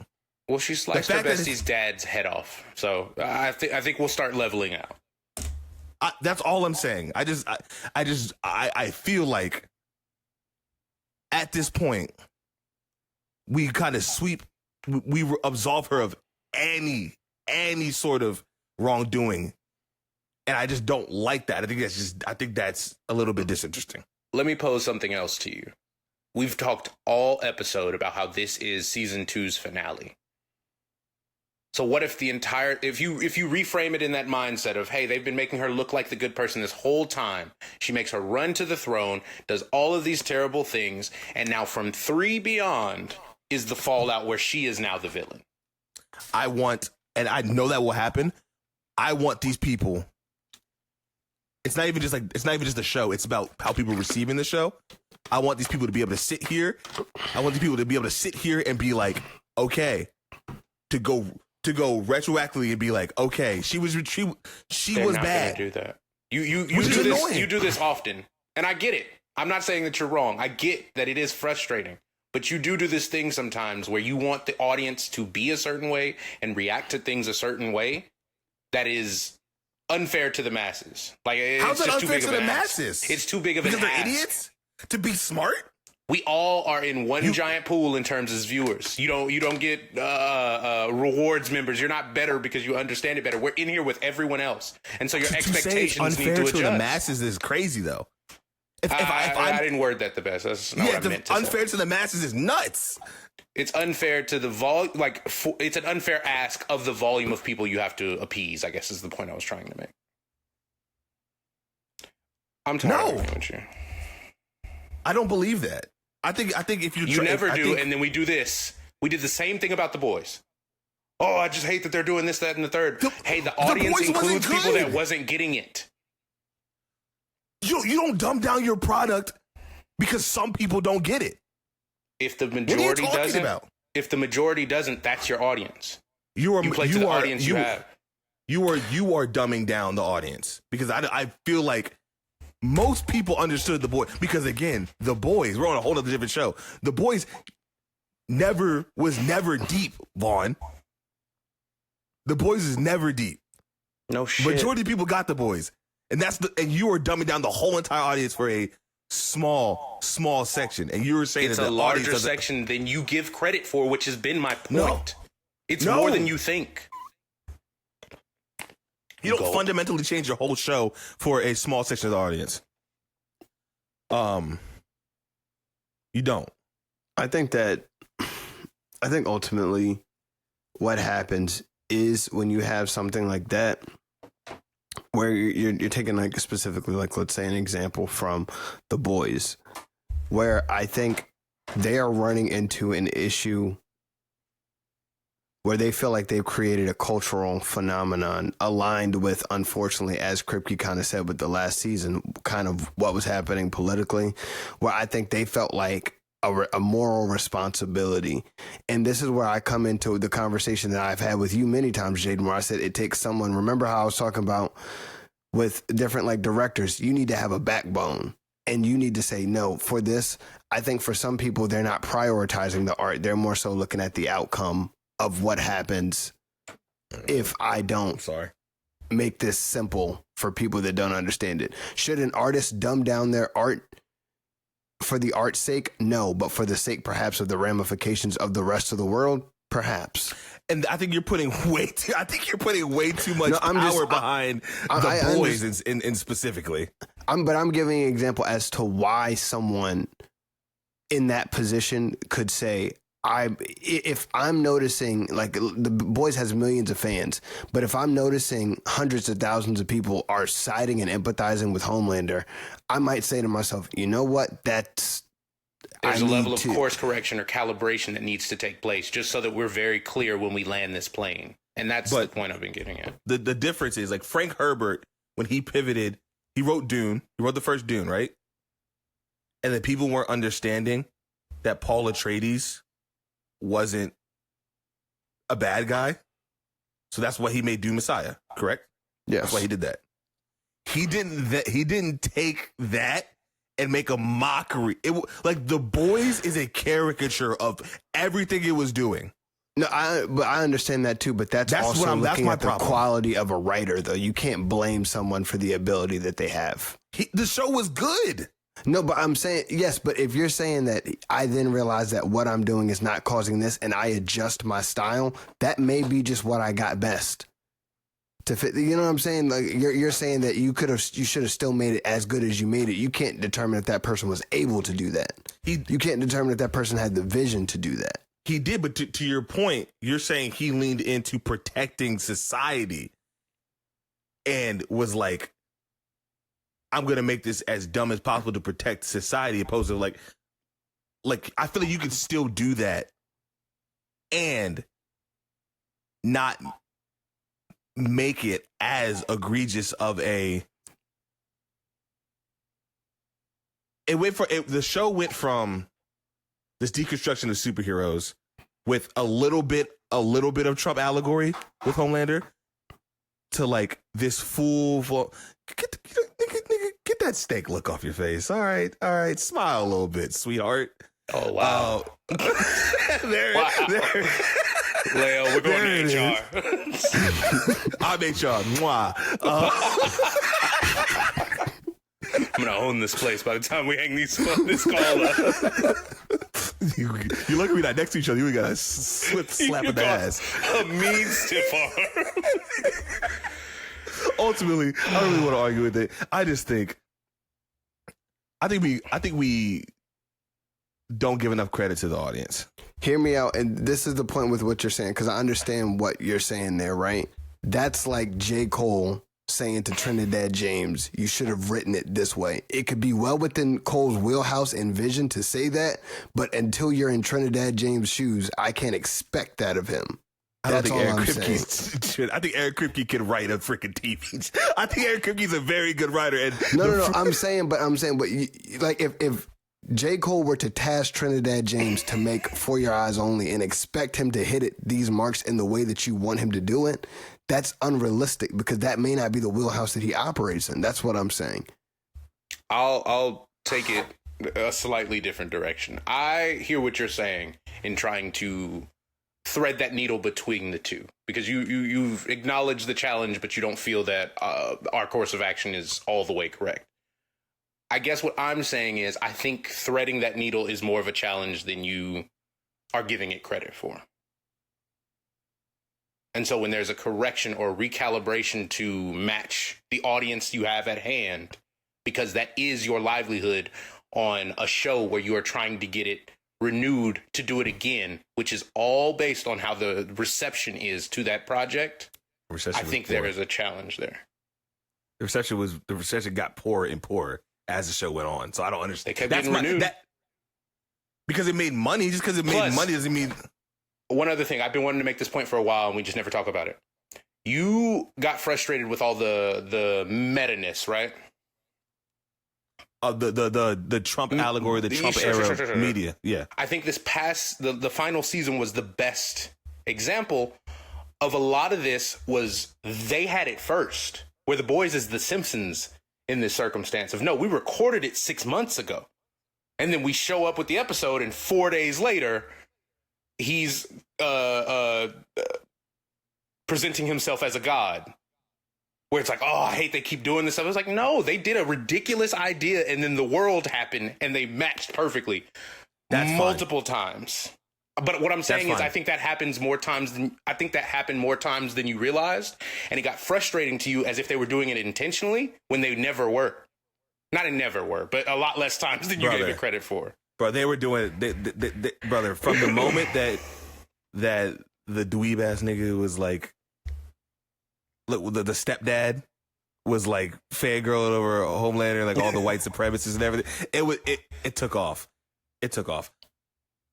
[SPEAKER 2] Well, she sliced her bestie's dad's head off. So I think we'll start leveling out.
[SPEAKER 1] That's all I'm saying. I feel like at this point, we kind of we absolve her of any sort of wrongdoing. And I just don't like that. I think that's a little bit disinteresting.
[SPEAKER 2] Let me pose something else to you. We've talked all episode about how this is season 2's finale. So what if if you reframe it in that mindset of, hey, they've been making her look like the good person this whole time. She makes her run to the throne, does all of these terrible things, and now from 3 beyond is the fallout where she is now the villain.
[SPEAKER 1] And I know that will happen. I want these people. It's not even just the show. It's about how people are receiving the show. I want these people to be able to sit here. I want these people to be able to sit here and be like, okay, to go retroactively and be like, okay, she was bad.
[SPEAKER 2] They're not gonna do that. You do this. Annoying. You do this often, and I get it. I'm not saying that you're wrong. I get that it is frustrating, but you do this thing sometimes where you want the audience to be a certain way and react to things a certain way. That is unfair to the masses. Like,
[SPEAKER 1] how's that unfair to the masses?
[SPEAKER 2] It's too big of an ask.
[SPEAKER 1] Because they're idiots to be smart.
[SPEAKER 2] We all are in one giant pool in terms of viewers. You don't get rewards members. You're not better because you understand it better. We're in here with everyone else, and so your expectations need to adjust.
[SPEAKER 1] Unfair to the masses is crazy, though.
[SPEAKER 2] I didn't word that the best. That's not what I meant to say.
[SPEAKER 1] Unfair to the masses is nuts.
[SPEAKER 2] It's unfair to the it's an unfair ask of the volume of people you have to appease, I guess is the point I was trying to make. I'm tired of arguing with you.
[SPEAKER 1] I don't believe that. I think if
[SPEAKER 2] you never do, and then we do this. We did the same thing about The Boys. Oh, I just hate that they're doing this, that, and the third. The audience includes people that wasn't getting it.
[SPEAKER 1] You don't dumb down your product because some people don't get it.
[SPEAKER 2] If the majority doesn't, that's your audience. You play to the audience you have.
[SPEAKER 1] You are dumbing down the audience because I feel like most people understood The Boys because, again, The Boys, we're on a whole other different show. The Boys was never deep, Vaughn. The Boys is never deep.
[SPEAKER 2] No shit.
[SPEAKER 1] Majority of people got The Boys. And and you are dumbing down the whole entire audience for a small section. And you were saying
[SPEAKER 2] it's a larger section than you give credit for, which has been my point. It's more than you think.
[SPEAKER 1] You don't fundamentally change your whole show for a small section of the audience. You don't.
[SPEAKER 3] I think ultimately what happens is when you have something like that, where you're taking like specifically, like, let's say an example from The Boys, where I think they are running into an issue where they feel like they've created a cultural phenomenon aligned with, unfortunately, as Kripke kind of said with the last season, kind of what was happening politically, where I think they felt like a moral responsibility. And this is where I come into the conversation that I've had with you many times, Jaden, where I said it takes someone, remember how I was talking about with different like directors, you need to have a backbone. And you need to say, no, for this, I think for some people, they're not prioritizing the art. They're more so looking at the outcome of what happens if I don't make this simple for people that don't understand it. Should an artist dumb down their art for the art's sake? No, but for the sake perhaps of the ramifications of the rest of the world, perhaps.
[SPEAKER 1] And I think you're putting way too much power behind The Boys in specifically.
[SPEAKER 3] But I'm giving an example as to why someone in that position could say, if I'm noticing, like, The Boys has millions of fans, but if I'm noticing hundreds of thousands of people are siding and empathizing with Homelander, I might say to myself, you know what, there's
[SPEAKER 2] a level of course correction or calibration that needs to take place just so that we're very clear when we land this plane. And that's the point I've been getting at. The
[SPEAKER 1] difference is, like, Frank Herbert, when he pivoted, he wrote Dune. He wrote the first Dune, right? And then people weren't understanding that Paul Atreides wasn't a bad guy. So that's why he made Dune Messiah, correct?
[SPEAKER 3] Yes.
[SPEAKER 1] That's why he did that. He didn't take that and make a mockery. Like The Boys is a caricature of everything it was doing.
[SPEAKER 3] No, but I understand that too. But that's also looking at the quality of a writer, though. You can't blame someone for the ability that they have.
[SPEAKER 1] The show was good.
[SPEAKER 3] No, but I'm saying, yes, but if you're saying that I then realize that what I'm doing is not causing this and I adjust my style, that may be just what I got best to fit. You know what I'm saying? Like you're saying that you should have still made it as good as you made it. You can't determine if that person was able to do that. You can't determine if that person had the vision to do that.
[SPEAKER 1] He did, but to your point, you're saying he leaned into protecting society and was like, I'm going to make this as dumb as possible to protect society, opposed to like I feel like you could still do that and not make it as egregious of a. The show went from this deconstruction of superheroes with a little bit of Trump allegory with Homelander to like this full get that steak look off your face. All right, smile a little bit, sweetheart.
[SPEAKER 2] Oh wow.
[SPEAKER 1] There.
[SPEAKER 2] Leo, we're going to HR.
[SPEAKER 1] I'm HR. Mwah.
[SPEAKER 2] I'm gonna own this place by the time we hang this call up.
[SPEAKER 1] You look at me like next to each other, you got a slap in the ass.
[SPEAKER 2] A mean stiff arm.
[SPEAKER 1] Ultimately, I don't really want to argue with it. I think we don't give enough credit to the audience.
[SPEAKER 3] Hear me out, and this is the point with what you're saying, because I understand what you're saying there, right? That's like J. Cole saying to Trinidad James, you should have written it this way. It could be well within Cole's wheelhouse and vision to say that, but until you're in Trinidad James' shoes, I can't expect that of him. That's all I'm saying.
[SPEAKER 1] I think Eric Kripke can write a freaking TV. I think Eric Kripke's a very good writer. And
[SPEAKER 3] no. I'm saying, but like if J. Cole were to task Trinidad James to make For Your Eyes Only and expect him to hit these marks in the way that you want him to do it, that's unrealistic because that may not be the wheelhouse that he operates in. That's what I'm saying.
[SPEAKER 2] I'll take it a slightly different direction. I hear what you're saying in trying to thread that needle between the two, because you've acknowledged the challenge, but you don't feel that our course of action is all the way correct. I guess what I'm saying is I think threading that needle is more of a challenge than you are giving it credit for. And so when there's a correction or recalibration to match the audience you have at hand, because that is your livelihood on a show where you are trying to get it renewed to do it again, which is all based on how the reception is to that project, I think there is a challenge there.
[SPEAKER 1] The reception got poorer and poorer as the show went on. So I don't understand.
[SPEAKER 2] They kept getting renewed.
[SPEAKER 1] Because it made money. Just because it made money doesn't mean...
[SPEAKER 2] One other thing, I've been wanting to make this point for a while, and we just never talk about it. You got frustrated with all the meta-ness, right?
[SPEAKER 1] The Trump allegory, the Trump era media. Yeah.
[SPEAKER 2] I think the final season was the best example of a lot of this. Was they had it first, where The Boys is The Simpsons in this circumstance of, no, we recorded it 6 months ago. And then we show up with the episode, and 4 days later, he's presenting himself as a god, where it's like, oh, I hate they keep doing this stuff. I was like, no, they did a ridiculous idea, and then the world happened, and they matched perfectly. That's multiple times. But what I'm saying is, I think that happens more times than happened more times than you realized, and it got frustrating to you as if they were doing it intentionally when they never were. Not never were, but a lot less times than you gave it credit for.
[SPEAKER 1] Bro, they were doing it, brother, from the moment that the dweeb ass nigga was like, look, the stepdad was like fangirling over Homelander, like all the white supremacists and everything. It took off. It took off.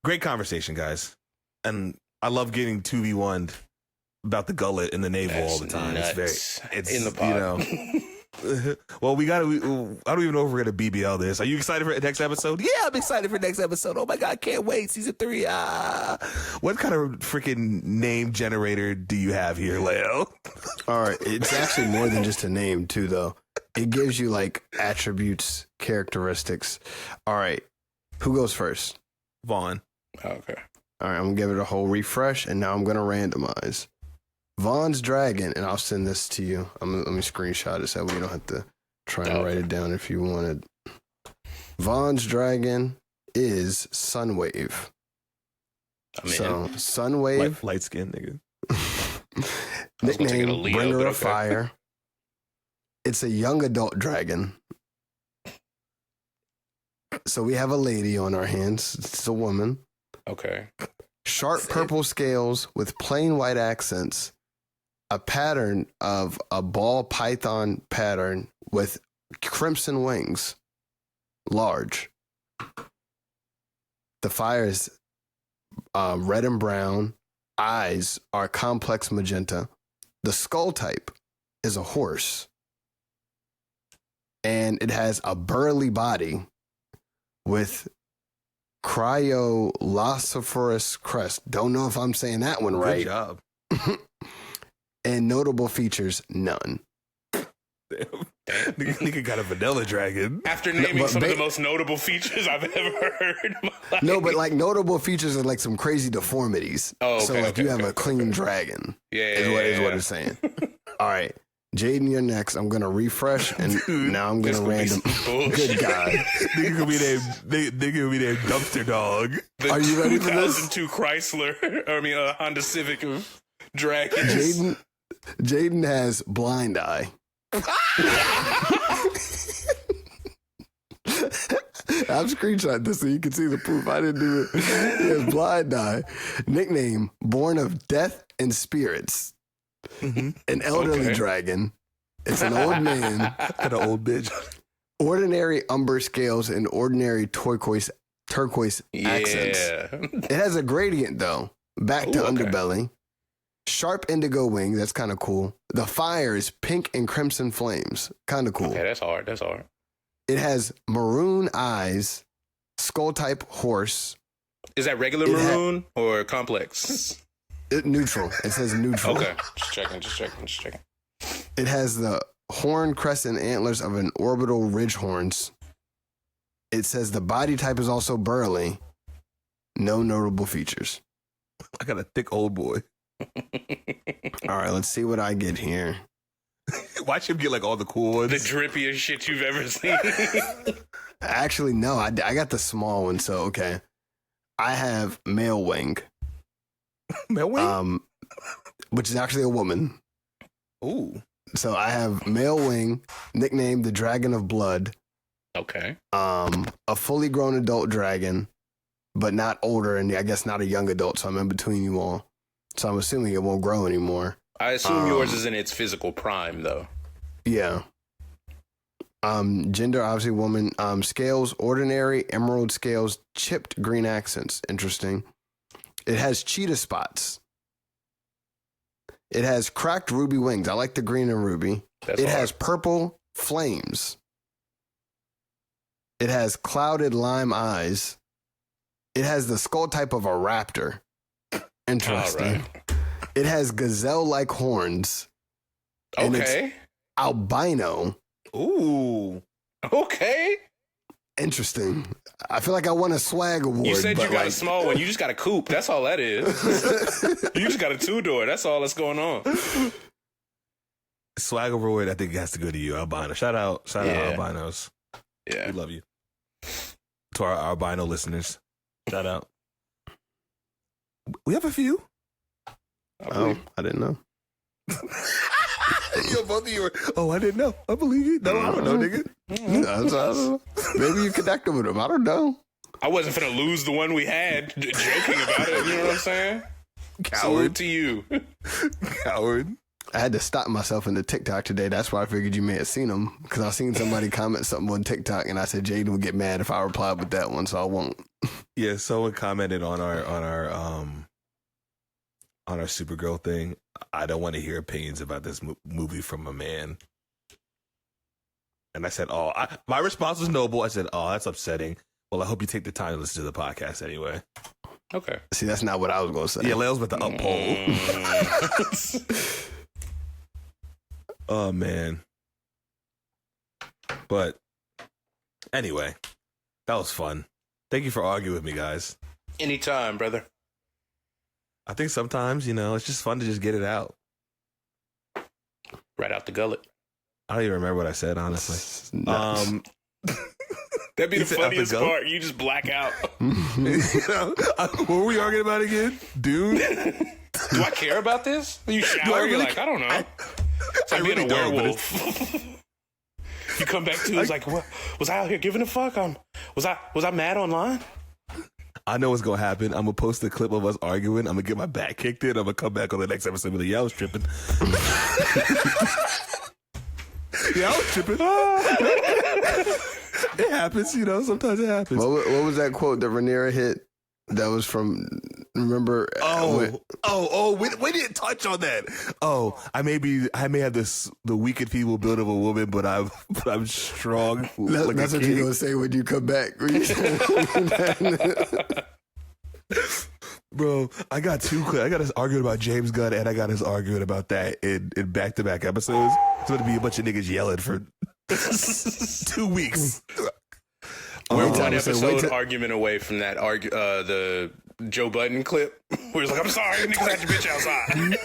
[SPEAKER 1] Great conversation, guys. And I love getting 2v1'd about the gullet and the navel all the time.
[SPEAKER 2] Nuts.
[SPEAKER 1] It's
[SPEAKER 2] in the pod.
[SPEAKER 1] You know, Well, I don't even know if we're gonna BBL this. Are you excited for the next episode? Yeah, I'm excited for the next episode. Oh my god, can't wait. Season 3. What kind of freaking name generator do you have here, Leo?
[SPEAKER 3] All right, it's actually more than just a name too, though. It gives you like attributes, characteristics. All right, who goes first?
[SPEAKER 1] Vaughn.
[SPEAKER 2] Okay.
[SPEAKER 3] All right, I'm gonna give it a whole refresh, and now I'm gonna randomize. Vaughn's dragon, and I'll send this to you. Let me screenshot it so we don't have to try and write it down if you wanted. Vaughn's dragon is Sunwave. So Sunwave,
[SPEAKER 1] light skin nigga.
[SPEAKER 3] nickname
[SPEAKER 2] Leo,
[SPEAKER 3] Bringer of
[SPEAKER 2] okay.
[SPEAKER 3] Fire. It's a young adult dragon. So we have a lady on our hands. It's a woman.
[SPEAKER 2] Okay.
[SPEAKER 3] Sharp purple scales with plain white accents. A pattern of a ball python pattern with crimson wings. Large. The fire is red and brown. Eyes are complex magenta. The skull type is a horse. And it has a burly body with Cryolophosaurus crest. Don't know if I'm saying that one right.
[SPEAKER 1] Good job.
[SPEAKER 3] And notable features, none.
[SPEAKER 1] Damn. Nigga got a vanilla dragon.
[SPEAKER 2] After naming
[SPEAKER 3] but
[SPEAKER 2] some of the most notable features I've ever heard in my life.
[SPEAKER 3] No, but like notable features are like some crazy deformities.
[SPEAKER 2] Oh, okay,
[SPEAKER 3] so like
[SPEAKER 2] okay,
[SPEAKER 3] you have
[SPEAKER 2] okay,
[SPEAKER 3] a clean dragon.
[SPEAKER 2] Yeah,
[SPEAKER 3] Is what it's saying. All right. Jaden, you're next. I'm gonna refresh, and now I'm gonna random. Good God,
[SPEAKER 1] Nigga gonna be named Dumpster Dog.
[SPEAKER 2] The
[SPEAKER 3] Are you ready for this?
[SPEAKER 2] 2002 Chrysler, Honda Civic of dragons.
[SPEAKER 3] Jaden has blind eye. I'm screenshotting this so you can see the proof. I didn't do it. He has blind eye. Nickname: Born of Death and Spirits. An elderly dragon. It's an old man.
[SPEAKER 1] Got an old bitch.
[SPEAKER 3] Ordinary umber scales and ordinary turquoise accents. It has a gradient though. Back to
[SPEAKER 2] okay.
[SPEAKER 3] underbelly. Sharp indigo wing. That's kind of cool. The fire is pink and crimson flames. Kind of cool.
[SPEAKER 2] Okay, that's hard.
[SPEAKER 3] It has maroon eyes. Skull type horse.
[SPEAKER 2] Is that regular maroon or complex?
[SPEAKER 3] Neutral. It says neutral.
[SPEAKER 2] Okay, just checking.
[SPEAKER 3] It has the horn, crest, and antlers of an orbital ridge horns. It says the body type is also burly. No notable features.
[SPEAKER 1] I got a thick old boy.
[SPEAKER 3] All right, let's see what I get here.
[SPEAKER 1] Watch him get like all the cool ones.
[SPEAKER 2] The drippiest shit you've ever seen.
[SPEAKER 3] Actually, no, I got the small one, so okay. I have male wing.
[SPEAKER 1] Male wing?
[SPEAKER 3] Which is actually a woman.
[SPEAKER 1] Ooh.
[SPEAKER 3] So I have male wing, nicknamed the Dragon of Blood.
[SPEAKER 2] Okay.
[SPEAKER 3] A fully grown adult dragon, but not older, and I guess not a young adult, so I'm in between you all. So I'm assuming it won't grow anymore.
[SPEAKER 2] I assume yours is in its physical prime, though.
[SPEAKER 3] Yeah. Gender, obviously woman. Scales, ordinary, emerald scales, chipped green accents. Interesting. It has cheetah spots. It has cracked ruby wings. I like the green and ruby. It has purple flames. It has clouded lime eyes. It has the skull type of a raptor. Interesting.
[SPEAKER 2] Right.
[SPEAKER 3] It has gazelle-like horns. And
[SPEAKER 2] Okay.
[SPEAKER 3] it's albino.
[SPEAKER 1] Ooh.
[SPEAKER 2] Okay.
[SPEAKER 3] Interesting. I feel like I won a swag award.
[SPEAKER 2] You said you
[SPEAKER 3] but
[SPEAKER 2] got a small one. You just got a coupe. That's all that is. You just got a 2-door. That's all that's going on.
[SPEAKER 1] Swag award, I think it has to go to you, albino. Shout out albinos.
[SPEAKER 2] Yeah.
[SPEAKER 1] We love you. To our albino listeners. Shout out. We have a few.
[SPEAKER 3] Oh, I didn't know.
[SPEAKER 1] Yo, both of you were, I didn't know. I believe you. No, I don't know, nigga.
[SPEAKER 3] I don't know. Maybe you connected with him. I don't know.
[SPEAKER 2] I wasn't finna lose the one we had joking about it. You know what I'm saying? Salute to you.
[SPEAKER 1] Coward.
[SPEAKER 3] I had to stop myself in the TikTok today. That's why I figured you may have seen them. Because I seen somebody comment something on TikTok, and I said Jaden would get mad if I replied with that one, so I won't.
[SPEAKER 1] Yeah, someone commented on our Supergirl thing. I don't want to hear opinions about this movie from a man. And I said, "Oh." My response was noble. I said, "Oh, that's upsetting. Well, I hope you take the time to listen to the podcast anyway."
[SPEAKER 2] Okay.
[SPEAKER 3] See, that's not what I was gonna say.
[SPEAKER 1] Yeah, Leo's about to uphold. Oh man. But anyway, that was fun. Thank you for arguing with me, guys.
[SPEAKER 2] Anytime, brother.
[SPEAKER 1] I think sometimes, it's just fun to just get it out.
[SPEAKER 2] Right out the gullet.
[SPEAKER 1] I don't even remember what I said, honestly.
[SPEAKER 3] Nice.
[SPEAKER 2] That'd be the
[SPEAKER 1] said out the
[SPEAKER 2] funniest
[SPEAKER 1] gullet?
[SPEAKER 2] part. You just black out.
[SPEAKER 1] What were we arguing about again? Dune?
[SPEAKER 2] Do I care about this? You shower, you're like, I don't know. It's like
[SPEAKER 1] I
[SPEAKER 2] being
[SPEAKER 1] really
[SPEAKER 2] a
[SPEAKER 1] don't, but
[SPEAKER 2] werewolf. You come back to it's like, what? Was I out here giving a fuck? Was I mad online?
[SPEAKER 1] I know what's gonna happen. I'm gonna post a clip of us arguing. I'm gonna get my back kicked in. I'm gonna come back on the next episode with a I was tripping. Yeah, I was tripping. It happens, sometimes it happens.
[SPEAKER 3] What was that quote that Rhaenyra hit? That was from, remember?
[SPEAKER 1] We didn't touch on that. Oh, I may have the weak and feeble build of a woman, but I'm strong.
[SPEAKER 3] That's what you're gonna say when you come back.
[SPEAKER 1] Bro, I got us arguing about James Gunn, and I got us arguing about that in back-to-back episodes. It's going to be a bunch of niggas yelling for 2 weeks.
[SPEAKER 2] We're one episode argument away from that the Joe Budden clip where he's like, I'm sorry, niggas had your bitch outside.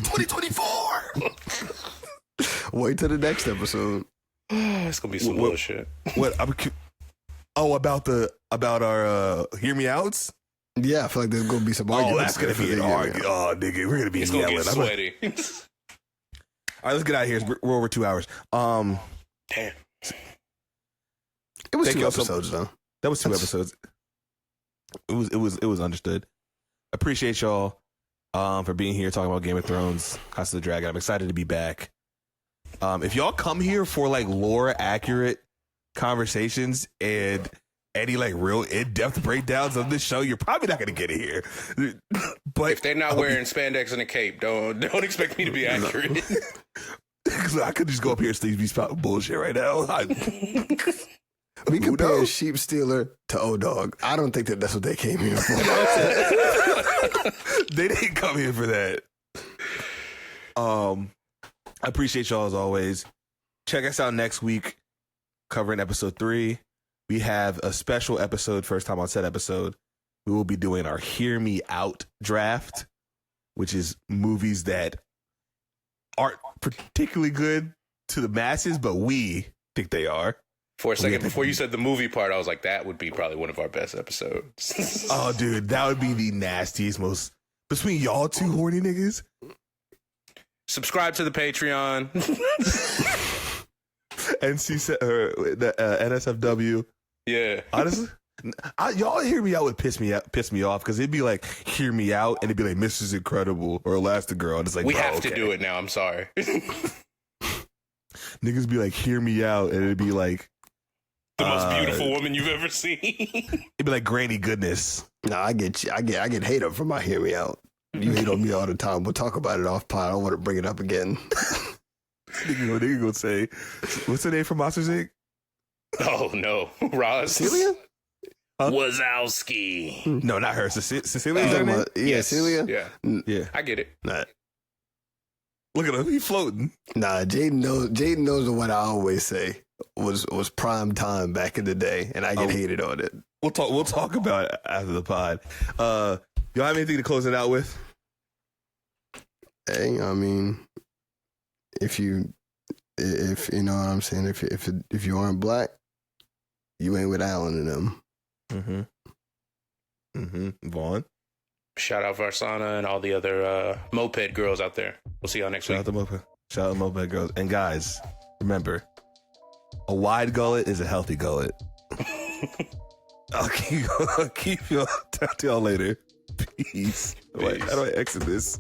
[SPEAKER 1] 2024.
[SPEAKER 3] Wait till the next episode.
[SPEAKER 2] It's gonna be some bullshit.
[SPEAKER 1] What? About our hear me outs.
[SPEAKER 3] Yeah, I feel like there's gonna be some arguments.
[SPEAKER 1] Oh, that's gonna be an argument. Oh, nigga, we're gonna be
[SPEAKER 2] It's
[SPEAKER 1] yelling.
[SPEAKER 2] gonna get sweaty.
[SPEAKER 1] All right, let's get out of here. We're over 2 hours.
[SPEAKER 2] Damn.
[SPEAKER 3] It was
[SPEAKER 1] Thank
[SPEAKER 3] 2
[SPEAKER 1] you
[SPEAKER 3] episodes though.
[SPEAKER 1] That was 2 episodes. It was understood. Appreciate y'all for being here talking about Game of Thrones, House of the Dragon. I'm excited to be back. If y'all come here for like lore accurate conversations and any like real in-depth breakdowns of this show, you're probably not gonna get it here. But
[SPEAKER 2] If they're not wearing spandex and a cape, don't expect me to be accurate.
[SPEAKER 1] Because I could just go up here and be spouting bullshit right now.
[SPEAKER 3] We compare Sheep Stealer to O-Dog. I don't think that's what they came here for.
[SPEAKER 1] They didn't come here for that. I appreciate y'all as always. Check us out next week, covering episode 3. We have a special episode, first time on set episode. We will be doing our Hear Me Out draft, which is movies that aren't particularly good to the masses, but we think they are.
[SPEAKER 2] For a second, before you said the movie part, I was like, that would be probably one of our best episodes.
[SPEAKER 1] Oh, dude, that would be the nastiest, most between y'all two horny niggas.
[SPEAKER 2] Subscribe to the Patreon.
[SPEAKER 1] The NSFW.
[SPEAKER 2] Yeah.
[SPEAKER 1] Honestly, y'all Hear Me Out would piss me off because it'd be like Hear Me Out and it'd be like Mrs. Incredible or Elastigirl, and it's like
[SPEAKER 2] we have to do it now. I'm sorry.
[SPEAKER 1] Niggas be like Hear Me Out and it'd be like
[SPEAKER 2] the most beautiful woman you've ever seen.
[SPEAKER 1] It'd be like Granny Goodness.
[SPEAKER 3] No, I get hate up for my Hear Me Out. You hate on me all the time. We'll talk about it off pod. I don't want to bring it up again.
[SPEAKER 1] Nigga gonna say, what's the name for Monsters Inc?
[SPEAKER 2] Oh no, Roz.
[SPEAKER 3] Celia?
[SPEAKER 1] Huh?
[SPEAKER 2] Wazowski.
[SPEAKER 1] No, not her. Cecilia. Is her name?
[SPEAKER 3] Yes. Celia.
[SPEAKER 2] Yeah,
[SPEAKER 1] yeah.
[SPEAKER 2] I get it.
[SPEAKER 3] Nah,
[SPEAKER 1] Look at him. He's floating.
[SPEAKER 3] Jaden knows what I always say was prime time back in the day, and I get hated on it.
[SPEAKER 1] We'll talk about it after the pod. Y'all have anything to close it out with?
[SPEAKER 3] Hey, I mean, if you know what I'm saying, if you aren't black, you ain't with Allen and them.
[SPEAKER 1] Vaughn.
[SPEAKER 2] Shout out Varsana and all the other moped girls out there. We'll see y'all next week.
[SPEAKER 1] Shout out the moped girls. And guys, remember, a wide gullet is a healthy gullet. I'll keep y'all. Talk to y'all later. Peace. How do I exit this?